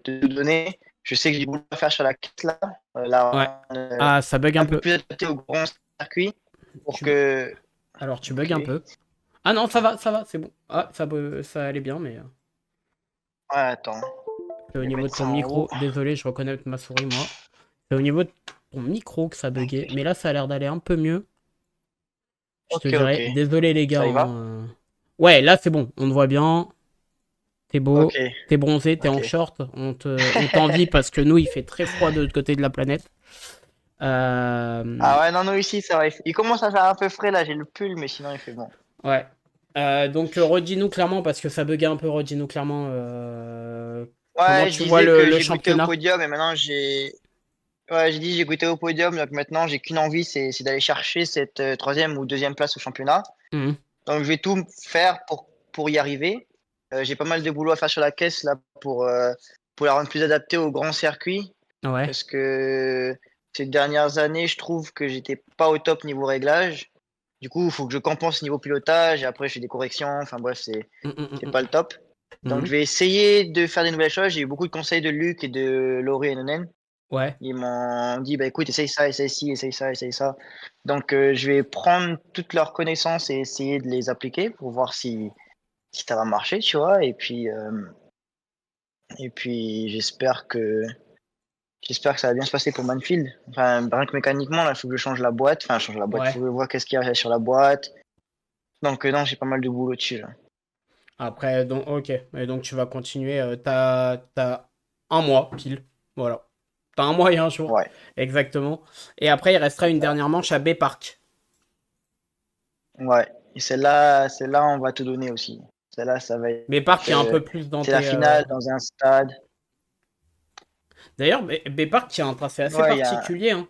tout donner. Je sais que j'ai beaucoup à faire sur la quête là. ouais. Là, Ah, ça bug un un peu peu. plus adapté au grand circuit pour Tu... que. Alors, tu bugs Ok. un Ouais, peu. Ah non, ça va, c'est bon. Ah, ça allait bien, mais attends. c'est au Je vais niveau de mettre ton ça en micro. haut. Désolé, je reconnais ma souris, moi. C'est au niveau de ton micro que ça buguait. Mais là, ça a l'air d'aller un peu mieux. Je te Ok, ok. dirais, désolé les gars. Ça y va? Hein. Ouais, là, c'est bon. On te voit bien. T'es Ok, beau. T'es bronzé. T'es en ok. short. On t'envie parce que nous, il fait très froid de l'autre côté de la planète. Ah ouais, non, nous ici, ça va. Il commence à faire un peu frais là, j'ai le pull, mais sinon il fait bon. Ouais. Donc, redis-nous clairement, parce que ça buguait un peu, redis-nous clairement comment Ouais, je tu vois disais que le j'ai goûté au championnat. podium et maintenant j'ai. Ouais, j'ai dit j'ai goûté au podium, donc maintenant j'ai qu'une envie, c'est d'aller chercher cette troisième ou deuxième place au championnat. Mhm. Donc je vais tout faire pour y arriver. J'ai pas mal de boulot à faire sur la caisse là pour la rendre plus adaptée au grand circuit. Ouais. Parce que ces dernières années, je trouve que j'étais pas au top niveau réglage. Du coup, il faut que je compense niveau pilotage et après je fais des corrections. Enfin bref, c'est pas le top. Donc je Mhm. vais essayer de faire des nouvelles choses. J'ai eu beaucoup de conseils de Luc et de Laurie et Nonen. Ouais. Ils m'ont dit, bah écoute, essaye ça, essaye ci, essaye ça, essaye ça. Donc je vais prendre toutes leurs connaissances et essayer de les appliquer pour voir si ça va marcher, tu vois. Et puis j'espère que ça va bien se passer pour Manfield. Enfin, rien que mécaniquement, là, il faut que je change la boîte. Enfin, je change la boîte. Il faut Ouais. que je vois qu'est-ce qu'il y a sur la boîte. Donc, non, j'ai pas mal de boulot dessus, là. Après, donc, ok. Et donc, tu vas continuer. T'as un mois, pile. Voilà. T'as un mois et un jour. Ouais, Exactement. Et après, il restera c'est une ça. dernière manche à Bay Park. Ouais. Et celle-là, on va tout donner aussi. Celle-là, ça va Bay être. Park est un peu plus dans C'est la tes. finale dans un stade. D'ailleurs, Bay Park, qui a un tracé assez Ouais, il y a. particulier, hein.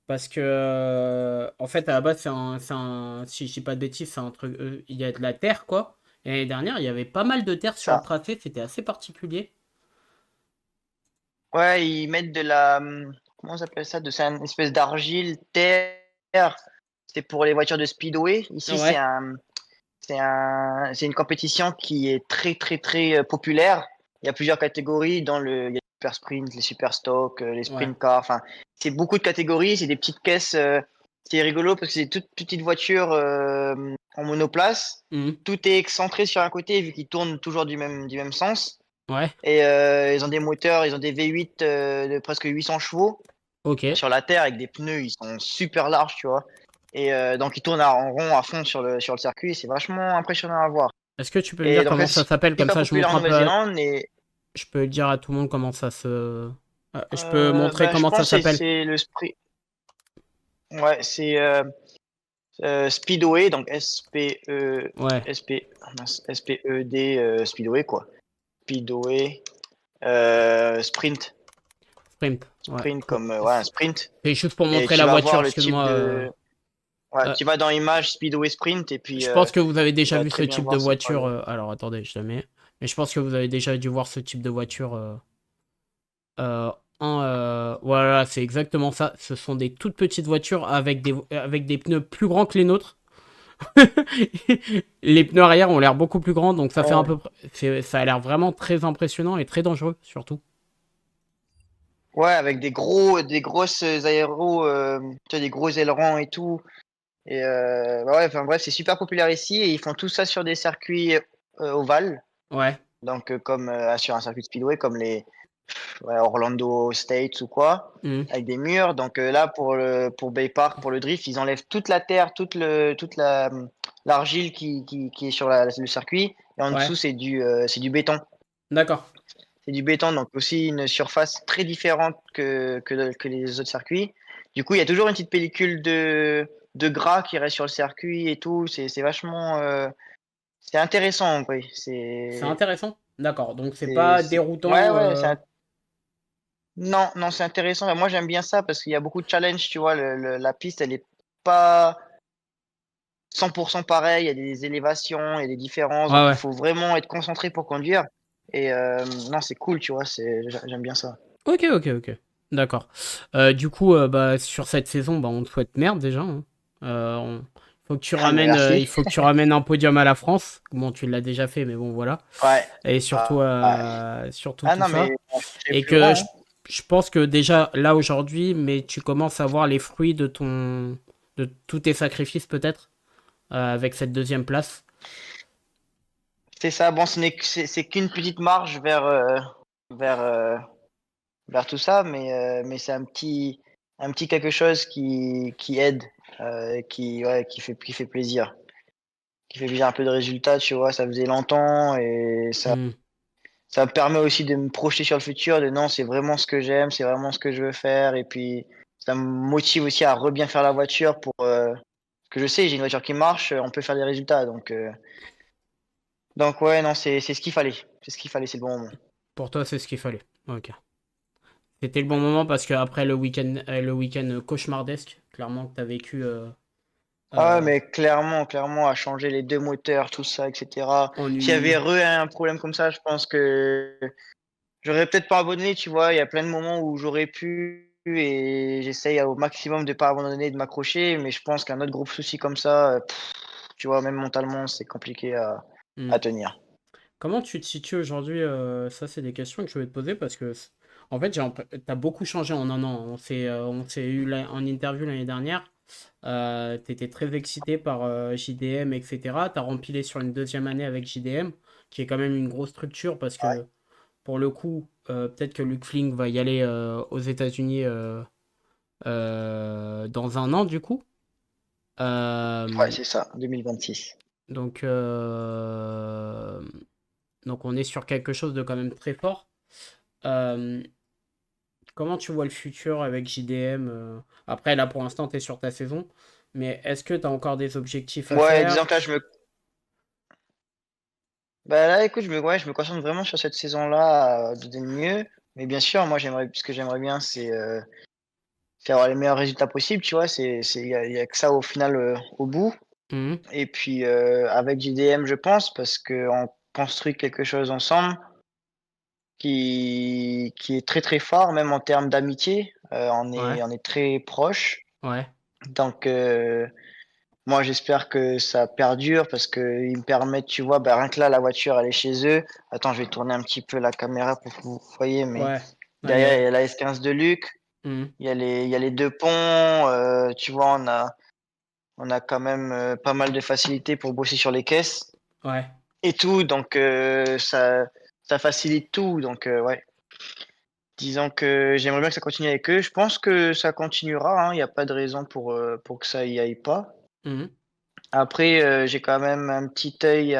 Parce que, en fait, à la base, si je dis pas de bêtises, c'est un truc, il y a de la terre, quoi. Et l'année dernière, il y avait pas mal de terre sur le Ça. tracé, c'était assez particulier. Ouais, ils mettent de la. Comment on s'appelle ça? C'est une espèce d'argile, terre. C'est pour les voitures de speedway. Ici, Ouais, c'est une compétition qui est très, très, très populaire. Il y a plusieurs catégories il y a les super sprint, les super stock, les ouais. sprint cars. Enfin, c'est beaucoup de catégories. C'est des petites caisses. C'est rigolo parce que c'est toutes petites voitures en monoplace. Mhm. Tout est excentré sur un côté vu qu'ils tournent toujours du même sens. Ouais, Et ils ont des moteurs, ils ont des V8 de presque 800 chevaux ok. sur la terre avec des pneus, ils sont super larges, tu vois. Et donc ils tournent en rond à fond sur le circuit, c'est vachement impressionnant à voir. Est-ce que tu peux me Et dire donc comment là, ça c'est s'appelle? Comme super ça, je populaire montre en un peu à... Nouvelle-Zélande. Et Je peux dire à tout le monde comment ça se... Je peux montrer ben, je comment ça pense que s'appelle. c'est le sprint. Ouais, c'est Speedway, donc Ouais, S-P-E-D, Speedway, quoi. Speedway, sprint. sprint. Ouais. Sprint comme ouais, un sprint. C'est juste pour Et montrer tu la vas voiture, voir le type excuse-moi. de. Ouais, Euh, tu vas dans Images Speedway Sprint et puis je pense que vous avez tu déjà vas vu ce très bien type de voir c'est quoi voiture. le. Alors attendez, je la mets. Mais je pense que vous avez déjà dû voir ce type de voiture. Euh, voilà, c'est exactement ça. Ce sont des toutes petites voitures avec des pneus plus grands que les nôtres. Les pneus arrière ont l'air beaucoup plus grands, donc ça fait un Ouais, peu. Ça a l'air vraiment très impressionnant et très dangereux, surtout. ouais, avec des grosses aéros, tu vois, des gros ailerons et tout. Et bah ouais, enfin bref, c'est super populaire ici et ils font tout ça sur des circuits ovales. Ouais. Donc comme sur un circuit de speedway comme les ouais, Orlando States ou quoi, Mhm. avec des murs. Donc là, pour Bay Park, pour le drift, ils enlèvent toute la terre, toute l'argile qui est sur le circuit. Et en Ouais. dessous, c'est du béton. D'accord. C'est du béton, donc aussi une surface très différente que les autres circuits. Du coup, il y a toujours une petite pellicule de gras qui reste sur le circuit et tout. C'est vachement. C'est intéressant, oui. C'est intéressant. D'accord. Donc c'est C'est, pas c'est- ouais, déroutant. ouais, non, non, c'est intéressant. Moi, j'aime bien ça parce qu'il y a beaucoup de challenges, tu vois. La piste, elle est pas 100% pareille. Il y a des élévations, il y a des différences. Ouais, Donc, il ouais. faut vraiment être concentré pour conduire. Et non, c'est cool, tu vois. J'aime bien ça. Ok, ok, ok. D'accord. Du coup, bah, sur cette saison, bah, on te souhaite merde déjà, hein. Merci. Il faut que tu ramènes un podium à la France. Bon, tu l'as déjà fait, mais bon, voilà. Ouais. Et surtout, Ouais. surtout Ah tout non, mais ça. j'ai Et plus que grand, hein. je pense que déjà, là, aujourd'hui, mais tu commences à voir les fruits de tous tes sacrifices, peut-être, avec cette deuxième place. C'est ça. Bon, c'est qu'une petite marge vers, euh, vers tout ça, mais c'est un petit quelque chose qui aide, ouais, qui fait plaisir. qui fait bien un peu de résultats, tu vois. Ça faisait longtemps et Hmm. ça me permet aussi de me projeter sur le futur, de non, c'est vraiment ce que j'aime, c'est vraiment ce que je veux faire. Et puis, ça me motive aussi à re bien faire la voiture parce que je sais, j'ai une voiture qui marche, on peut faire des résultats. Donc ouais, non, c'est ce qu'il fallait. C'est ce qu'il fallait, c'est le bon moment. Pour toi, c'est ce qu'il fallait. Ok. C'était le bon moment parce que après le week-end cauchemardesque, clairement que t'as vécu Ah ouais, euh, mais clairement, à changer les deux moteurs, tout ça, etc. en une S'il y avait nuit. un problème comme ça, je pense que j'aurais peut-être pas abandonné, tu vois. Il y a plein de moments où j'aurais pu et j'essaye au maximum de pas abandonner, de m'accrocher. Mais je pense qu'un autre gros souci comme ça, tu vois, même mentalement, c'est compliqué Hmm. à tenir. Comment tu te situes aujourd'hui? Ça, c'est des questions que je vais te poser parce que, en fait, t'as beaucoup changé en un an. On s'est eu en interview l'année dernière. T'étais très excité par JDM, etc. T'as rempilé sur une deuxième année avec JDM, qui est quand même une grosse structure parce Ouais, que, pour le coup, peut-être que Luke Fling va y aller aux États-Unis dans un an, du coup. ouais, Euh, c'est ça, 2026. donc, euh, donc, on est sur quelque chose de quand même très fort. Euh, Comment tu vois le futur avec JDM? Après, là, pour l'instant, tu es sur ta saison. Mais est-ce que tu as encore des objectifs à Ouais, disons faire? que là, bah là, écoute, je me concentre vraiment sur cette saison-là, de donner le mieux. Mais bien sûr, moi, ce que j'aimerais bien, c'est avoir les meilleurs résultats possibles, tu vois. Il y a que ça au final, au bout. Mhm. Et puis, avec JDM, je pense, parce qu'on construit quelque chose ensemble qui est très très fort, même en termes d'amitié. Ouais, On est très proches. ouais, Donc, moi, j'espère que ça perdure parce qu'ils me permettent, tu vois, bah, rien que là, la voiture, elle est chez eux. Attends, je vais tourner un petit peu la caméra pour que vous voyez, mais ouais. Ah, derrière, il y a la S15 de Luc, mhm. il y a les deux ponts. Tu vois, on a quand même pas mal de facilité pour bosser sur les caisses Ouais, et tout. Donc, ça facilite tout. Donc, ouais. Disons que j'aimerais bien que ça continue avec eux. Je pense que ça continuera, hein. Il n'y a pas de raison pour que ça y aille pas. mhm. Après, j'ai quand même un petit œil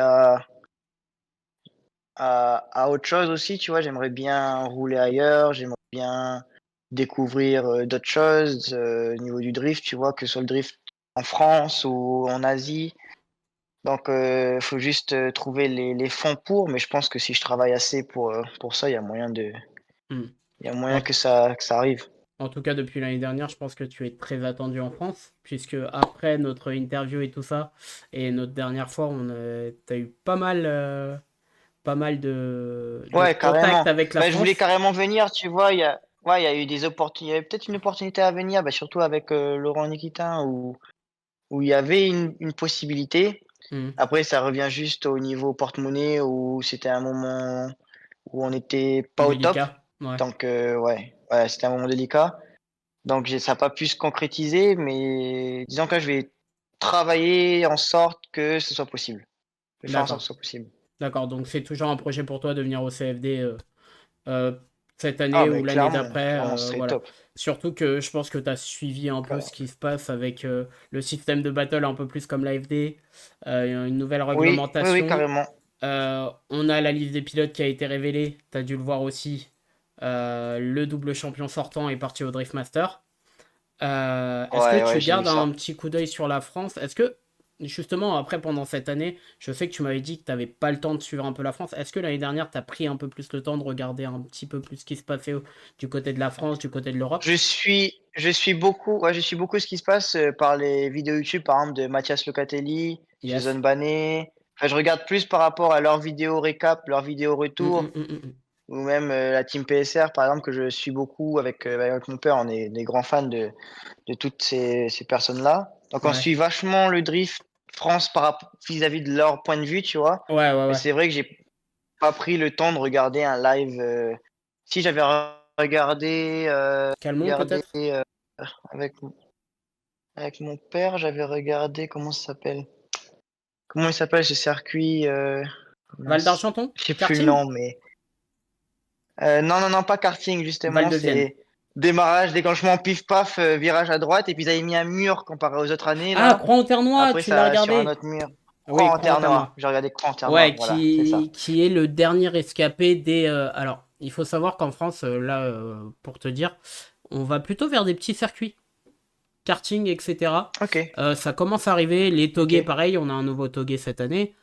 à autre chose aussi, tu vois. J'aimerais bien rouler ailleurs, j'aimerais bien découvrir d'autres choses au niveau du drift, tu vois, que ce soit le drift en France ou en Asie. Donc, il faut juste trouver les fonds pour, mais je pense que si je travaille assez pour ça, Mhm. il y a moyen En, que ça arrive. en tout cas, depuis l'année dernière, je pense que tu es très attendu en France, puisque après notre interview et tout ça, et notre dernière fois, t'as eu pas mal de Ouais, contacts carrément. avec la Bah, je voulais France. carrément venir, tu vois. Ouais, il y a eu des opportunités. Il y avait peut-être une opportunité à venir, bah, surtout avec Laurent Nikitin, où il y avait une possibilité. Mhm. Après, ça revient juste au niveau porte-monnaie où c'était un moment où on n'était pas au top. Délicat. Ouais. Donc, ouais, c'était un moment délicat. Donc, ça n'a pas pu se concrétiser, mais disons que là, je vais travailler en sorte que ce soit possible. Je vais faire en sorte que D'accord. ce soit possible. D'accord. Donc, c'est toujours un projet pour toi de venir au CFD euh, cette Ah, année ou mais l'année d'après. clairement, ce serait Voilà. top. Surtout que je pense que tu as suivi un peu ce qui se passe avec le système de battle un peu plus comme l'AFD, une nouvelle Oui, réglementation. carrément. On a la liste des pilotes qui a été révélée. Tu as dû le voir aussi. Le double champion sortant est parti au Drift Master. Est-ce que Ouais, tu j'ai vu gardes un ça. petit coup d'œil sur la France? Est-ce que, justement, après, pendant cette année, je sais que tu m'avais dit que tu n'avais pas le temps de suivre un peu la France. Est-ce que l'année dernière, tu as pris un peu plus le temps de regarder un petit peu plus ce qui se passait du côté de la France, du côté de l'Europe? Je suis beaucoup ce qui se passe par les vidéos YouTube, par exemple, de Mathias Locatelli, Jason Yes. Banet. Enfin, je regarde plus par rapport à leurs vidéos récap, leurs vidéos Hum, hum, retour, hum, hum. ou même la team PSR, par exemple, que je suis beaucoup avec mon père. On est des grands fans de toutes ces personnes-là. Donc, on Ouais. suit vachement le drift France vis-à-vis de leur point de vue, tu vois. Ouais, ouais, Mais ouais. c'est vrai que j'ai pas pris le temps de regarder un live. Si j'avais regardé, Calmont, regardé peut-être? avec, avec mon père, j'avais regardé, comment il s'appelle ce circuit, Val mince, d'Argenton? je sais plus le Karting? nom, mais non, pas karting Val justement, de Vienne. c'est démarrage, déclenchement, pif paf, virage à droite, et puis ils avaient mis un mur comparé aux autres années Ah, là. Croix au Ternois, Après tu l'as ça sur un regardé? autre mur. Oui, Croix en terre Croix-en-Terre. noire. J'ai regardé Croix en terre noire. Ouais, Voilà, c'est ça. qui est le dernier escapé des. Alors, il faut savoir qu'en France, là, pour te dire, on va plutôt vers des petits circuits, karting, etc. Ok, Ça commence à arriver. Les ok. togués, pareil, on a un nouveau togué cette année.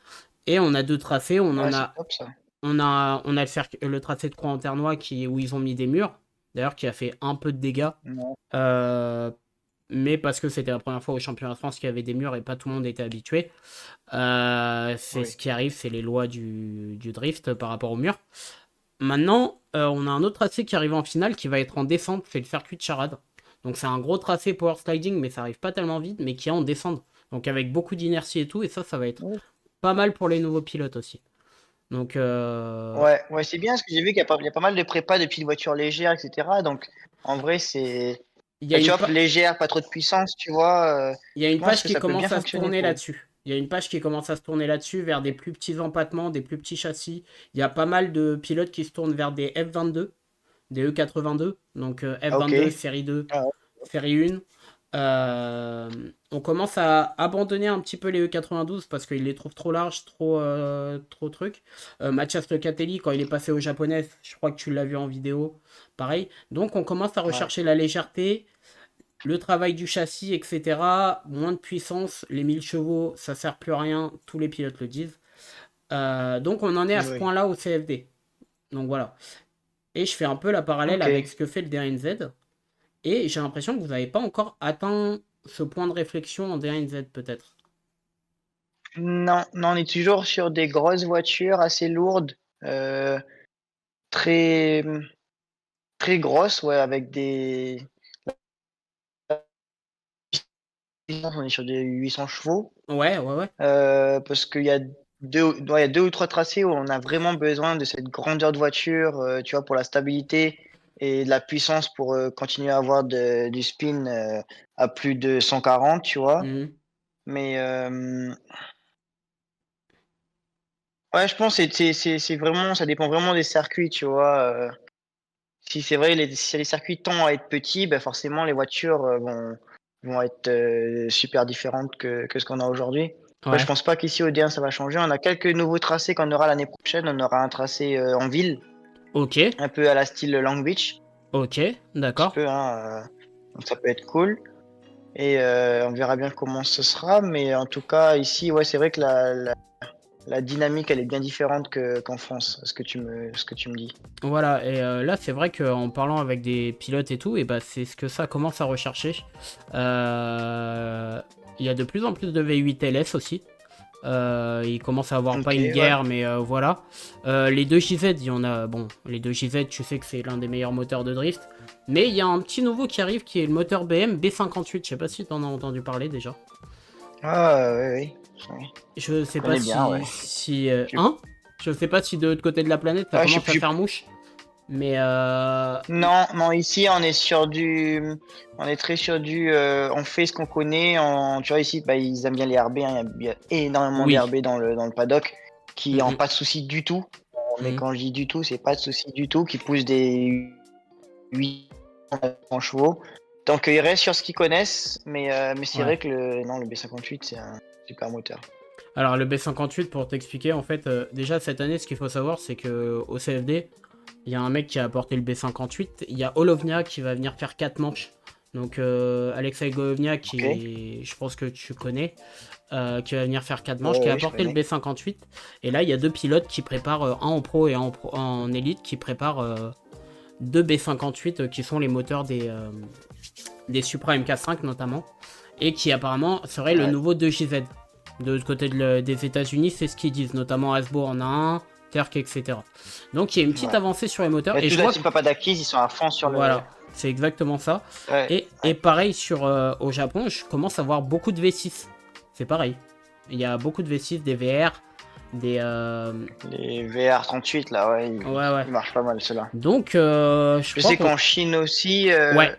Et on a deux tracés. Ouais, c'est top ça. On a le tracé de Croix-en-Terre où ils ont mis des murs, d'ailleurs, qui a fait un peu de dégâts. Ouais. Euh, mais parce que c'était la première fois au championnat de France qu'il y avait des murs et pas tout le monde était habitué. C'est Oui. ce qui arrive, c'est les lois du drift par rapport au mur. Maintenant, on a un autre tracé qui arrive en finale qui va être en descente, c'est le circuit de Charade. Donc c'est un gros tracé power sliding, mais ça arrive pas tellement vite, mais qui est en descente. Donc avec beaucoup d'inertie et tout, et ça va être Ouais, pas mal pour les nouveaux pilotes aussi. Donc ouais, c'est bien parce que j'ai vu qu'il y a pas mal de prépa de petites voitures légères, etc. Donc, en vrai, c'est. il y a Bah, tu une, vois, légère, pas trop de puissance, tu vois. Il y a Je une pense page que qui ça peut bien commence à se fonctionner tourner pour eux. là-dessus. Il y a une page qui commence à se tourner là-dessus vers des plus petits empattements, des plus petits châssis. Il y a pas mal de pilotes qui se tournent vers des F22, des E82, donc Ok. F22, série 2, Ah, série 1. On commence à abandonner un petit peu les E92 parce qu'ils les trouvent trop larges, trop trucs. Mathias Locatelli, quand il est passé au japonais, je crois que tu l'as vu en vidéo, pareil. Donc on commence à ouais. rechercher la légèreté, le travail du châssis, etc. Moins de puissance, les 1000 chevaux, ça sert plus à rien, tous les pilotes le disent. Donc on en est à ce Oui. point-là au CFD. Donc voilà. Et je fais un peu la parallèle Ok. avec ce que fait le DNZ. Et j'ai l'impression que vous n'avez pas encore atteint ce point de réflexion en DNZ peut-être. Non, non, on est toujours sur des grosses voitures assez lourdes, euh, très, très grosses, ouais, avec des. On est sur des 800 chevaux. Ouais, ouais, ouais. Parce qu'il y a ouais, il y a deux ou trois tracés où on a vraiment besoin de cette grandeur de voiture, tu vois, pour la stabilité et de la puissance pour continuer à avoir du spin à plus de 140, tu vois. Mhm. Mais ouais, je pense que c'est vraiment, ça dépend vraiment des circuits, tu vois. Si c'est vrai, si les circuits tendent à être petits, ben forcément les voitures vont être super différentes que ce qu'on a aujourd'hui. Après, je Ouais. pense pas qu'ici au D1 ça va changer. On a quelques nouveaux tracés qu'on aura l'année prochaine. On aura un tracé en ville, Ok. un peu à la style Long Beach, Ok. un petit D'accord. peu, hein, donc ça peut être cool. Et on verra bien comment ce sera. Mais en tout cas, ici, ouais, c'est vrai que la dynamique, elle est bien différente qu'en France, ce que tu me dis. Voilà, et là c'est vrai qu'en parlant avec des pilotes et tout, et bah, c'est ce que ça commence à rechercher. Il y a de plus en plus de V8 LS aussi. Il commence à avoir pas Ok, une ouais. guerre, mais voilà. Les deux JZ, il y en a. Bon, les deux JZ, tu sais que c'est l'un des meilleurs moteurs de drift. Mais il y a un petit nouveau qui arrive qui est le moteur BM B58. Je sais pas si tu en as entendu parler déjà. Ah, oui, oui. Oui. Je Je sais pas connais bien, ouais. Je hein? Je sais pas si de l'autre côté de la planète ça Ah, commence à faire mouche. Mais non, non, ici on est on est très sur on fait ce qu'on connaît. Tu vois ici, bah, ils aiment bien les RB, hein, il y a énormément oui. d'RB dans le paddock qui n'ont Mhm, pas de soucis du tout. Mais mhm. quand je dis du tout, c'est pas de soucis du tout, qui poussent des 800 chevaux. Donc ils restent sur ce qu'ils connaissent, mais c'est Ouais. vrai que non, le B58 c'est un super moteur. Alors le B58 pour t'expliquer en fait déjà cette année ce qu'il faut savoir c'est que au CFD il y a un mec qui a apporté le B58, il y a Olovnia qui va venir faire 4 manches. Donc Alexei Golovnia Ok, qui je pense que tu connais qui va venir faire 4 manches ouais, qui a ouais, je apporté le connais. B58 et là il y a deux pilotes qui préparent un en pro et un en élite qui préparent deux B58 qui sont les moteurs des Supra MK5 notamment et qui apparemment serait le Ouais, nouveau 2JZ. De l'autre côté des États-Unis, c'est ce qu'ils disent, notamment Hasbro en a un, Terk, etc. Donc il y a une petite ouais. avancée sur les moteurs Et et toute je la vois que team Papadakis, ils sont à fond sur le. voilà, c'est exactement ça. Ouais, Et ouais. pareil au Japon, je commence à voir beaucoup de V6. C'est pareil. Il y a beaucoup de V6, des VR, des Les VR38, là, ouais, ouais ouais. ils marchent pas mal, ceux-là. Donc je Je crois sais qu'on qu'en Chine aussi, ouais.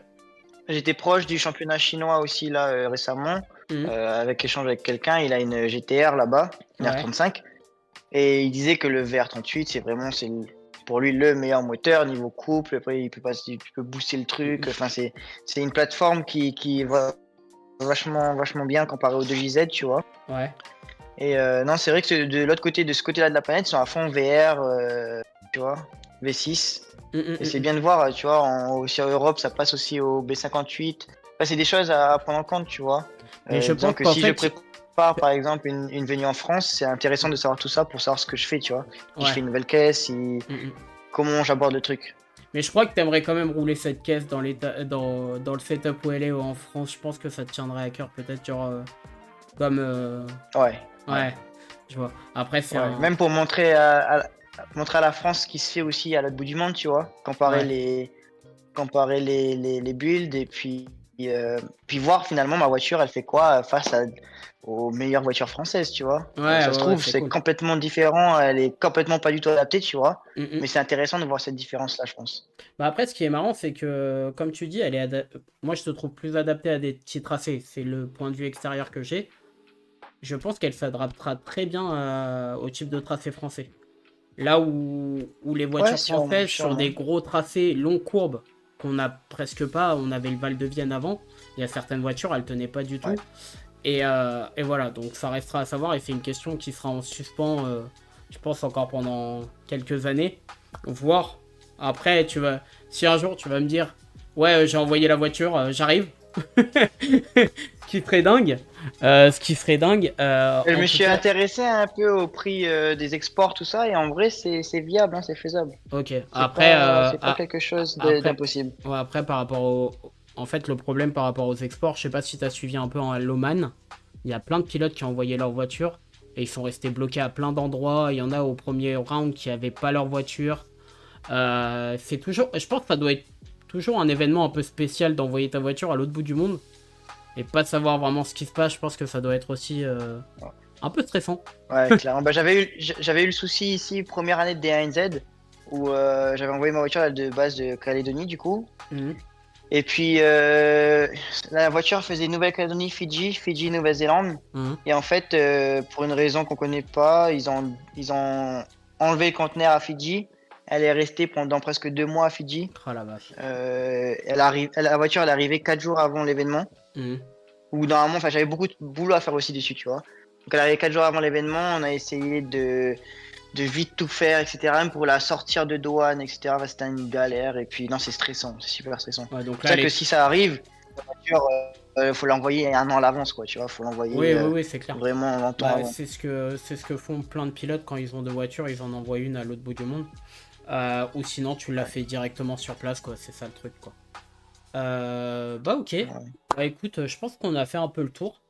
j'étais proche du championnat chinois aussi, là, récemment, Mhm. avec échange avec quelqu'un. Il a une GTR là-bas, une Ouais. R35. Et il disait que le VR38, pour lui le meilleur moteur niveau couple. Après, tu peux booster le truc. Enfin, c'est une plateforme qui va vachement bien comparé au 2JZ, tu vois. Ouais. Et non, c'est vrai que de l'autre côté, de ce côté-là de la planète, ils sont à fond VR, tu vois, V6. Et c'est bien de voir, tu vois, aussi en Europe, ça passe aussi au B58. Enfin, c'est des choses à prendre en compte, tu vois. Mais je Disons pense que qu'en si je fait, prépare, par exemple, une venue en France, c'est intéressant de savoir tout ça pour savoir ce que je fais, tu vois. Si je ouais. fais une nouvelle caisse, Mm, mm. comment j'aborde le truc. Mais je crois que t'aimerais quand même rouler cette caisse dans le setup où elle est en France. Je pense que ça te tiendrait à cœur, peut-être, genre, comme. Ouais, ouais, Ouais, je vois. Après, c'est ouais. un. Même pour montrer à la France ce qui se fait aussi à l'autre bout du monde, tu vois. Ouais, Comparer les builds et puis voir finalement ma voiture, elle fait quoi aux meilleures voitures françaises, tu vois. ouais, Ça se ouais, ouais, trouve, c'est c'est cool. complètement différent, elle est complètement pas du tout adaptée, tu vois. Mm, mm. Mais c'est intéressant de voir cette différence-là, je pense. Bah après, ce qui est marrant, c'est que, comme tu dis, moi, je te trouve plus adaptée à des petits tracés. C'est le point de vue extérieur que j'ai. Je pense qu'elle s'adaptera très bien au type de tracé français. Là où les Ouais, voitures sûrement, françaises, sur sûrement. des gros tracés, longues courbes, qu'on n'a presque pas, on avait le Val de Vienne avant, il y a certaines voitures, elles tenaient pas du Ouais. tout. Et voilà, donc ça restera à savoir, et c'est une question qui sera en suspens, je pense, encore pendant quelques années. Voir. Après, si un jour tu vas me dire, ouais, j'ai envoyé la voiture, j'arrive. Ce qui serait dingue. Ce qui serait dingue. Et je En me tout suis cas, intéressé un peu au prix des exports, tout ça, et en vrai, c'est viable, hein, c'est faisable. ok. C'est Après, pas, c'est pas quelque chose après, d'impossible. ouais, après, par rapport En fait, le problème par rapport aux exports, je sais pas si tu as suivi un peu en Loman, il y a plein de pilotes qui ont envoyé leur voiture et ils sont restés bloqués à plein d'endroits. Il y en a au premier round qui n'avaient pas leur voiture. C'est toujours, je pense que ça doit être toujours un événement un peu spécial d'envoyer ta voiture à l'autre bout du monde et pas de savoir vraiment ce qui se passe. Je pense que ça doit être aussi un peu stressant. Ouais, clairement. Bah, j'avais eu le souci ici, première année de D1NZ, où j'avais envoyé ma voiture de base de Calédonie, du coup. Mhm. Et puis, la voiture faisait Nouvelle-Calédonie, Fidji, Fidji, Nouvelle-Zélande. Mhm. Et en fait, pour une raison qu'on connaît pas, ils ont enlevé le conteneur à Fidji. Elle est restée pendant presque 2 mois à Fidji. Oh la vache. La voiture, elle est arrivée 4 jours avant l'événement. Mhm. Où normalement, enfin, j'avais beaucoup de boulot à faire aussi dessus, tu vois. Donc, elle arrivait 4 jours avant l'événement. On a essayé de vite tout faire, etc. Même pour la sortir de douane, etc. Enfin, c'était une galère. Et puis, non, c'est stressant, c'est super stressant. Ouais, C'est donc pour là, ça que si ça arrive, la voiture, faut l'envoyer 1 an à l'avance, quoi, tu vois. Faut l'envoyer oui, oui, oui, c'est clair. vraiment longtemps Bah, avant. c'est ce que font plein de pilotes quand ils ont deux voitures, ils en envoient une à l'autre bout du monde. Ou sinon, tu l'as Ouais, fait directement sur place, quoi. C'est ça le truc, quoi. Bah, ok. ouais. Bah, écoute, je pense qu'on a fait un peu le tour.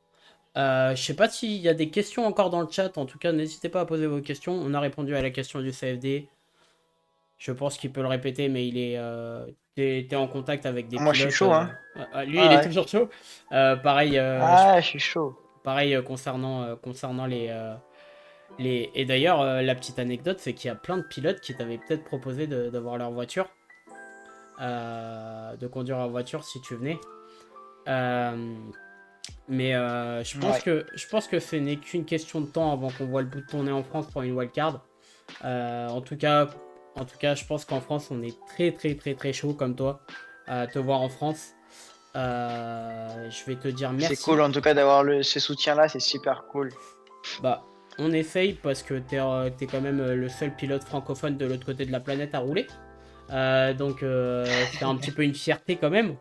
Je sais pas s'il y a des questions encore dans le chat. En tout cas, n'hésitez pas à poser vos questions. On a répondu à la question du CFD. Je pense qu'il peut le répéter, mais t'es en contact avec des Moi, je suis pilotes. chaud, hein. Lui, il Ah est ouais. toujours chaud. Pareil, Ah, je suis chaud. pareil concernant Et d'ailleurs, la petite anecdote, c'est qu'il y a plein de pilotes qui t'avaient peut-être proposé d'avoir leur voiture, de conduire leur voiture si tu venais. Euh, mais Ouais. je pense que ce n'est qu'une question de temps avant qu'on voit le bout de ton nez en France pour une wildcard. Euh, en tout cas, en tout cas, je pense qu'en France, on est très très très très chaud comme toi à te voir en France. Je vais te dire C'est merci. cool, en tout cas, d'avoir ce soutien-là, c'est super cool. Bah, on essaye parce que t'es quand même le seul pilote francophone de l'autre côté de la planète à rouler. Donc c'est un petit peu une fierté quand même.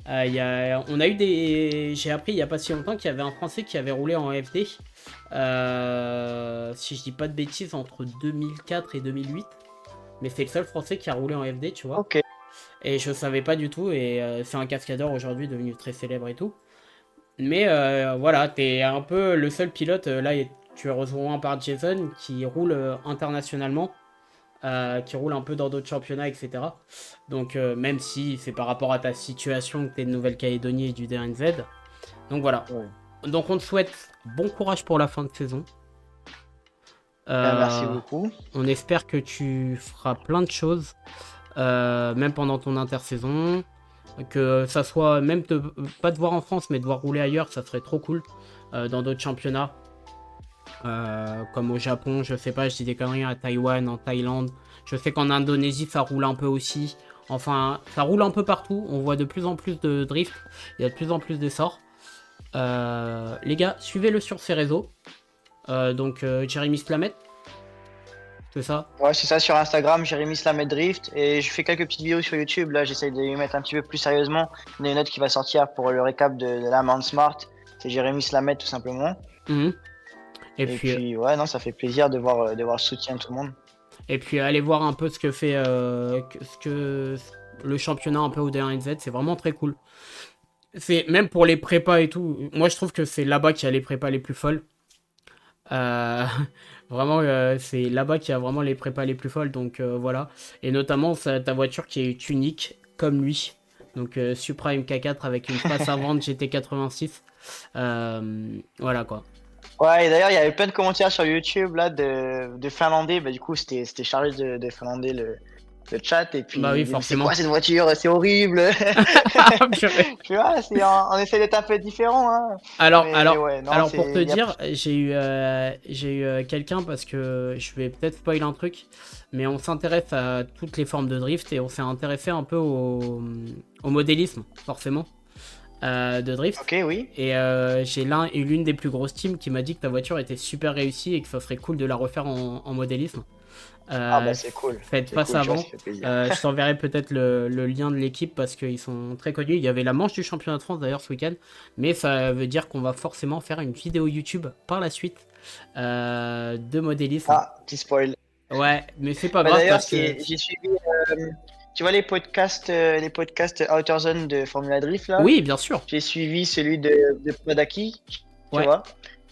On a eu J'ai appris il y a pas si longtemps qu'il y avait un Français qui avait roulé en FD. Si je dis pas de bêtises, entre 2004 et 2008. Mais c'est le seul Français qui a roulé en FD, tu vois. Ok. Et je savais pas du tout. Et c'est un cascadeur aujourd'hui devenu très célèbre et tout. Mais voilà, t'es un peu le seul pilote. Là, tu es rejoint par Jason qui roule internationalement, qui roule un peu dans d'autres championnats, etc. Donc, même si c'est par rapport à ta situation que t'es de Nouvelle-Calédonie et du DNZ. Donc voilà. Ouais. Donc on te souhaite bon courage pour la fin de saison. Ben, merci Euh, beaucoup. on espère que tu feras plein de choses, même pendant ton intersaison. Que ça soit même pas de voir en France, mais de voir rouler ailleurs, ça serait trop cool. Dans d'autres championnats, comme au Japon, je sais pas, je dis des conneries, à Taïwan, en Thaïlande. Je sais qu'en Indonésie, ça roule un peu aussi. Enfin, ça roule un peu partout. On voit de plus en plus de drift. Il y a de plus en plus d'essors. Les gars, suivez-le sur ses réseaux. Donc Jérémy Slamet, c'est ça? Ouais, c'est ça, sur Instagram, Jérémy Slamet Drift. Et je fais quelques petites vidéos sur YouTube. Là, j'essaie de les mettre un petit peu plus sérieusement. Il y en a une autre qui va sortir pour le récap de la Mount Smart. C'est Jérémy Slamet, tout simplement. Mhm. Et Et puis, puis, ouais, non, ça fait plaisir de voir le soutien de tout le monde. aller voir un peu ce que fait ce que le championnat un peu au D1NZ, c'est vraiment très cool. C'est même pour les prépas et tout. Moi, je trouve que c'est là-bas qu'il y a les prépas les plus folles. Euh, vraiment, c'est là-bas qu'il y a vraiment les prépas les plus folles. Donc voilà. Et notamment ta voiture qui est unique comme lui. Donc Supra MK4 avec une face avant de GT86. Voilà quoi. Ouais, et d'ailleurs, il y avait plein de commentaires sur YouTube là de Finlandais. Bah, du coup, c'était chargé de Finlandais le chat. Et puis, Bah ils oui, disaient, mais c'est forcément. quoi cette voiture? C'est horrible. Purée. Tu vois, on essaie d'être un peu différent. Hein. Alors, Mais alors, ouais, non, alors pour te c'est. dire, j'ai eu quelqu'un parce que je vais peut-être spoiler un truc, mais on s'intéresse à toutes les formes de drift et on s'est intéressé un peu au modélisme, forcément, de drift. Ok, oui. Et j'ai l'une des plus grosses teams qui m'a dit que ta voiture était super réussie et que ça serait cool de la refaire en modélisme. Ah bah c'est cool. Faites C'est face cool, tu vois, avant. ça fait plaisir. Je t'enverrai peut-être le lien de l'équipe parce qu'ils sont très connus. Il y avait la manche du championnat de France d'ailleurs ce week-end. Mais ça veut dire qu'on va forcément faire une vidéo YouTube par la suite de modélisme. Ah, petit spoil. Ouais, mais c'est pas Bah grave d'ailleurs, parce que. j'ai suivi, tu vois les podcasts Outer Zone de Formula Drift là. Oui, bien sûr. J'ai suivi celui de Podaki, tu Ouais. vois.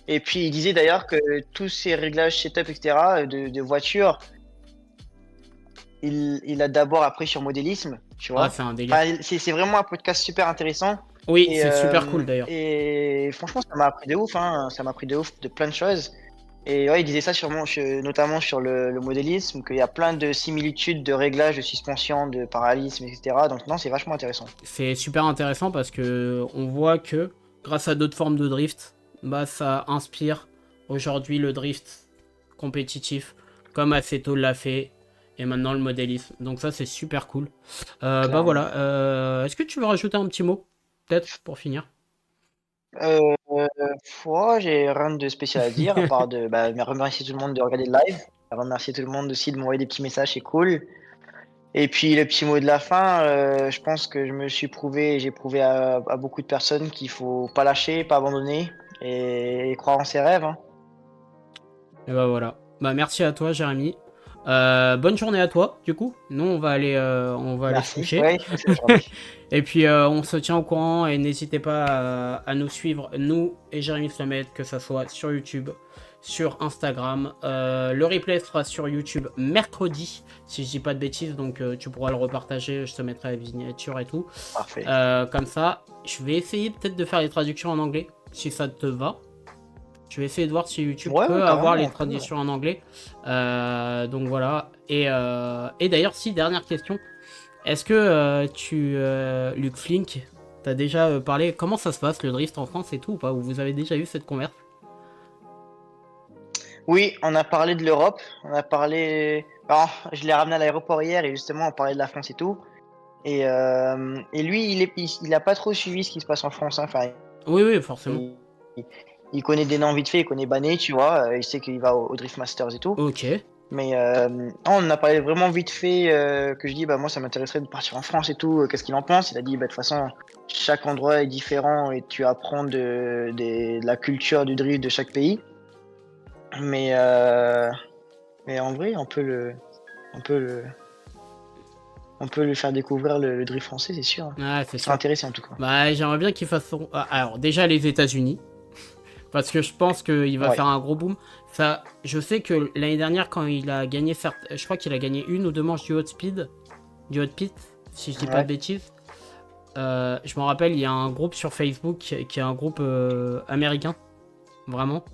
Et puis il disait d'ailleurs que tous ces réglages setup, etc. de voiture, il a d'abord appris sur modélisme, tu Ah, vois. c'est un délire. Enfin, c'est vraiment un podcast super intéressant. Oui, c'est super cool d'ailleurs. Et franchement, ça m'a appris de ouf, hein. Ça m'a appris de ouf de plein de choses. Et ouais, il disait ça notamment sur le modélisme, qu'il y a plein de similitudes de réglages de suspension, de parallélisme, etc. Donc non, c'est vachement intéressant. C'est super intéressant parce que on voit que grâce à d'autres formes de drift, bah ça inspire aujourd'hui le drift compétitif, comme Aceto l'a fait, et maintenant le modélisme. Donc ça c'est super cool. Bah Clairement. voilà. Est-ce que tu veux rajouter un petit mot, peut-être pour finir? Euh, j'ai rien de spécial à dire, à part de remercier tout le monde de regarder le live, remercier tout le monde aussi de m'envoyer des petits messages, c'est cool. Et puis le petit mot de la fin, je pense que je me suis prouvé, j'ai prouvé à beaucoup de personnes qu'il faut pas lâcher, pas abandonner et croire en ses rêves. Hein. Et bah voilà. Bah merci à toi Jérémy. Bonne journée à toi, du coup. Nous on va aller se Merci. coucher. Ouais, c'est aujourd'hui. Et puis on se tient au courant et n'hésitez pas à nous suivre, nous et Jérémy Slamet, que ça soit sur YouTube, sur Instagram. Le replay sera sur YouTube mercredi, si je dis pas de bêtises, donc tu pourras le repartager, je te mettrai la signature et tout. Parfait. Comme ça, je vais essayer peut-être de faire les traductions en anglais, si ça te va. Je vais essayer de voir si YouTube Ouais, peut ouais, avoir carrément, les on peut, ouais. traductions en anglais. Donc voilà. Et d'ailleurs, si, dernière question. Est-ce que Luc Flink, t'as déjà parlé, comment ça se passe le drift en France et tout ou pas? Ou vous avez déjà eu cette converse? Oui, on a parlé de l'Europe, on a parlé. Alors, je l'ai ramené à l'aéroport hier et justement on parlait de la France et tout. Et lui, il a pas trop suivi ce qui se passe en France. Hein. Enfin, Oui, oui, forcément. il, il connaît des noms vite fait, il connaît Banet, tu vois. Il sait qu'il va au Drift Masters et tout. Ok. Mais on en a parlé vraiment vite fait que je dis bah moi ça m'intéresserait de partir en France et tout. Qu'est-ce qu'il en pense? Il a dit bah de toute façon chaque endroit est différent et tu apprends de la culture du drift de chaque pays. Mais en vrai on peut le on peut lui faire découvrir le drift français, c'est sûr. Ouais, c'est Il sera sûr. intéressé en tout cas. Bah, j'aimerais bien qu'il fasse alors, déjà les États-Unis. Parce que je pense qu'il va Ouais. faire un gros boom. Ça, je sais que l'année dernière, quand il a gagné, je crois qu'il a gagné une ou deux manches du Hot Speed, du Hot Pit, si je dis pas Ouais. de bêtises. Je me rappelle, il y a un groupe sur Facebook qui est un groupe américain, vraiment,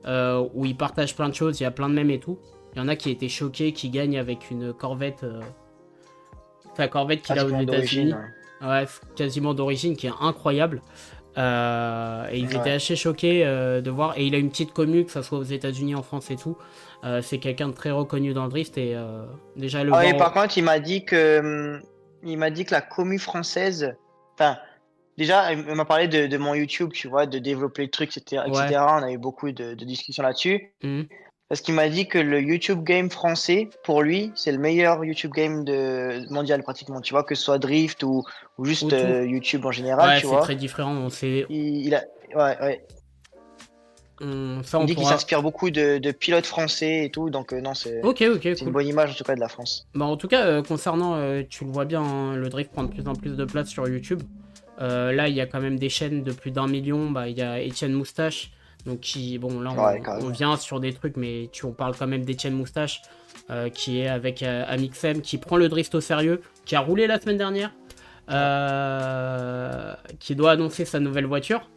où ils partagent plein de choses, il y a plein de mèmes et tout. Il y en a qui étaient choqués, qui gagnent avec une Corvette, sa Corvette qu'il a aux Pratiquement États-Unis, d'origine. ouais, quasiment d'origine, qui est incroyable. Et ils étaient Ouais. assez choqués de voir. Et il a une petite commu, que ce soit aux États-Unis, en France et tout. C'est quelqu'un de très reconnu dans le drift. Et déjà le Ah oui, voir. par contre, il m'a dit que la commu française, enfin, déjà, elle m'a parlé de mon YouTube, tu vois, de développer le truc, etc., Ouais. etc. On a eu beaucoup de discussions là-dessus. Mhm. Parce qu'il m'a dit que le YouTube game français, pour lui, c'est le meilleur YouTube game mondial pratiquement. Tu vois, que ce soit Drift ou juste Autour. YouTube en général, Ouais, tu c'est très vois. différent. Il a, ouais, ouais. Ça, Il on dit qu'il pourra. s'inspire beaucoup de pilotes français et tout. Donc, non, Ok, ok, c'est une cool. bonne image en tout cas de la France. Bah, en tout cas, concernant, tu le vois bien, hein, le drift prend de plus en plus de place sur YouTube. Là, il y a quand même des chaînes de plus d'1 million. Bah, il y a Étienne Moustache. Donc, bon, là, Ouais, on carrément. vient sur des trucs, mais on parle quand même d'Étienne Moustache, qui est avec Amixem, qui prend le drift au sérieux, qui a roulé la semaine dernière, Ouais. qui doit annoncer sa nouvelle voiture.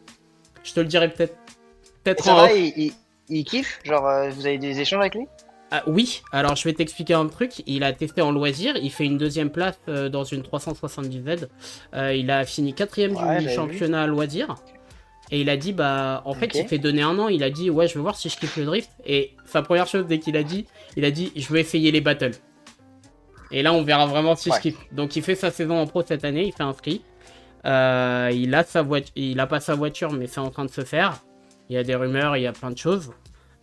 Je te le dirai Et peut-être ça en va, off. il kiffe? Genre, vous avez des échanges avec lui? Ah, oui, alors je vais t'expliquer un truc. Il a testé en loisir, il fait une deuxième place dans une 370Z. Il a fini quatrième Ouais, du j'avais vu. championnat loisir. Et il a dit, bah, en fait, il Ok. fait donner 1 an. Il a dit, ouais, je veux voir si je kiffe le drift. Et sa première chose, dès qu'il a dit, il a dit, je veux essayer les battles. Et là, on verra vraiment si je Ouais. kiffe. Donc, il fait sa saison en pro cette année, il fait un free. Il a pas sa voiture, mais c'est en train de se faire. Il y a des rumeurs, il y a plein de choses.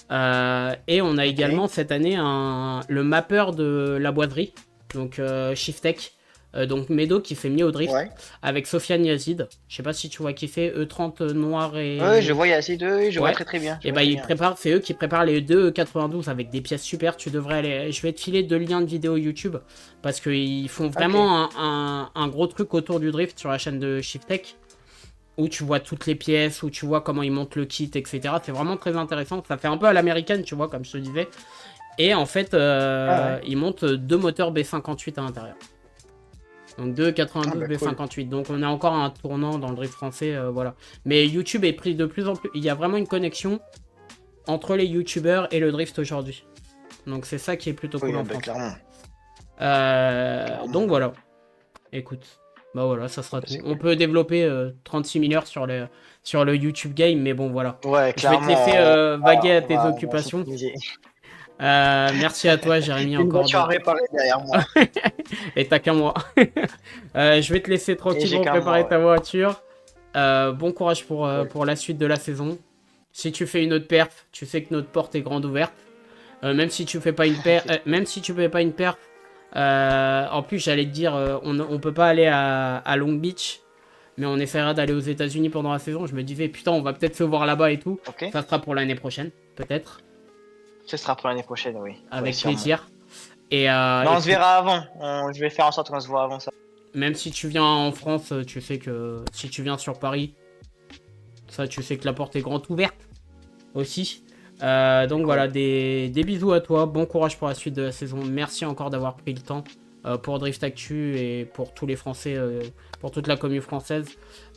Et on a Ok. également cette année le mapper de la boiserie, donc Shiftek, donc Medo qui fait mieux au drift, Ouais. avec Sofiane Yazid. Je sais pas si tu vois qui fait E30 noir Ouais, je et. vois Yacine, oui, je vois Ouais. très très bien. Je Et vois bah très bien. c'est eux qui préparent les deux E92 avec des pièces super. Tu devrais aller. Je vais te filer 2 liens de vidéo YouTube parce qu'ils font Ok. vraiment un gros truc autour du drift sur la chaîne de Shiftek où tu vois toutes les pièces, où tu vois comment ils montent le kit, etc. C'est vraiment très intéressant. Ça fait un peu à l'américaine, tu vois, comme je te disais. Et en fait, Ah ouais. ils montent 2 moteurs B58 à l'intérieur. Donc 2 Ah 92 bah cool. B58. Donc on a encore un tournant dans le drift français, voilà. Mais YouTube est pris de plus en plus. Il y a vraiment une connexion entre les YouTubeurs et le drift aujourd'hui. Donc c'est ça qui est plutôt cool Oui, en bah France. clairement. Donc Clairement. voilà. Écoute, bah voilà, ça Ah sera bah, tout. c'est On cool. peut développer 36 000 heures sur le YouTube Game, mais bon, voilà. Ouais, Je vais te laisser clairement, vaguer à on tes va occupations. s'optimiser. Merci à toi, Jérémy, Une encore voiture à de. réparer derrière moi. Et t'as qu'un mois. Je vais te laisser Et j'ai tranquillement qu'un mois, préparer ouais. ta voiture. Bon courage Cool. pour la suite de la saison. Si tu fais une autre perf, tu sais que notre porte est grande ouverte. Même si tu fais pas une perf, C'est sûr. même si tu fais pas une perf, en plus j'allais te dire, on peut pas aller à Long Beach, mais on essaiera d'aller aux États-Unis pendant la saison. Je me disais putain, on va peut-être se voir là-bas et tout. Ok. Ça sera pour l'année prochaine, peut-être, Ce sera pour l'année prochaine, oui. Ouais, avec sûrement. plaisir. Mais Et on se puis verra avant. Je vais faire en sorte qu'on se voit avant ça. même si tu viens en France, tu sais que si tu viens sur Paris, ça tu sais que la porte est grande ouverte aussi. Donc Cool. voilà, des bisous à toi, bon courage pour la suite de la saison. Merci encore d'avoir pris le temps pour Drift Actu et pour tous les Français, pour toute la commune française.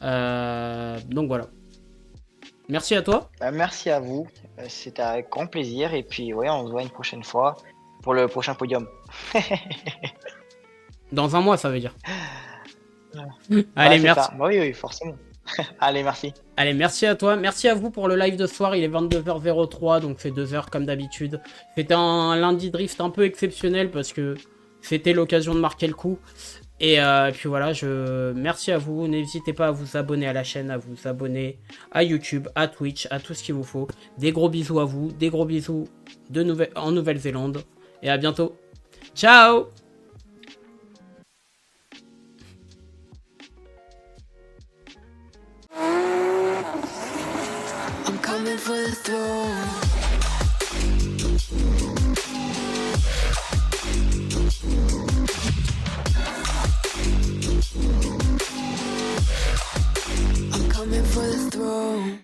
Donc voilà. Merci à toi. Bah, merci à vous. C'était avec grand plaisir. Et puis, ouais, on se voit une prochaine fois pour le prochain podium. Dans un mois, ça veut dire. Ouais, Allez, c'est ça. merci. Bah oui, oui, forcément. Allez, merci. Allez, merci à toi. Merci à vous pour le live de ce soir. Il est 22h03, donc c'est 2 heures comme d'habitude. C'était un lundi drift un peu exceptionnel parce que c'était l'occasion de marquer le coup. Et puis voilà, merci à vous. N'hésitez pas à vous abonner à la chaîne, à vous abonner à YouTube, à Twitch, à tout ce qu'il vous faut. Des gros bisous à vous, des gros bisous en Nouvelle-Zélande. Et à bientôt. Ciao! I'm coming for the throne.